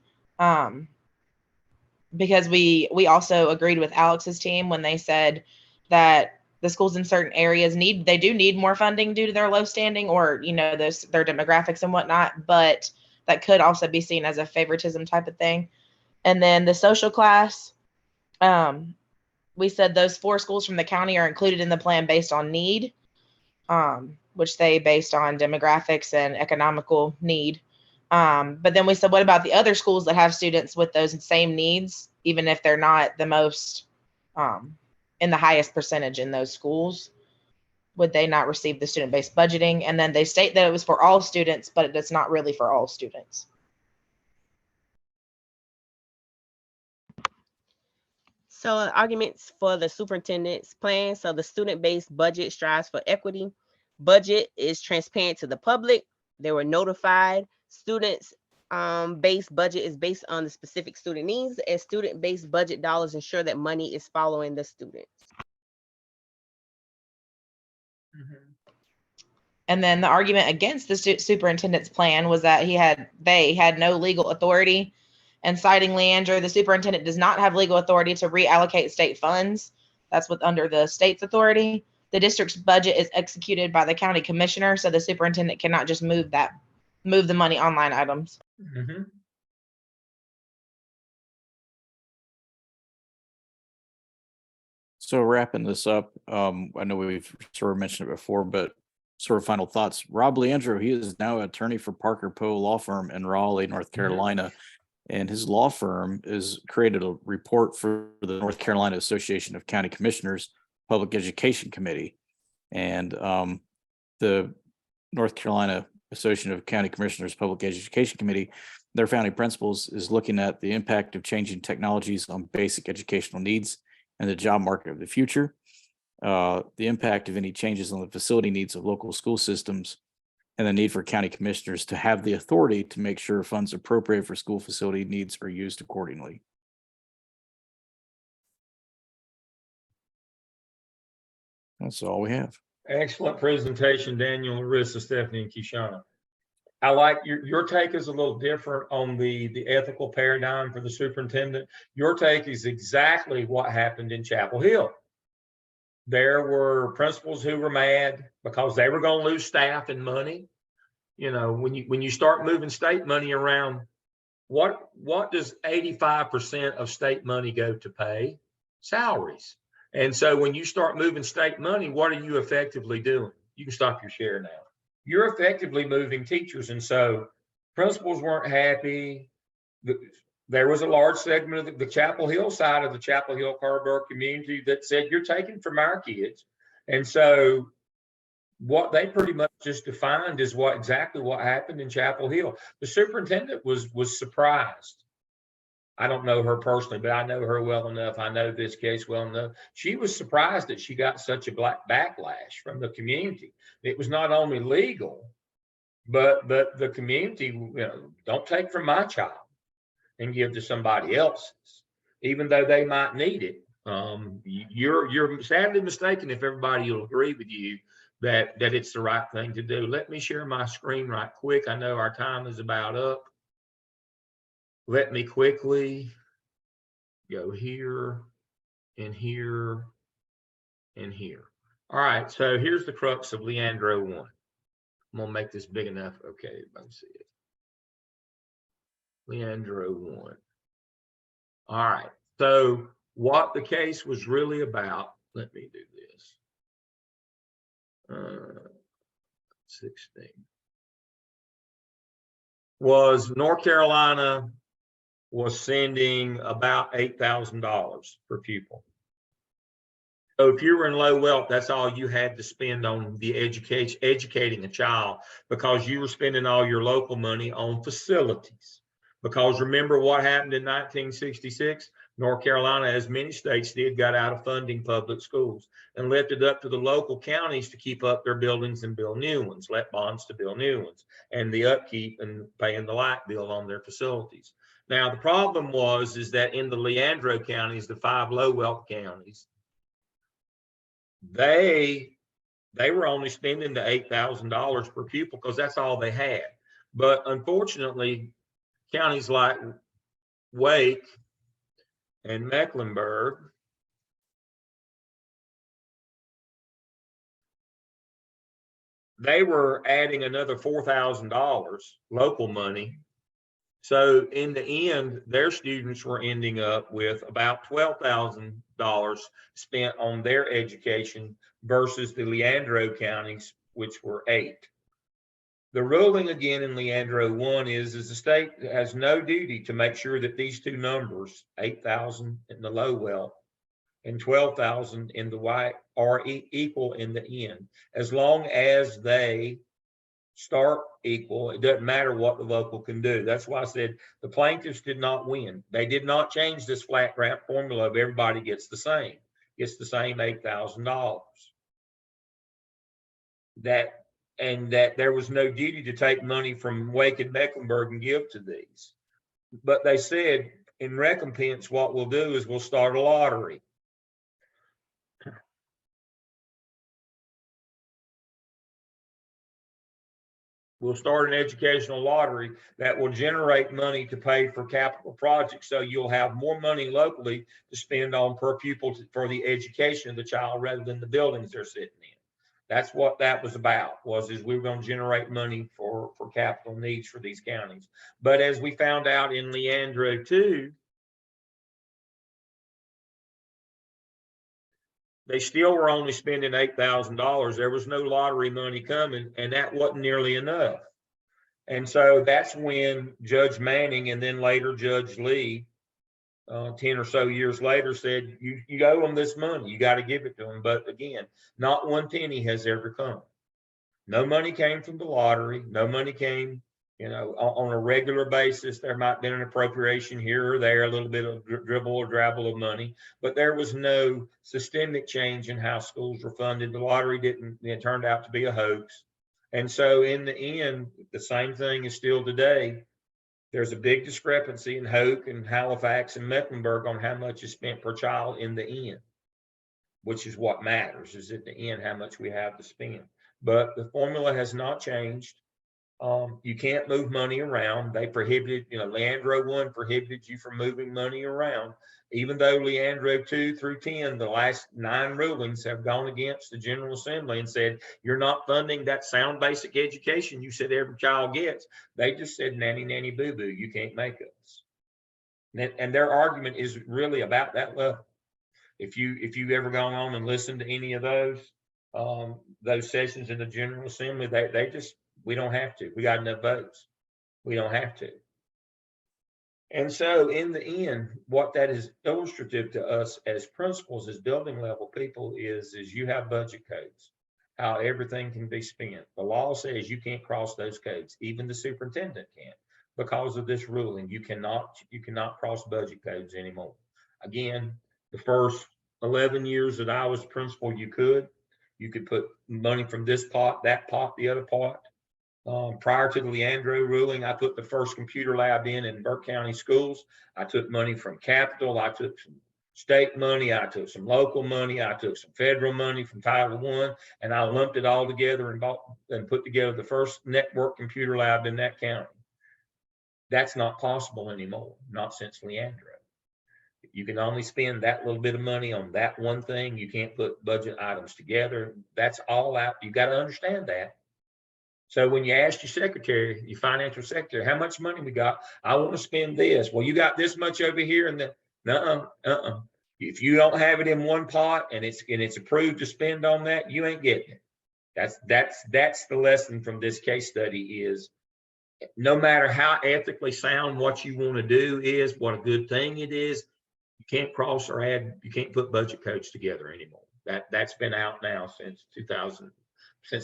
because we also agreed with Alex's team when they said that the schools in certain areas do need more funding due to their low standing, or their demographics and whatnot, but that could also be seen as a favoritism type of thing. And then the social class, we said those 4 schools from the county are included in the plan based on need, which they based on demographics and economical need. But then we said, what about the other schools that have students with those same needs, even if they're not the most in the highest percentage in those schools? Would they not receive the student-based budgeting? And then they state that it was for all students, but it's not really for all students. So arguments for the superintendent's plan. So the student-based budget strives for equity. Budget is transparent to the public. They were notified. Students based budget is based on the specific student needs, and student-based budget dollars ensure that money is following the students. And then the argument against the superintendent's plan was that they had no legal authority. And citing Leandro, the superintendent does not have legal authority to reallocate state funds. That's under the state's authority. The district's budget is executed by the county commissioner, so the superintendent cannot just move the money on line items. Mm-hmm. So wrapping this up, I know we've sort of mentioned it before, but sort of final thoughts. Rob Leandro, he is now an attorney for Parker Poe Law Firm in Raleigh, North Carolina. And his law firm has created a report for the North Carolina Association of County Commissioners Public Education Committee. And the North Carolina Association of County Commissioners Public Education Committee, their founding principles is looking at the impact of changing technologies on basic educational needs and the job market of the future, the impact of any changes on the facility needs of local school systems, and the need for county commissioners to have the authority to make sure funds appropriated for school facility needs are used accordingly. That's all we have. Excellent presentation, Daniel, Larissa, Stephanie, and Kishana. I like your take is a little different on the ethical paradigm for the superintendent. Your take is exactly what happened in Chapel Hill. There were principals who were mad because they were going to lose staff and money. When you start moving state money around, what does 85% of state money go to pay? Salaries. And so when you start moving state money, what are you effectively doing? You can stop your share now. You're effectively moving teachers. And so principals weren't happy. There was a large segment of the Chapel Hill side of the Chapel Hill Carrboro community that said, you're taking from our kids. And so what they pretty much just defined is exactly what happened in Chapel Hill. The superintendent was surprised. I don't know her personally, but I know her well enough. I know this case well enough. She was surprised that she got such a backlash from the community. It was not only legal, but the community, don't take from my child and give to somebody else's, even though they might need it. You're sadly mistaken if everybody will agree with you that it's the right thing to do. Let me share my screen right quick. I know our time is about up. Let me quickly go here and here and here. All right, so here's the crux of Leandro 1. I'm gonna make this big enough. Okay, everybody see it. Leandro 1. All right, so what the case was really about, let me do this. 16. Was North Carolina was sending about $8,000 per pupil. So if you were in low wealth, that's all you had to spend on the educating a child, because you were spending all your local money on facilities. Because remember what happened in 1966? North Carolina, as many states did, got out of funding public schools and left it up to the local counties to keep up their buildings and build new ones, let bonds to build new ones, and the upkeep and paying the light bill on their facilities. Now, the problem is that in the Leandro counties, the 5 low wealth counties, they were only spending the $8,000 per pupil because that's all they had. But unfortunately, counties like Wake and Mecklenburg, they were adding another $4,000 local money. So in the end, their students were ending up with about $12,000 spent on their education versus the Leandro counties, which were 8. The ruling again in Leandro 1 is the state has no duty to make sure that these two numbers, 8,000 in the low wealth and 12,000 in the white, are equal in the end. As long as they start equal, it doesn't matter what the local can do. That's why I said the plaintiffs did not win. They did not change this flat grant formula of everybody gets the same $8,000. That there was no duty to take money from Wake and Mecklenburg and give to these. But they said in recompense, what we'll do is we'll start a lottery. We'll start an educational lottery that will generate money to pay for capital projects. So you'll have more money locally to spend on per pupil for the education of the child rather than the buildings they're sitting in. That's what that was about, is we were going to generate money for capital needs for these counties. But as we found out in Leandro 2, they still were only spending $8,000. There was no lottery money coming, and that wasn't nearly enough. And so that's when Judge Manning and then later Judge Lee, 10 or so years later, said, you owe them this money. You got to give it to them. But again, not one penny has ever come. No money came from the lottery. No money came, on a regular basis. There might have been an appropriation here or there, a little bit of dribble or drabble of money, but there was no systemic change in how schools were funded. The lottery it turned out to be a hoax. And so in the end, the same thing is still today. There's a big discrepancy in Hoke and Halifax and Mecklenburg on how much is spent per child in the end, which is what matters, is at the end how much we have to spend. But the formula has not changed. You can't move money around. They prohibited, Leandro 1 prohibited you from moving money around, even though Leandro 2 through 10, the last 9 rulings have gone against the General Assembly and said, you're not funding that sound basic education you said every child gets. They just said, nanny, nanny, boo, boo, you can't make us. And their argument is really about that level. If you've ever gone on and listened to any of those sessions in the General Assembly, they just, we don't have to. We got enough votes. We don't have to. And so in the end, what that is illustrative to us as principals, as building level people is you have budget codes, how everything can be spent. The law says you can't cross those codes. Even the superintendent can't. Because of this ruling, you cannot cross budget codes anymore. Again, the first 11 years that I was principal, you could put money from this pot, that pot, the other pot. Prior to the Leandro ruling, I put the first computer lab in Burke County schools. I took money from capital. I took state money, I took some local money, I took some federal money from Title I, and I lumped it all together and bought and put together the first network computer lab in that county. That's not possible anymore, not since Leandro. You can only spend that little bit of money on that one thing. You can't put budget items together. That's all out. You got to understand that. So when you ask your secretary, your financial secretary, how much money we got? I want to spend this. Well, you got this much over here, and then if you don't have it in one pot and it's approved to spend on that, you ain't getting it. That's the lesson from this case study is no matter how ethically sound what you want to do is, what a good thing it is, you can't cross or add, you can't put budget codes together anymore. That's been out now since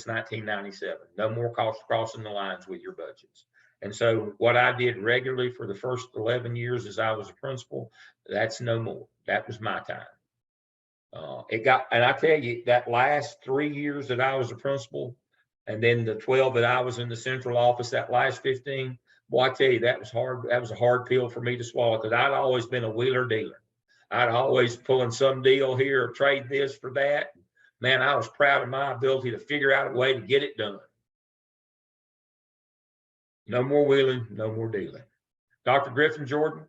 1997. No more crossing the lines with your budgets. And so what I did regularly for the first 11 years as I was a principal, that's no more. That was my time. And I tell you, that last 3 years that I was a principal, and then the 12 that I was in the central office, that last 15, boy, I tell you, that was hard. That was a hard pill for me to swallow because I'd always been a wheeler dealer. I'd always pulling some deal here or trade this for that. Man, I was proud of my ability to figure out a way to get it done. No more wheeling, no more dealing. Dr. Griffin Jordan,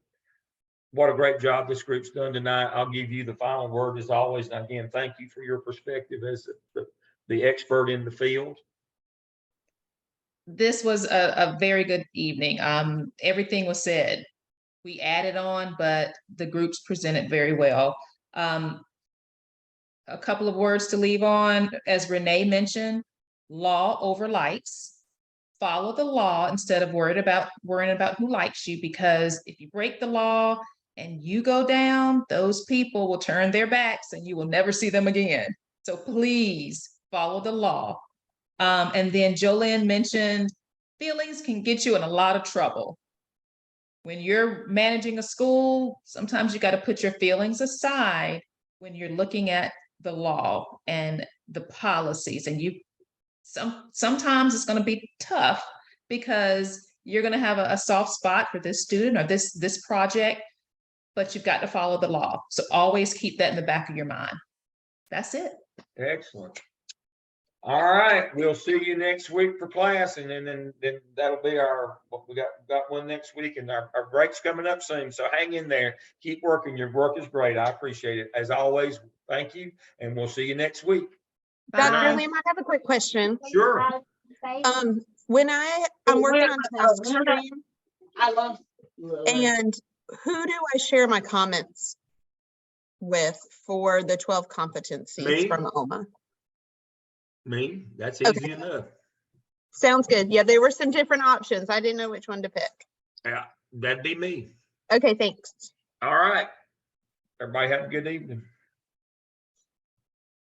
what a great job this group's done tonight. I'll give you the final word as always. And again, thank you for your perspective as the expert in the field. This was a very good evening. Everything was said. We added on, but the groups presented very well. A couple of words to leave on, as Renee mentioned, law over likes. Follow the law instead of worrying about who likes you, because if you break the law and you go down, those people will turn their backs and you will never see them again. So please follow the law. And then Jolene mentioned feelings can get you in a lot of trouble. When you're managing a school, sometimes you got to put your feelings aside when you're looking at the law and the policies. And sometimes it's going to be tough because you're going to have a soft spot for this student or this project, but you've got to follow the law. So always keep that in the back of your mind. That's it. Excellent. All right, we'll see you next week for class, and then that'll be we got one next week, and our break's coming up soon. So hang in there, keep working. Your work is great. I appreciate it as always. Thank you, and we'll see you next week. Dr. Lim, I have a quick question. Sure. When I'm working on task stream, and who do I share my comments with for the 12 competencies from OMA? Me, that's easy enough. Sounds good. Yeah, there were some different options. I didn't know which one to pick. Yeah, that'd be me. Okay, thanks. All right. Everybody have a good evening.